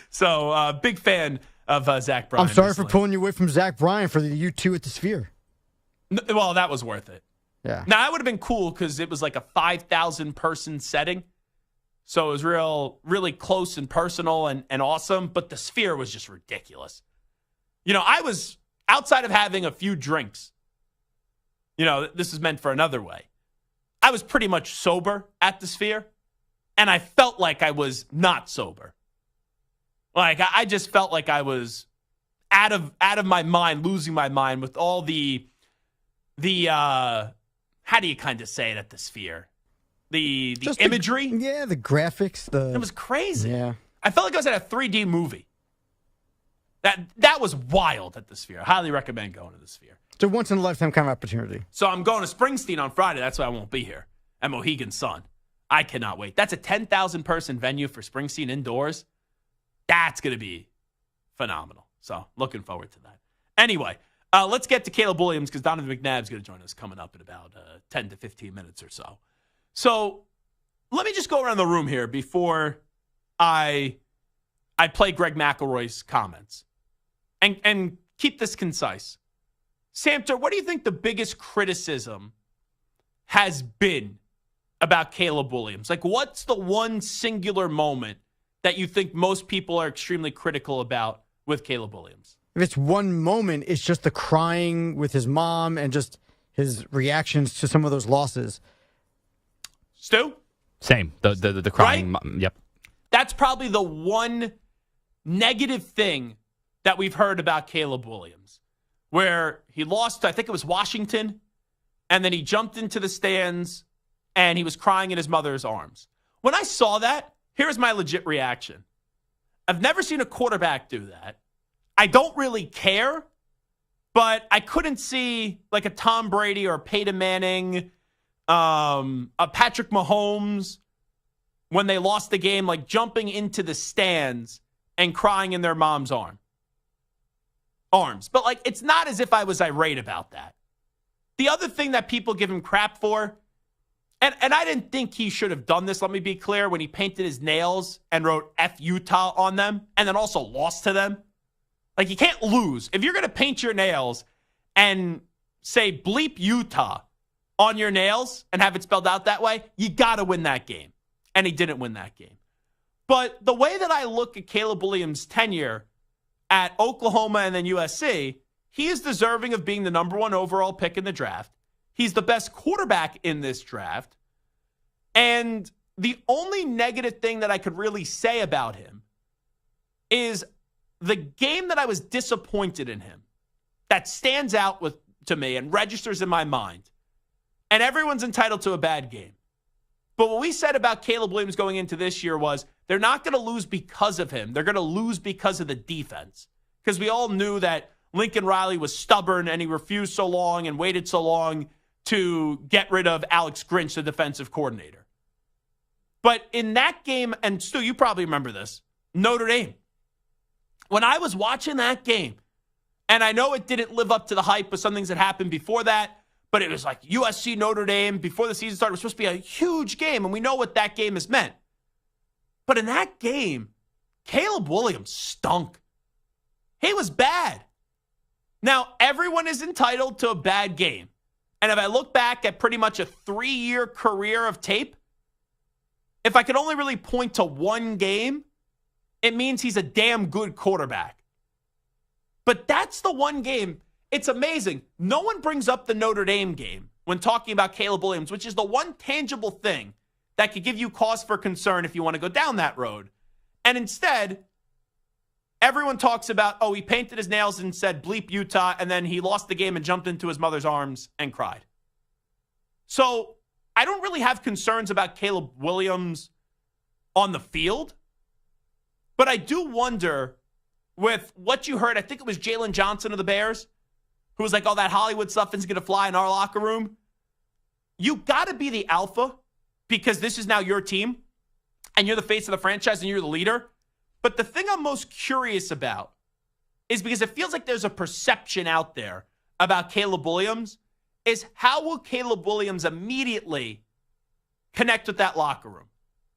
So, big fan of Zach Bryan.
I'm sorry
recently.
for pulling you away from Zach Bryan for the U2 at the Sphere.
Well, that was worth it.
Yeah.
Now, that would have been cool because it was like a 5,000 person setting. So it was really close and personal and awesome. But the Sphere was just ridiculous. You know, I was outside of having a few drinks. You know, this is meant for another way. I was pretty much sober at the Sphere. And I felt like I was not sober. Like, I just felt like I was out of my mind, losing my mind with all the how do you kind of say it at the Sphere? The imagery?
The graphics.
It was crazy.
Yeah.
I felt like I was at a 3D movie. That was wild at the Sphere. I highly recommend going to the Sphere.
It's a once-in-a-lifetime kind of opportunity.
So I'm going to Springsteen on Friday. That's why I won't be here at Mohegan Sun. I cannot wait. That's a 10,000 person venue for Springsteen indoors. That's going to be phenomenal. So looking forward to that. Anyway, let's get to Caleb Williams because Donovan McNabb's going to join us coming up in about 10 to 15 minutes or so. So let me just go around the room here before I play Greg McElroy's comments and keep this concise. Samter, what do you think the biggest criticism has been about Caleb Williams? Like, what's the one singular moment that you think most people are extremely critical about with Caleb Williams?
If it's one moment, it's just the crying with his mom and just his reactions to some of those losses.
Stu?
Same. The crying.
Right?
Yep.
That's probably the one negative thing that we've heard about Caleb Williams, where he lost to, I think it was Washington, and then he jumped into the stands and he was crying in his mother's arms. When I saw that, here's my legit reaction. I've never seen a quarterback do that. I don't really care, but I couldn't see like a Tom Brady or a Peyton Manning, a Patrick Mahomes, when they lost the game, like jumping into the stands and crying in their mom's arms. But like, it's not as if I was irate about that. The other thing that people give him crap for, and I didn't think he should have done this, let me be clear, when he painted his nails and wrote F Utah on them and then also lost to them. Like, you can't lose. If you're going to paint your nails and say bleep Utah on your nails and have it spelled out that way, you got to win that game. And he didn't win that game. But the way that I look at Caleb Williams' tenure at Oklahoma and then USC, he is deserving of being the number 1 overall pick in the draft. He's the best quarterback in this draft. And the only negative thing that I could really say about him is the game that I was disappointed in him that stands out to me and registers in my mind. And everyone's entitled to a bad game. But what we said about Caleb Williams going into this year was they're not going to lose because of him. They're going to lose because of the defense. Because we all knew that Lincoln Riley was stubborn and he refused so long and waited so long to get rid of Alex Grinch, the defensive coordinator. But in that game, and Stu, you probably remember this, Notre Dame. When I was watching that game, and I know it didn't live up to the hype of some things that happened before that, but it was like USC Notre Dame before the season started. It was supposed to be a huge game, and we know what that game has meant. But in that game, Caleb Williams stunk. He was bad. Now, everyone is entitled to a bad game. And if I look back at pretty much a 3-year career of tape, if I could only really point to one game, it means he's a damn good quarterback. But that's the one game. It's amazing. No one brings up the Notre Dame game when talking about Caleb Williams, which is the one tangible thing that could give you cause for concern if you want to go down that road. And instead, everyone talks about, oh, he painted his nails and said bleep Utah, and then he lost the game and jumped into his mother's arms and cried. So I don't really have concerns about Caleb Williams on the field, but I do wonder with what you heard. I think it was Jalen Johnson of the Bears who was like, oh, that Hollywood stuff is going to fly in our locker room. You got to be the alpha because this is now your team and you're the face of the franchise and you're the leader. But the thing I'm most curious about is because it feels like there's a perception out there about Caleb Williams is how will Caleb Williams immediately connect with that locker room?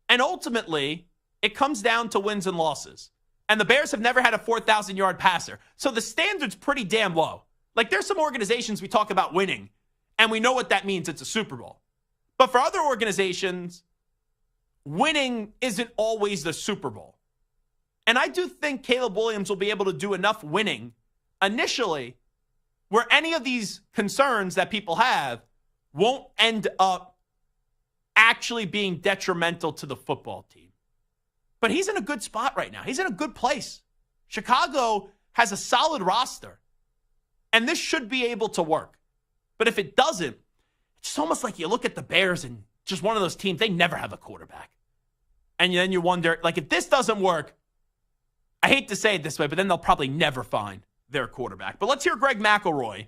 And ultimately, it comes down to wins and losses. And the Bears have never had a 4,000-yard passer. So the standard's pretty damn low. Like there's some organizations we talk about winning, and we know what that means. It's a Super Bowl. But for other organizations, winning isn't always the Super Bowl. And I do think Caleb Williams will be able to do enough winning initially where any of these concerns that people have won't end up actually being detrimental to the football team. But he's in a good spot right now. He's in a good place. Chicago has a solid roster, and this should be able to work. But if it doesn't, it's almost like you look at the Bears and just one of those teams, they never have a quarterback. And then you wonder, like, if this doesn't work, I hate to say it this way, but then they'll probably never find their quarterback. But let's hear Greg McElroy.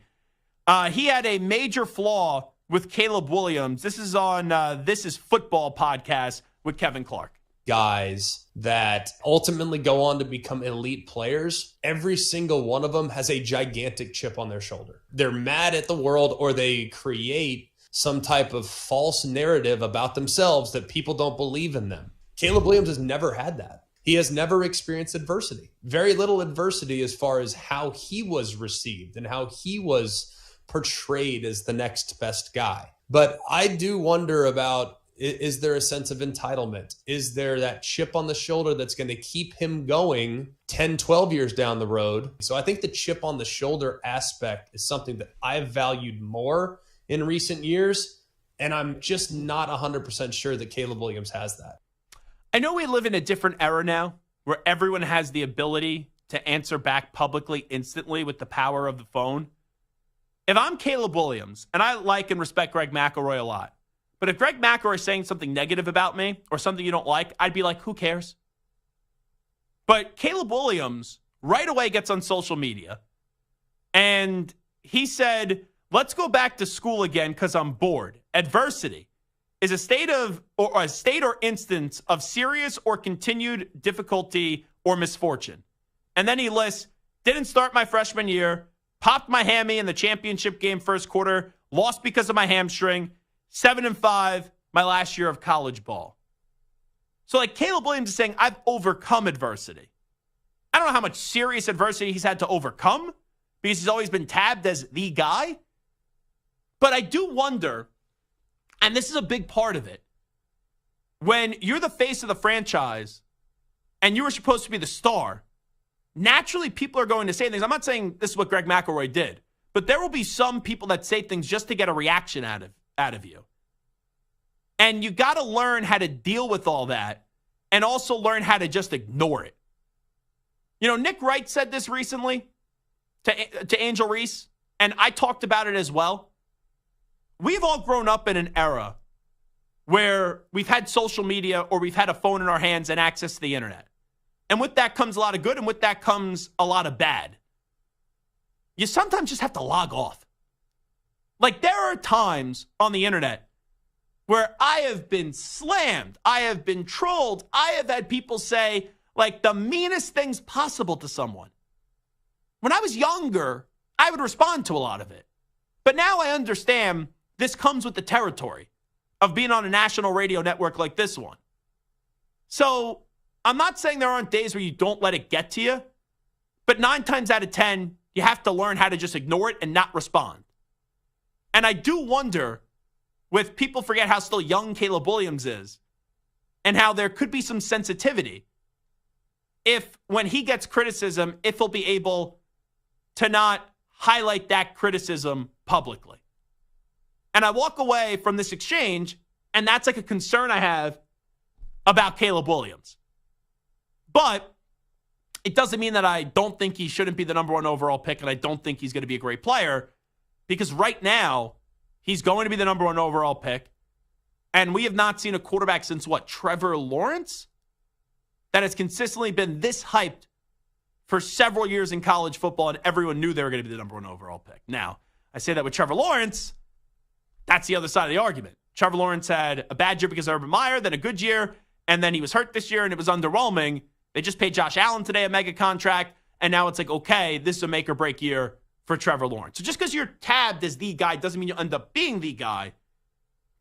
He had a major flaw with Caleb Williams. This is on This Is Football podcast with Kevin Clark.
Guys that ultimately go on to become elite players, every single one of them has a gigantic chip on their shoulder. They're mad at the world or they create some type of false narrative about themselves that people don't believe in them. Caleb Williams has never had that. He has never experienced adversity. Very little adversity as far as how he was received and how he was portrayed as the next best guy. But I do wonder about, is there a sense of entitlement? Is there that chip on the shoulder that's going to keep him going 10, 12 years down the road? So I think the chip on the shoulder aspect is something that I've valued more in recent years, and I'm just not 100% sure that Caleb Williams has that.
I know we live in a different era now where everyone has the ability to answer back publicly instantly with the power of the phone. If I'm Caleb Williams, and I like and respect Greg McElroy a lot, but if Greg McElroy is saying something negative about me or something you don't like, I'd be like, who cares? But Caleb Williams right away gets on social media, and he said, let's go back to school again because I'm bored. Adversity is a state or instance of serious or continued difficulty or misfortune. And then he lists, didn't start my freshman year, popped my hammy in the championship game first quarter, lost because of my hamstring, 7-5 my last year of college ball. So like Caleb Williams is saying, I've overcome adversity. I don't know how much serious adversity he's had to overcome because he's always been tabbed as the guy. But I do wonder, and this is a big part of it, when you're the face of the franchise and you were supposed to be the star, naturally people are going to say things. I'm not saying this is what Greg McElroy did, but there will be some people that say things just to get a reaction out of you. And you got to learn how to deal with all that and also learn how to just ignore it. You know, Nick Wright said this recently to Angel Reese, and I talked about it as well. We've all grown up in an era where we've had social media or we've had a phone in our hands and access to the internet. And with that comes a lot of good, and with that comes a lot of bad. you sometimes just have to log off. Like, there are times on the internet where I have been slammed, I have been trolled, I have had people say, like, the meanest things possible to someone. When I was younger, I would respond to a lot of it. But now I understand this comes with the territory of being on a national radio network like this one. So I'm not saying there aren't days where you don't let it get to you, but 9 times out of 10, you have to learn how to just ignore it and not respond. And I do wonder, with people forget how still young Caleb Williams is and how there could be some sensitivity, if when he gets criticism, if he'll be able to not highlight that criticism publicly. And I walk away from this exchange, and that's like a concern I have about Caleb Williams. But it doesn't mean that I don't think he shouldn't be the number 1 overall pick, and I don't think he's going to be a great player, because right now, he's going to be the number 1 overall pick, and we have not seen a quarterback since, Trevor Lawrence? That has consistently been this hyped for several years in college football, and everyone knew they were going to be the number 1 overall pick. Now, I say that with Trevor Lawrence, that's the other side of the argument. Trevor Lawrence had a bad year because of Urban Meyer, then a good year, and then he was hurt this year, and it was underwhelming. They just paid Josh Allen today a mega contract, and now it's like, okay, this is a make-or-break year for Trevor Lawrence. So just because you're tabbed as the guy doesn't mean you end up being the guy,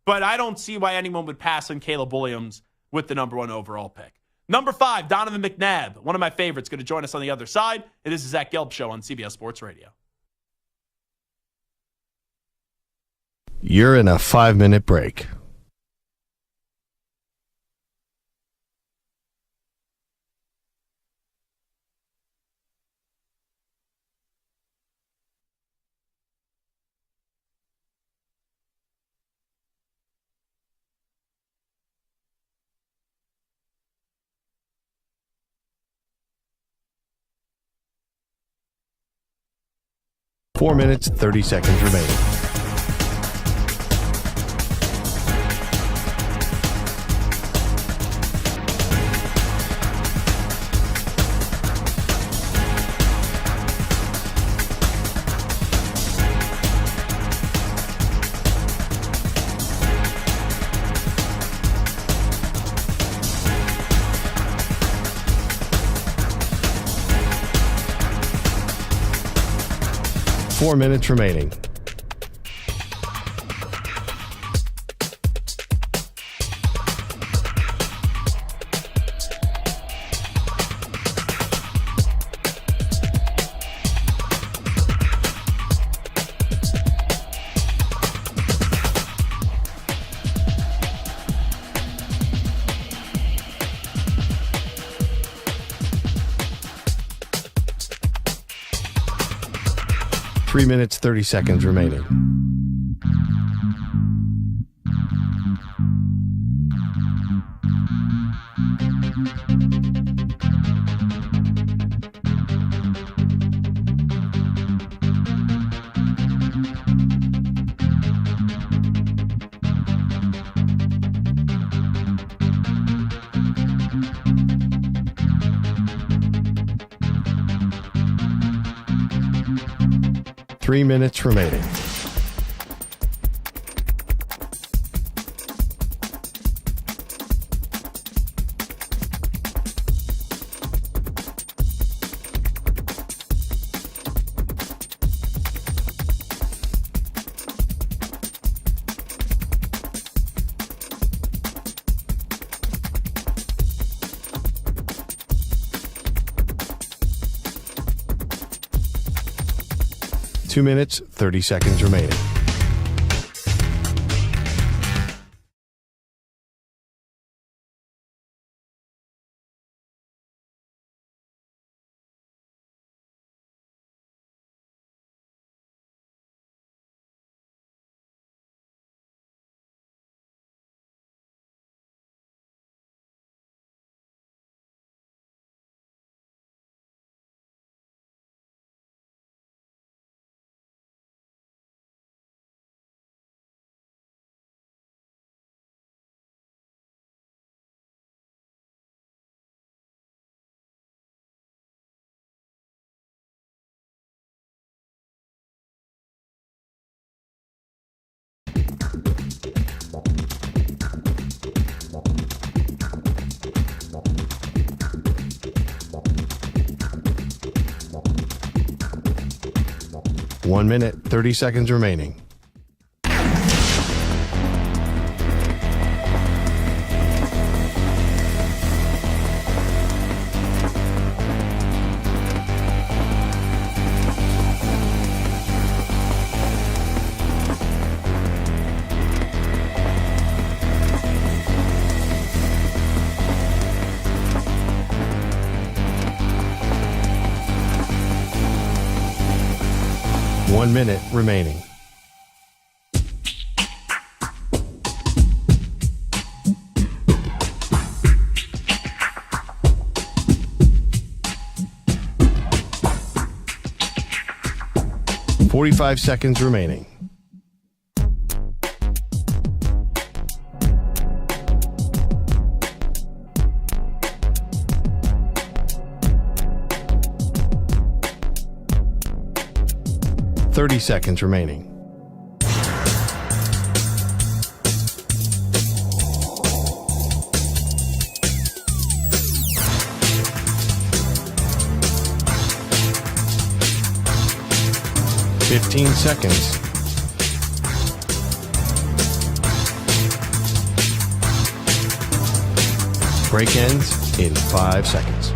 but I don't see why anyone would pass on Caleb Williams with the number 1 overall pick. Number 5, Donovan McNabb, one of my favorites, going to join us on the other side. It is the Zach Gelb Show on CBS Sports Radio.
You're in a 5-minute break. Four minutes, 30 seconds remaining. Four minutes remaining. Three minutes, 30 seconds remaining. Three minutes remaining. Two minutes, 30 seconds remaining. 1 minute, 30 seconds remaining. One minute remaining. Forty-five seconds remaining. Thirty seconds remaining. Fifteen seconds. Break ends in 5 seconds.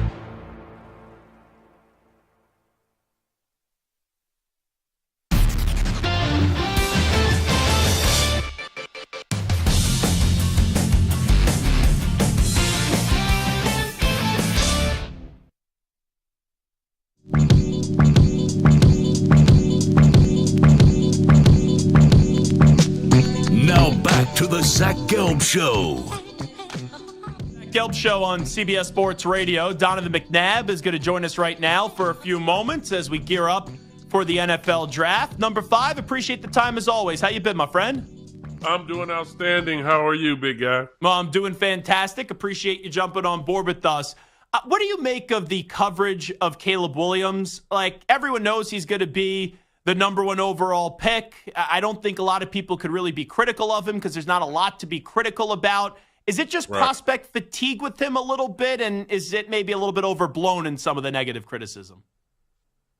Now back to the Zach Gelb Show.
Gelb Show on CBS Sports Radio. Donovan McNabb is going to join us right now for a few moments as we gear up for the NFL Draft. Number 5, appreciate the time as always. How you been, my friend?
I'm doing outstanding. How are you, big guy?
Well, I'm doing fantastic. Appreciate you jumping on board with us. What do you make of the coverage of Caleb Williams? Like, everyone knows he's going to be the number 1 overall pick. I don't think a lot of people could really be critical of him because there's not a lot to be critical about. Is it just prospect fatigue with him a little bit, and is it maybe a little bit overblown in some of the negative criticism?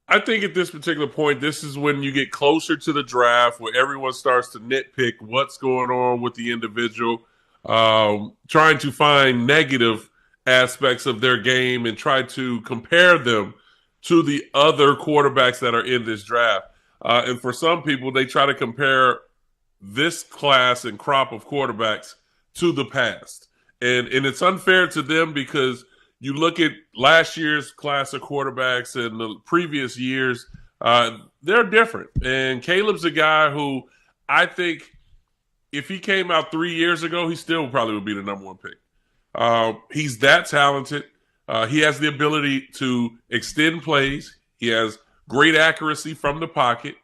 I think at this particular point, this is when you get closer to the draft where everyone starts to nitpick what's going on with the individual, trying to find negative aspects of their game and try to compare them to the other quarterbacks that are in this draft. And for some people, they try to compare this class and crop of quarterbacks to the past. And it's unfair to them because you look at last year's class of quarterbacks and the previous years, they're different. And Caleb's a guy who I think if he came out 3 years ago, he still probably would be the number 1 pick. He's that talented. He has the ability to extend plays. He has great accuracy from the pocket.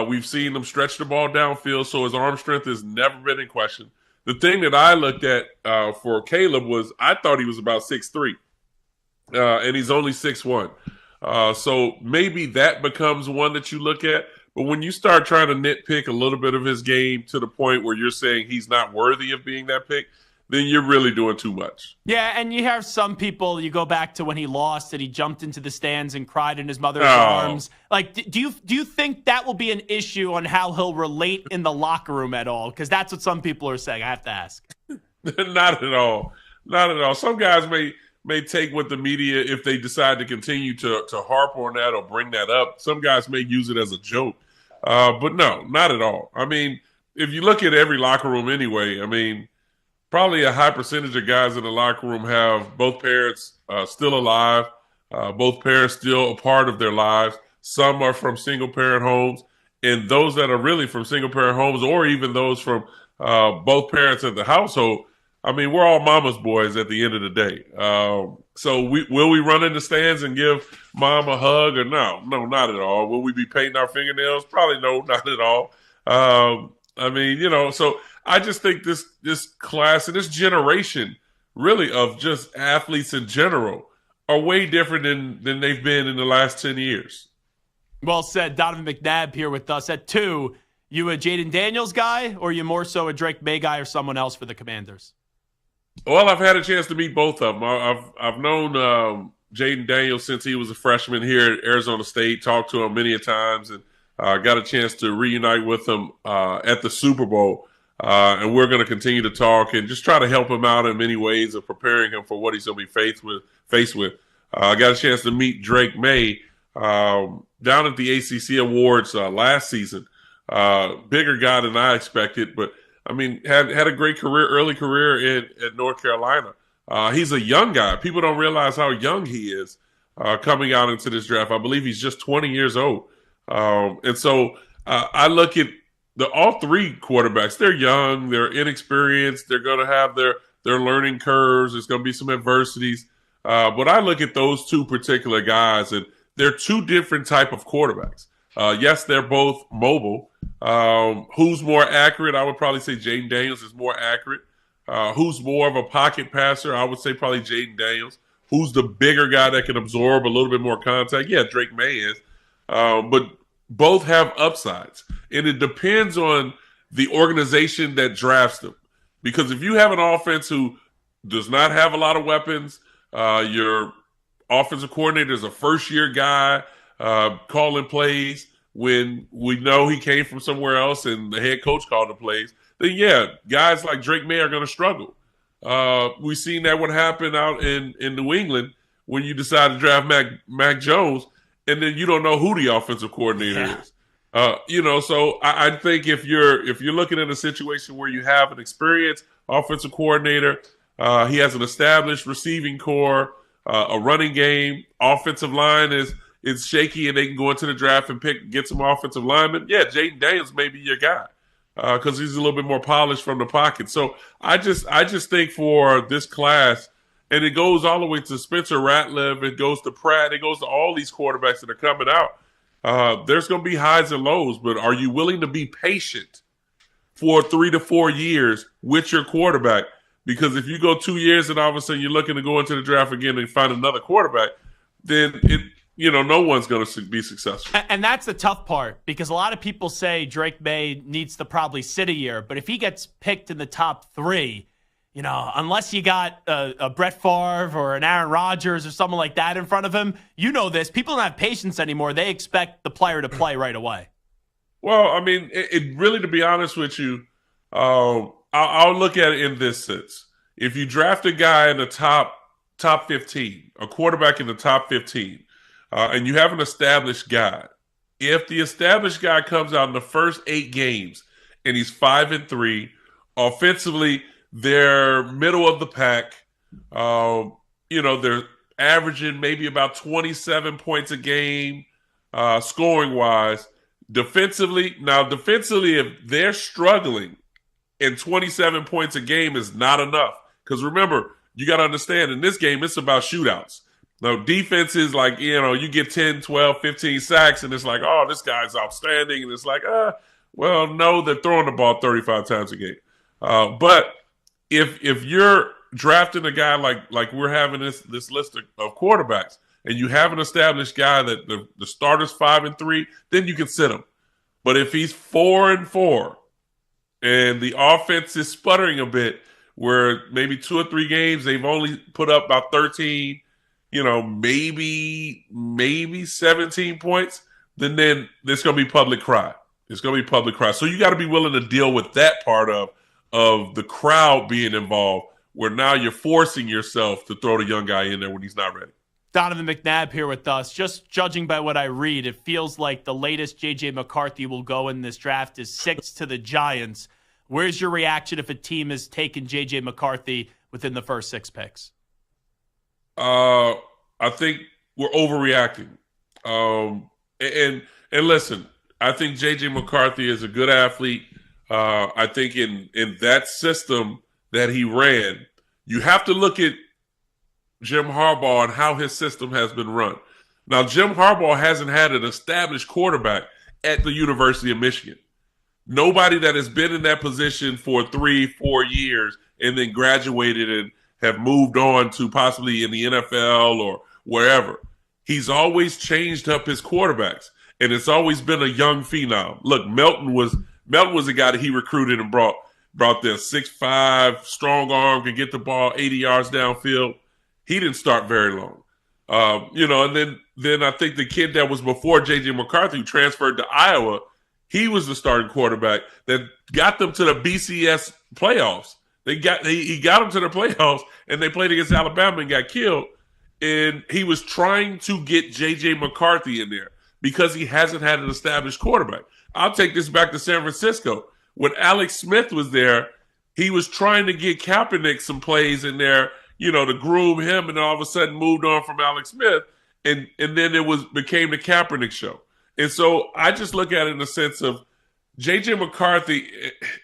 We've seen him stretch the ball downfield, so his arm strength has never been in question. The thing that I looked at for Caleb was I thought he was about 6'3", and he's only 6'1". So maybe that becomes one that you look at. But when you start trying to nitpick a little bit of his game to the point where you're saying he's not worthy of being that pick, then you're really doing too much.
Yeah, and you have some people, you go back to when he lost and he jumped into the stands and cried in his mother's arms. Like, do you think that will be an issue on how he'll relate in the locker room at all? Because that's what some people are saying. I have to ask.
Not at all. Not at all. Some guys may take what the media, if they decide to continue to harp on that or bring that up, some guys may use it as a joke. But no, not at all. I mean, if you look at every locker room anyway, I mean, probably a high percentage of guys in the locker room have both parents still alive, both parents still a part of their lives. Some are from single-parent homes, and those that are really from single-parent homes or even those from both parents in the household, I mean, we're all mama's boys at the end of the day. So will we run in the stands and give mom a hug or no? No, not at all. Will we be painting our fingernails? Probably no, not at all. I mean, you know, so I just think this class and this generation really of just athletes in general are way different than they've been in the last 10 years.
Well said. Donovan McNabb here with us at 2. You a Jaden Daniels guy or you more so a Drake May guy or someone else for the Commanders?
Well, I've had a chance to meet both of them. I've known Jaden Daniels since he was a freshman here at Arizona State, talked to him many a times, and Got a chance to reunite with him at the Super Bowl. And we're going to continue to talk and just try to help him out in many ways of preparing him for what he's going to be faced with. I got a chance to meet Drake May down at the ACC Awards last season. Bigger guy than I expected, but I mean, had a great early career at North Carolina. He's a young guy. People don't realize how young he is coming out into this draft. I believe he's just 20 years old. And so I look at all three quarterbacks. They're young, they're inexperienced, they're going to have their learning curves. There's going to be some adversities. But I look at those two particular guys, and they're two different type of quarterbacks. Yes, they're both mobile. Who's more accurate? I would probably say Jaden Daniels is more accurate. Who's more of a pocket passer? I would say probably Jaden Daniels. Who's the bigger guy that can absorb a little bit more contact? Yeah, Drake May is. But both have upsides. And it depends on the organization that drafts them. Because if you have an offense who does not have a lot of weapons, your offensive coordinator is a first-year guy calling plays when we know he came from somewhere else and the head coach called the plays, then yeah, guys like Drake May are going to struggle. We've seen that what happened out in New England when you decide to draft Mac Jones, and then you don't know who the offensive coordinator is. So I think if you're looking at a situation where you have an experienced offensive coordinator, he has an established receiving core, a running game, offensive line is shaky, and they can go into the draft and get some offensive linemen. Yeah, Jaden Daniels may be your guy because he's a little bit more polished from the pocket. So I just think for this class, and it goes all the way to Spencer Rattler, it goes to Pratt, it goes to all these quarterbacks that are coming out. There's going to be highs and lows, but are you willing to be patient for 3 to 4 years with your quarterback? Because if you go 2 years and all of a sudden you're looking to go into the draft again and find another quarterback, then no one's going to be successful.
And that's the tough part, because a lot of people say Drake May needs to probably sit a year. But if he gets picked in the top 3, unless you got a Brett Favre or an Aaron Rodgers or someone like that in front of him, this. People don't have patience anymore. They expect the player to play right away.
Well, I mean, it really, to be honest with you, I'll look at it in this sense. If you draft a guy in the top 15, a quarterback in the top 15, and you have an established guy, if the established guy comes out in the first 8 games and he's 5-3, offensively, they're middle of the pack. They're averaging maybe about 27 points a game, scoring wise. Defensively, if they're struggling, and 27 points a game is not enough. Because remember, you got to understand, in this game, it's about shootouts. Now, defense is like, you get 10, 12, 15 sacks, and it's like, oh, this guy's outstanding. And it's like, well, no, they're throwing the ball 35 times a game. But if you're drafting a guy like we're having this list of quarterbacks, and you have an established guy that the starter's 5-3, then you can sit him. But if he's 4-4, and the offense is sputtering a bit, where maybe 2 or 3 games they've only put up about 13, maybe 17 points, then there's going to be public cry. It's going to be public cry. So you got to be willing to deal with that part of the crowd being involved, where now you're forcing yourself to throw the young guy in there when he's not ready.
Donovan McNabb here with us. Just judging by what I read, it feels like the latest J.J. McCarthy will go in this draft is 6 to the Giants. Where's your reaction if a team has taken J.J. McCarthy within the first 6 picks?
I think we're overreacting. And listen, I think J.J. McCarthy is a good athlete. I think in that system that he ran, you have to look at Jim Harbaugh and how his system has been run. Now, Jim Harbaugh hasn't had an established quarterback at the University of Michigan. Nobody that has been in that position for 3-4 years and then graduated and have moved on to possibly in the NFL or wherever. He's always changed up his quarterbacks, and it's always been a young phenom. Look, Melton was a guy that he recruited and brought there, 6'5", strong arm, can get the ball 80 yards downfield. He didn't start very long. And then I think the kid that was before J.J. McCarthy, who transferred to Iowa, he was the starting quarterback that got them to the BCS playoffs. He got them to the playoffs, and they played against Alabama and got killed. And he was trying to get J.J. McCarthy in there because he hasn't had an established quarterback. I'll take this back to San Francisco. When Alex Smith was there, he was trying to get Kaepernick some plays in there, to groom him, and all of a sudden moved on from Alex Smith, and then it became the Kaepernick show. And so I just look at it in the sense of J.J. McCarthy,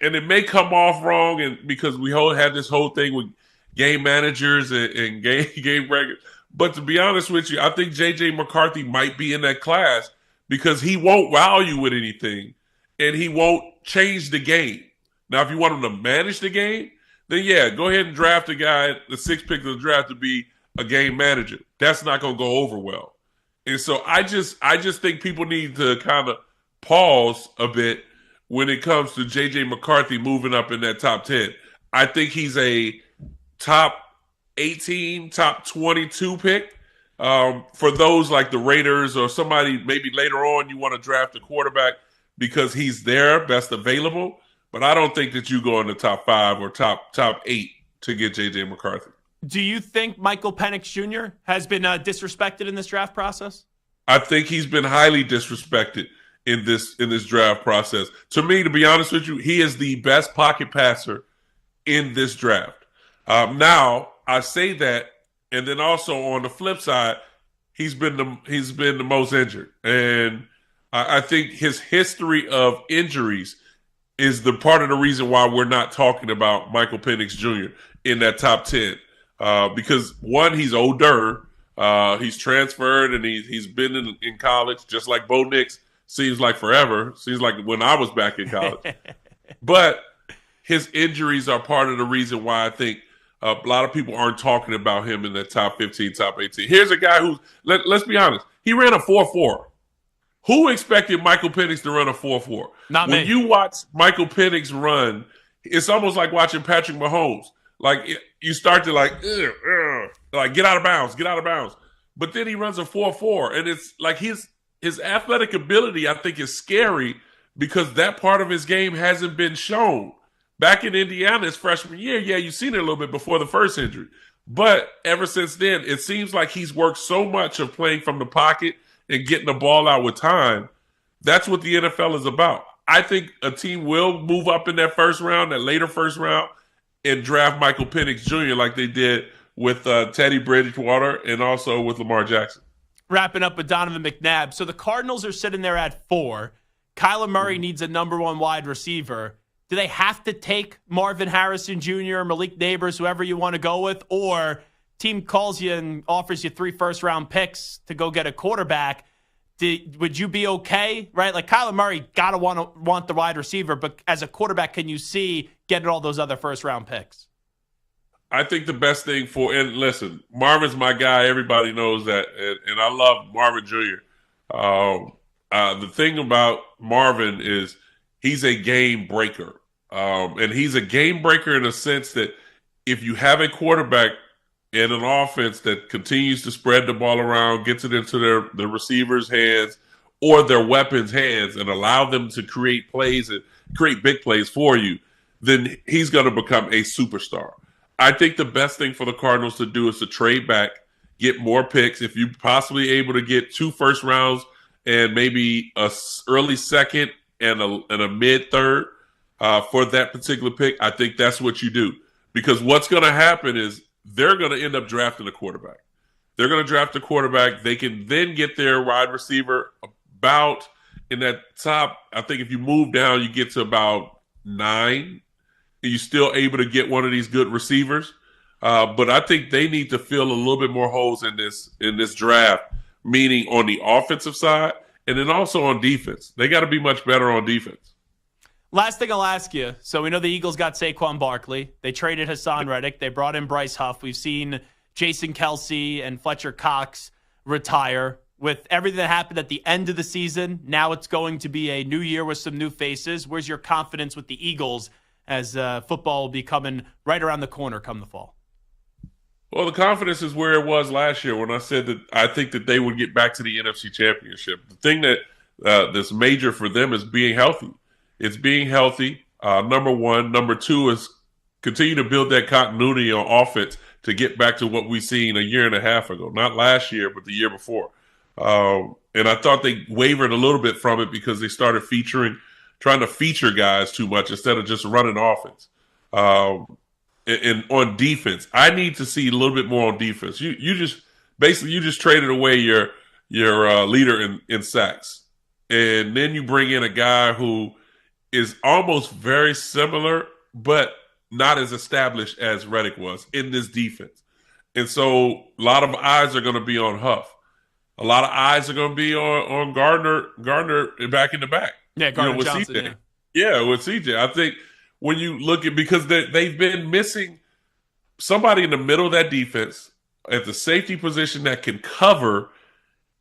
and it may come off wrong, and because we had this whole thing with game managers and game regulars. But to be honest with you, I think J.J. McCarthy might be in that class because he won't wow you with anything, and he won't change the game. Now, if you want him to manage the game, then yeah, go ahead and draft a guy, the 6th pick of the draft, to be a game manager. That's not going to go over well. And so I just think people need to kind of pause a bit when it comes to J.J. McCarthy moving up in that top 10. I think he's a top 18, top 22 pick. For those like the Raiders or somebody maybe later on you want to draft a quarterback because he's there, best available. But I don't think that you go in the top 5 or top 8 to get J.J. McCarthy.
Do you think Michael Penix Jr. has been disrespected in this draft process?
I think he's been highly disrespected in this draft process. To me, to be honest with you, he is the best pocket passer in this draft. Now, I say that, and then also on the flip side, he's been the most injured, and I think his history of injuries is the part of the reason why we're not talking about Michael Penix Jr. in that top 10. Because one, he's older, he's transferred, and he's been in college, just like Bo Nix. Seems like forever. Seems like when I was back in college. But his injuries are part of the reason why I think a lot of people aren't talking about him in the top 15, top 18. Here's a guy who, let's be honest, he ran a 4.4. Who expected Michael Penix to run a 4.4?
Not me.
When you watch Michael Penix run, it's almost like watching Patrick Mahomes. Like you start to like get out of bounds. But then he runs a 4.4, and it's like his athletic ability, I think, is scary because that part of his game hasn't been shown. Back in Indiana his freshman year, yeah, you've seen it a little bit before the first injury. But ever since then, it seems like he's worked so much of playing from the pocket and getting the ball out with time. That's what the NFL is about. I think a team will move up in that first round, that later first round, and draft Michael Penix Jr. like they did with Teddy Bridgewater and also with Lamar Jackson.
Wrapping up with Donovan McNabb. So the Cardinals are sitting there at 4. Kyler Murray needs a number 1 wide receiver. Do they have to take Marvin Harrison Jr., Malik Neighbors, whoever you want to go with, or team calls you and offers you 3 first-round picks to go get a quarterback? Would you be okay, right? Like Kyler Murray gotta want the wide receiver, but as a quarterback, can you see getting all those other first-round picks?
I think the best thing and listen, Marvin's my guy. Everybody knows that, and I love Marvin Jr. The thing about Marvin is he's a game breaker, and he's a game breaker in a sense that if you have a quarterback in an offense that continues to spread the ball around, gets it into the receiver's hands or their weapons' hands, and allow them to create plays and create big plays for you, then he's going to become a superstar. I think the best thing for the Cardinals to do is to trade back, get more picks. If you're possibly able to get 2 first rounds and maybe a early second and a mid third for that particular pick, I think that's what you do. Because what's going to happen is they're going to end up drafting a quarterback. They're going to draft a quarterback. They can then get their wide receiver about in that top. I think if you move down, you get to about 9. You're still able to get one of these good receivers. But I think they need to fill a little bit more holes in this draft, meaning on the offensive side and then also on defense. They got to be much better on defense.
Last thing I'll ask you. So we know the Eagles got Saquon Barkley. They traded Hassan Reddick. They brought in Bryce Huff. We've seen Jason Kelsey and Fletcher Cox retire. With everything that happened at the end of the season, now it's going to be a new year with some new faces. Where's your confidence with the Eagles as football will be coming right around the corner come the fall?
Well, the confidence is where it was last year when I said that I think that they would get back to the NFC Championship. The thing that that's major for them is being healthy. It's being healthy, number one. Number two is continue to build that continuity on offense to get back to what we seen a year and a half ago. Not last year, but the year before. And I thought they wavered a little bit from it because they started trying to feature guys too much instead of just running offense. And on defense, I need to see a little bit more on defense. You just traded away your leader in sacks, and then you bring in a guy who is almost very similar, but not as established as Reddick was in this defense. And so a lot of eyes are going to be on Huff. A lot of eyes are going to be on Gardner back in the back.
Yeah, Gardner
with
Johnson.
CJ. Yeah, with CJ. I think when you look at, because they've been missing somebody in the middle of that defense at the safety position that can cover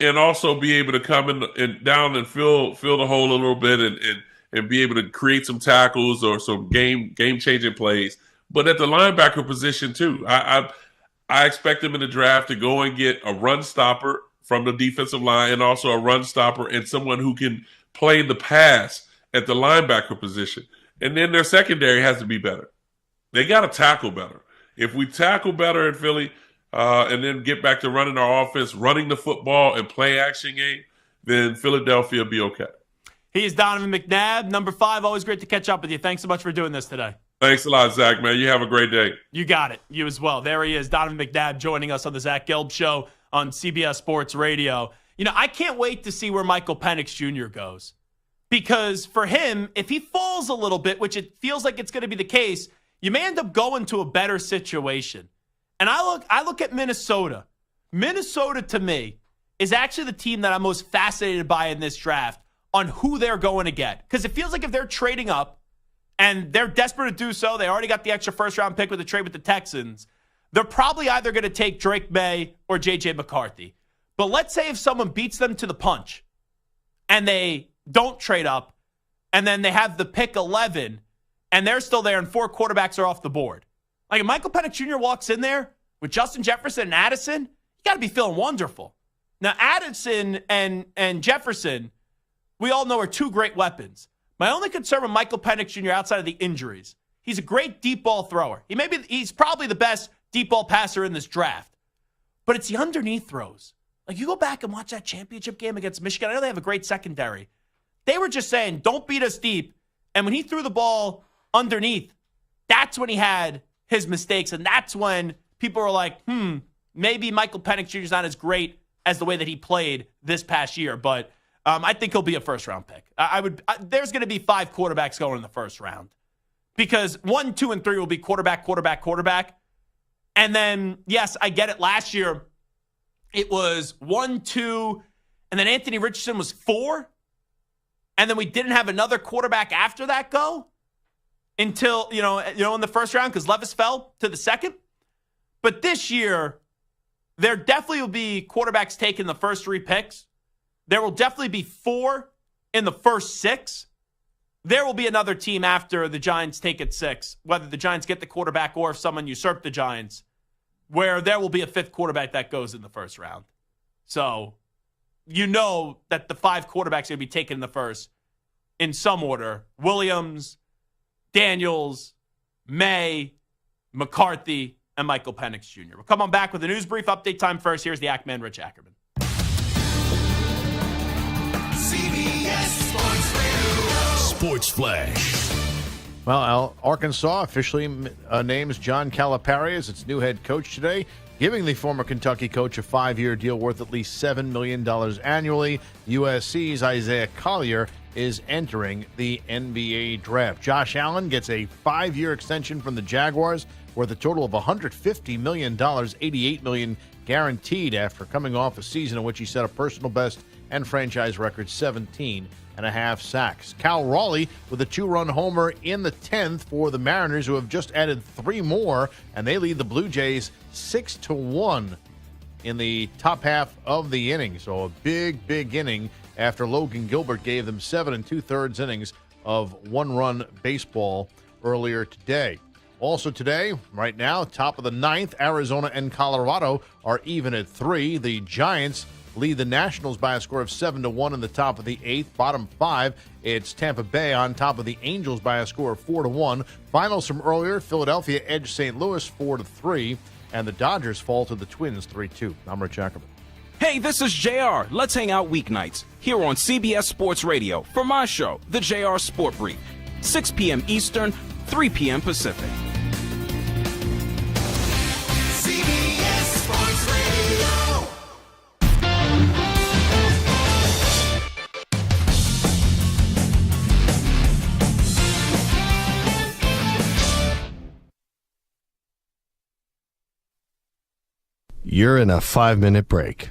and also be able to come in and down and fill the hole a little bit and be able to create some tackles or some game changing plays. But at the linebacker position too, I expect them in the draft to go and get a run stopper from the defensive line and also a run stopper and someone who can play the pass at the linebacker position. And then their secondary has to be better. They got to tackle better. If we tackle better in Philly and then get back to running our offense, running the football and play action game, then Philadelphia will be okay.
He is Donovan McNabb, number 5. Always great to catch up with you. Thanks so much for doing this today.
Thanks a lot, Zach, man. You have a great day.
You got it. You as well. There he is, Donovan McNabb, joining us on the Zach Gelb Show on CBS Sports Radio. You know, I can't wait to see where Michael Penix Jr. goes. Because for him, if he falls a little bit, which it feels like it's going to be the case, you may end up going to a better situation. And I look at Minnesota. Minnesota, to me, is actually the team that I'm most fascinated by in this draft on who they're going to get. Because it feels like if they're trading up, and they're desperate to do so, they already got the extra first-round pick with the trade with the Texans, they're probably either going to take Drake May or J.J. McCarthy. But let's say if someone beats them to the punch, and they don't trade up, and then they have the pick 11, and they're still there, and 4 quarterbacks are off the board. Like, if Michael Penix Jr. walks in there with Justin Jefferson and Addison, you got to be feeling wonderful. Now, Addison and Jefferson, we all know are 2 great weapons. My only concern with Michael Penix Jr. outside of the injuries, he's a great deep ball thrower. He's probably the best deep ball passer in this draft. But it's the underneath throws. Like, you go back and watch that championship game against Michigan. I know they have a great secondary. They were just saying, don't beat us deep. And when he threw the ball underneath, that's when he had his mistakes. And that's when people were like, maybe Michael Penix Jr. is not as great as the way that he played this past year. But I think he'll be a first-round pick. There's going to be 5 quarterbacks going in the first round. Because 1, 2, and 3 will be quarterback. And then, yes, I get it. Last year, it was 1, 2, and then Anthony Richardson was 4. And then we didn't have another quarterback after that go until, in the first round because Levis fell to the second. But this year, there definitely will be quarterbacks taking the first 3 picks. There will definitely be 4 in the first 6. There will be another team after the Giants take it 6, whether the Giants get the quarterback or if someone usurped the Giants, where there will be a 5th quarterback that goes in the first round. So, you know that the 5 quarterbacks are going to be taken in the first in some order. Williams, Daniels, May, McCarthy, and Michael Penix Jr. We'll come on back with a news brief. Update time first. Here's the Ackman, Rich Ackerman.
CBS Sports Radio. Sports Flash.
Well, Arkansas officially names John Calipari as its new head coach today, giving the former Kentucky coach a 5-year deal worth at least $7 million annually. USC's Isaiah Collier is entering the NBA draft. Josh Allen gets a 5-year extension from the Jaguars worth a total of $150 million, $88 million guaranteed after coming off a season in which he set a personal best and franchise record 17.5 sacks. Cal Raleigh with a 2-run homer in the 10th for the Mariners, who have just added 3 more, and they lead the Blue Jays 6-1 in the top half of the inning. So a big inning after Logan Gilbert gave them 7 2/3 innings of 1-run baseball earlier today. Also today, right now, top of the ninth, Arizona and Colorado are even at 3. The Giants lead the Nationals by a score of 7-1 in the top of the 8th. Bottom 5, it's Tampa Bay on top of the Angels by a score of 4-1. Finals from earlier, Philadelphia edged St. Louis 4-3, and the Dodgers fall to the Twins 3-2. I'm Rich Ackerman.
Hey, this is JR. Let's hang out weeknights here on CBS Sports Radio for my show, The JR Sport Brief, 6 p.m. Eastern, 3 p.m. Pacific.
CBS Sports Radio.
You're in a 5-minute break.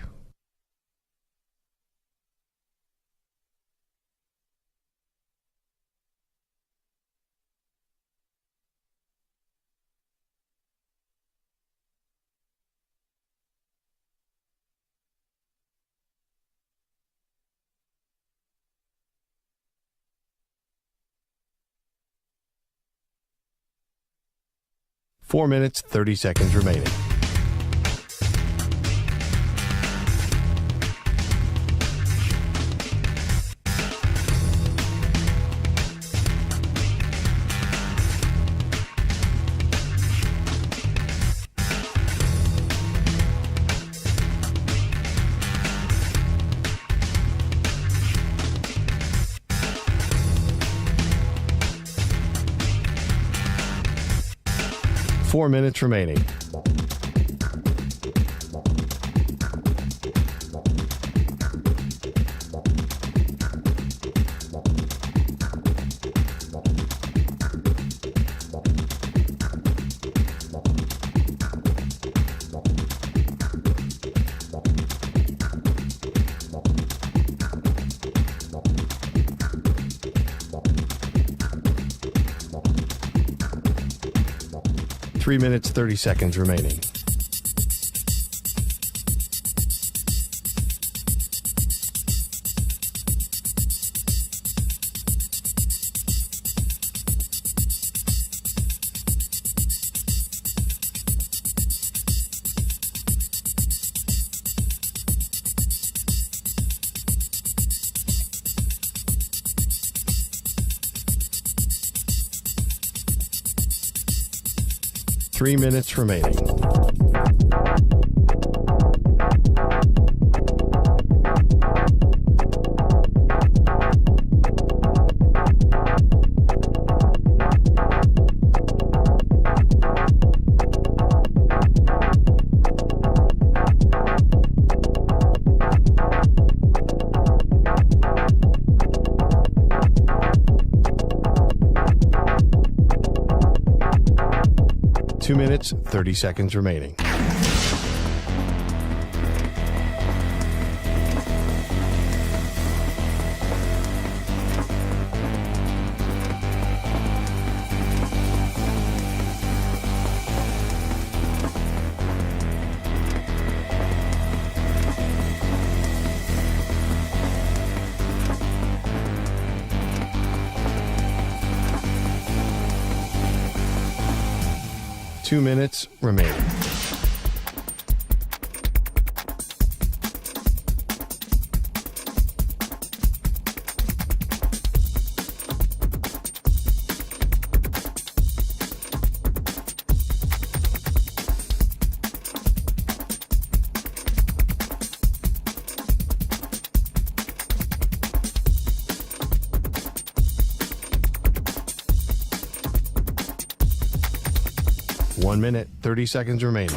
Four minutes, 30 seconds remaining. Four minutes remaining. Three minutes, 30 seconds remaining. Three minutes remaining. Two minutes, 30 seconds remaining. Two minutes remaining. One minute, 30 seconds remaining.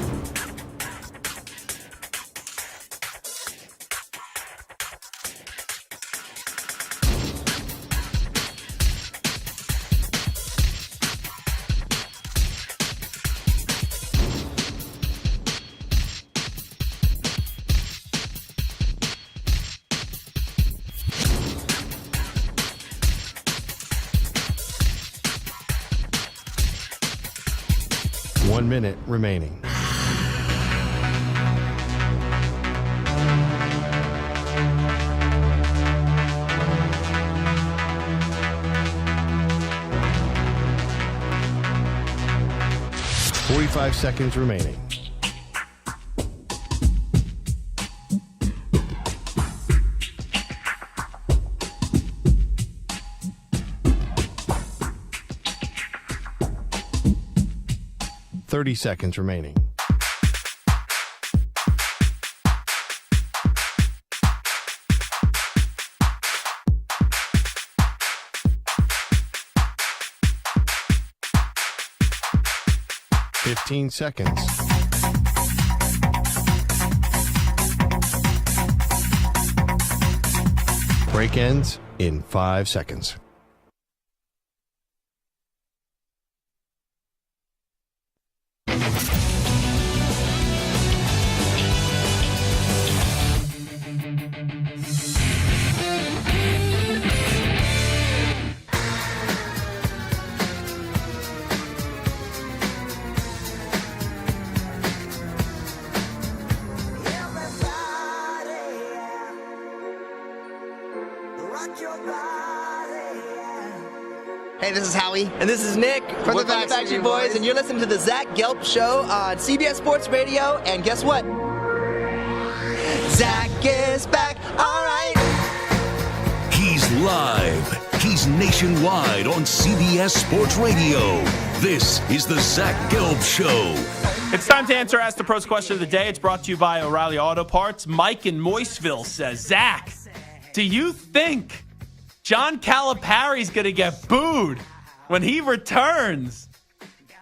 One minute remaining. 45 seconds remaining. Seconds remaining. Seconds. Break ends in 5 seconds.
Hey, this is Howie. And this is Nick. We're the Backstreet Boys, and you're listening to the Zach Gelb Show on CBS Sports Radio. And guess what? Zach is back. All right.
He's live. He's nationwide on CBS Sports Radio. This is the Zach Gelb Show.
It's time to answer Ask the Pros question of the day. It's brought to you by O'Reilly Auto Parts. Mike in Moiseville says, Zach, do you think John Calipari's going to get booed when he returns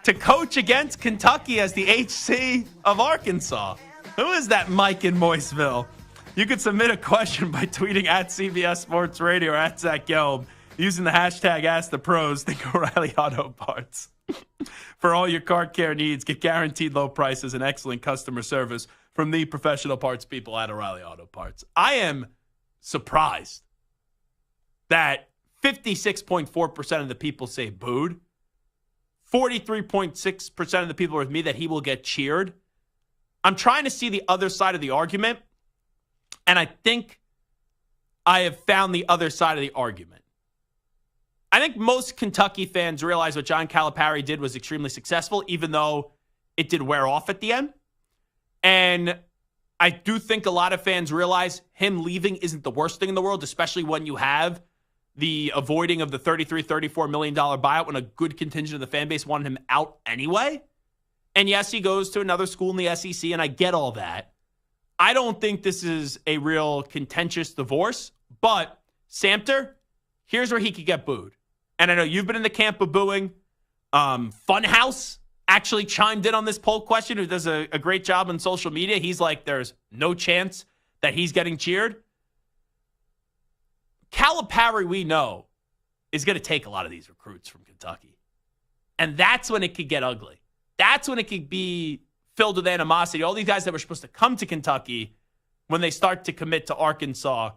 to coach against Kentucky as the HC of Arkansas? Who is that Mike in Moiseville? You can submit a question by tweeting at CBS Sports Radio or at Zach Gelb using the hashtag AskThePros. Think O'Reilly Auto Parts. For all your car care needs, get guaranteed low prices and excellent customer service from the professional parts people at O'Reilly Auto Parts. I am surprised that 56.4% of the people say booed. 43.6% of the people are with me that he will get cheered. I'm trying to see the other side of the argument, and I think I have found the other side of the argument. I think most Kentucky fans realize what John Calipari did was extremely successful, even though it did wear off at the end. And I do think a lot of fans realize him leaving isn't the worst thing in the world, especially when you have the avoiding of the $34 million buyout when a good contingent of the fan base wanted him out anyway. And yes, he goes to another school in the SEC, and I get all that. I don't think this is a real contentious divorce, but Samter, here's where he could get booed. And I know you've been in the camp of booing. Funhouse actually chimed in on this poll question, who does a great job on social media. He's like, there's no chance that he's getting cheered. Calipari, we know, is going to take a lot of these recruits from Kentucky. And that's when it could get ugly. That's when it could be filled with animosity. All these guys that were supposed to come to Kentucky, when they start to commit to Arkansas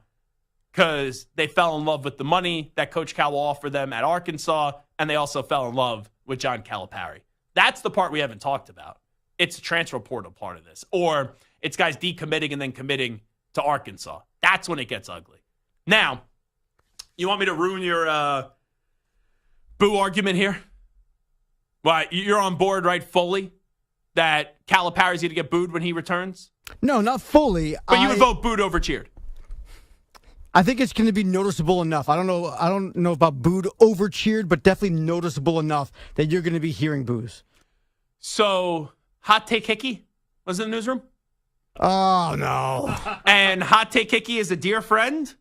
because they fell in love with the money that Coach Cal will offer them at Arkansas, and they also fell in love with John Calipari. That's the part we haven't talked about. It's a transfer portal part of this. Or it's guys decommitting and then committing to Arkansas. That's when it gets ugly. Now, you want me to ruin your boo argument here? Why, you're on board, right, fully, that Calipari's going to get booed when he returns?
No, not fully.
But you would vote booed over cheered.
I think it's going to be noticeable enough. I don't know about booed over cheered, but definitely noticeable enough that you're going to be hearing boos.
So, Hot Take Hickey was in the newsroom?
Oh, no.
And Hot Take Hickey is a dear friend.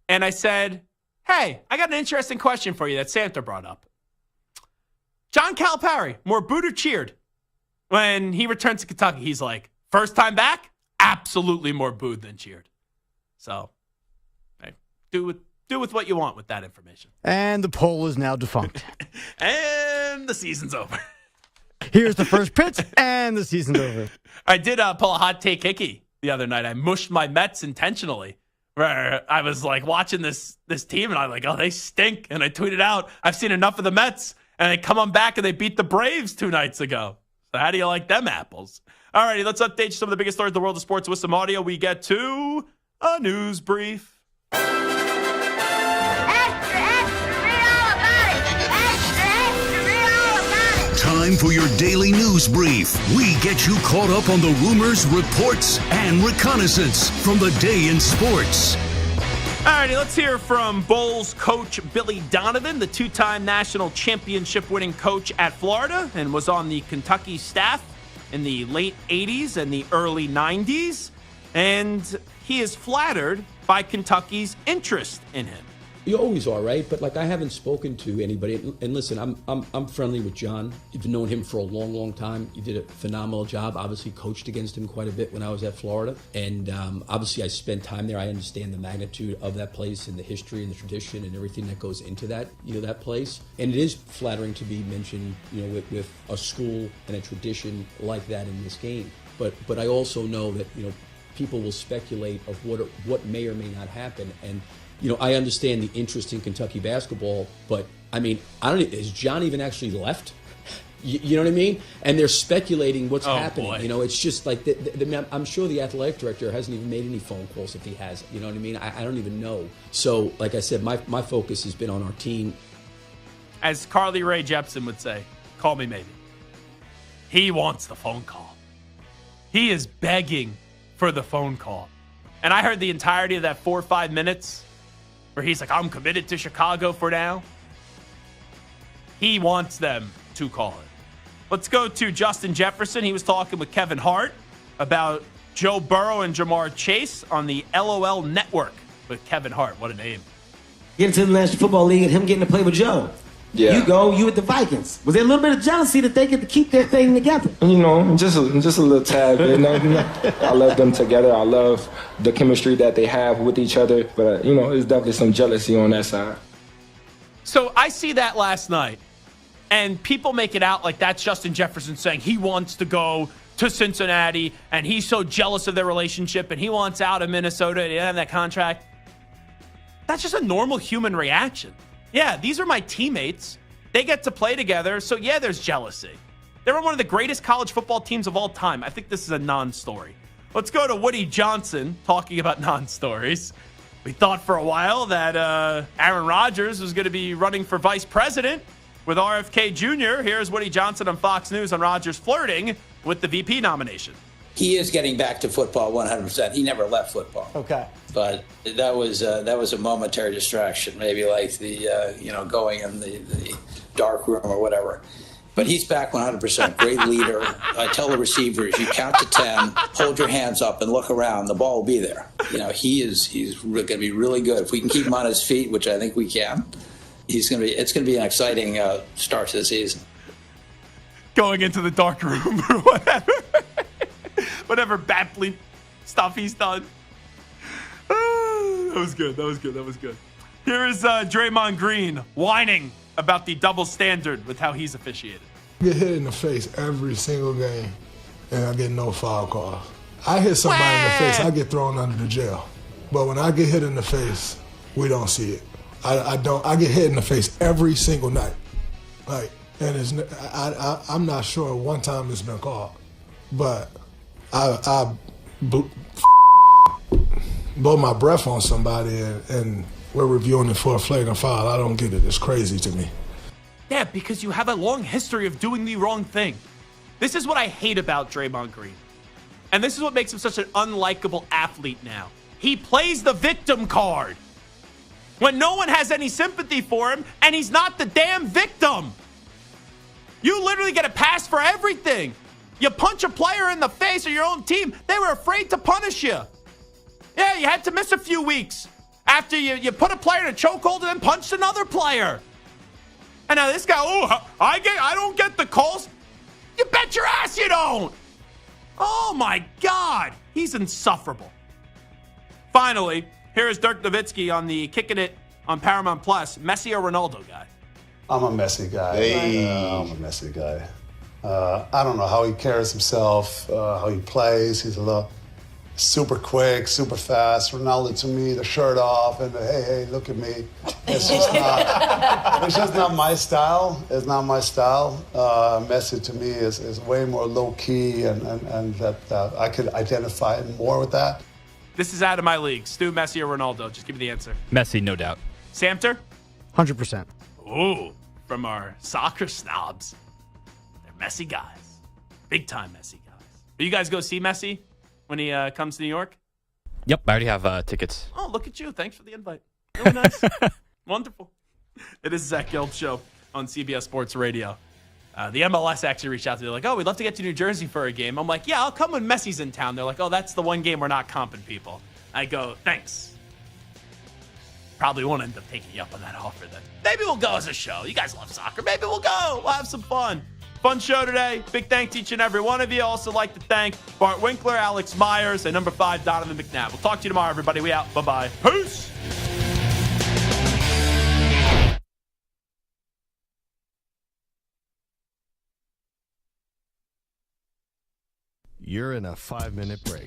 And I said, hey, I got an interesting question for you that Santa brought up. John Calipari, more booed or cheered? When he returns to Kentucky, he's like, first time back? Absolutely more booed than cheered. So, hey, do with what you want with that information.
And the poll is now defunct.
And the season's over.
Here's the first pitch, and the season's over.
I did pull a Hot Take Hickey the other night. I mushed my Mets intentionally, where I was like watching this team, and I'm like, oh, they stink. And I tweeted out, I've seen enough of the Mets. And they come on back and they beat the Braves 2 nights ago. So how do you like them apples? All righty, let's update some of the biggest stories in the world of sports with some audio. We get to a news brief.
Time time for your daily news brief. We get you caught up on the rumors, reports, and reconnaissance from the day in sports.
Alrighty, let's hear from Bulls coach Billy Donovan, the two-time national championship-winning coach at Florida and was on the Kentucky staff in the late 80s and the early 90s. And he is flattered by Kentucky's interest in him.
You always are, right? But like, I haven't spoken to anybody. And listen, I'm friendly with John. I've known him for a long, long time. He did a phenomenal job. Obviously, coached against him quite a bit when I was at Florida. And obviously, I spent time there. I understand the magnitude of that place and the history and the tradition and everything that goes into that, that place. And it is flattering to be mentioned, with a school and a tradition like that in this game. But I also know that, people will speculate of what may or may not happen. And I understand the interest in Kentucky basketball, but has John even actually left? You know what I mean? And they're speculating what's happening.
Boy.
It's just like I'm sure the athletic director hasn't even made any phone calls if he has. You know what I mean? I don't even know. So, like I said, my focus has been on our team.
As Carly Rae Jepsen would say, call me maybe. He wants the phone call. He is begging for the phone call. And I heard the entirety of that 4 or 5 minutes where he's like, I'm committed to Chicago for now. He wants them to call it. Let's go to Justin Jefferson. He was talking with Kevin Hart about Joe Burrow and Jamar Chase on the LOL Network with Kevin Hart. What a name.
Get into the National Football League and him getting to play with Joe.
Yeah.
You with the Vikings. Was there a little bit of jealousy that they get to keep their thing together?
Just a little tad bit. I love them together. I love the chemistry that they have with each other. But, there's definitely some jealousy on that side.
So I see that last night, and people make it out like that's Justin Jefferson saying he wants to go to Cincinnati, and he's so jealous of their relationship, and he wants out of Minnesota, and he doesn't have that contract. That's just a normal human reaction. Yeah, these are my teammates. They get to play together, so yeah, there's jealousy. They were one of the greatest college football teams of all time. I think this is a non-story. Let's go to Woody Johnson talking about non-stories. We thought for a while that Aaron Rodgers was going to be running for vice president with RFK Jr. Here's Woody Johnson on Fox News on Rodgers flirting with the VP nomination.
He is getting back to football 100%. He never left football.
Okay.
But that was a momentary distraction, maybe like the going in the dark room or whatever. But he's back 100%. Great leader. I tell the receivers, you count to 10, hold your hands up, and look around. The ball will be there. He's going to be really good if we can keep him on his feet, which I think we can. It's going to be an exciting start to the season.
Going into the dark room or whatever. Whatever bat bleep stuff he's done. That was good. Here is Draymond Green whining about the double standard with how he's officiated.
I get hit in the face every single game, and I get no foul calls. I hit somebody in the face, I get thrown under the jail. But when I get hit in the face, we don't see it. I get hit in the face every single night. I'm not sure one time it's been called, but I blow my breath on somebody and we're reviewing it for a flagrant foul. I don't get it. It's crazy to me.
Yeah, because you have a long history of doing the wrong thing. This is what I hate about Draymond Green. And this is what makes him such an unlikable athlete now. He plays the victim card when no one has any sympathy for him, and he's not the damn victim. You literally get a pass for everything. You punch a player in the face of your own team, they were afraid to punish you. Yeah, you had to miss a few weeks after you put a player in a chokehold and then punched another player. And now this guy, I don't get the calls. You bet your ass you don't. Oh my God, he's insufferable. Finally, here is Dirk Nowitzki on the Kicking It on Paramount Plus, Messi or Ronaldo guy.
I'm a Messi guy. I'm a Messi guy. I don't know how he carries himself, how he plays. He's a little super quick, super fast. Ronaldo, to me, the shirt off and the, hey, look at me. It's just not my style. It's not my style. Messi, to me, is way more low-key and that I could identify more with that.
This is out of my league. Stu, Messi, or Ronaldo? Just give me the answer.
Messi, no doubt.
Samter?
100%.
Ooh, from our soccer snobs. Messi guys. Big time Messi guys. Will you guys go see Messi when he comes to New York?
Yep, I already have tickets.
Oh, look at you. Thanks for the invite. Really nice. Wonderful. It is Zach Gelb Show on CBS Sports Radio. The MLS actually reached out to me. They're like, oh, we'd love to get to New Jersey for a game. I'm like, yeah, I'll come when Messi's in town. They're like, oh, that's the one game we're not comping people. I go, thanks. Probably won't end up taking you up on that offer then. Maybe we'll go as a show. You guys love soccer. Maybe we'll go. We'll have some fun. Fun show today. Big thanks to each and every one of you. Also like to thank Bart Winkler, Alex Myers, and number 5, Donovan McNabb. We'll talk to you tomorrow, everybody. We out. Bye-bye. Peace.
You're in a 5-minute break.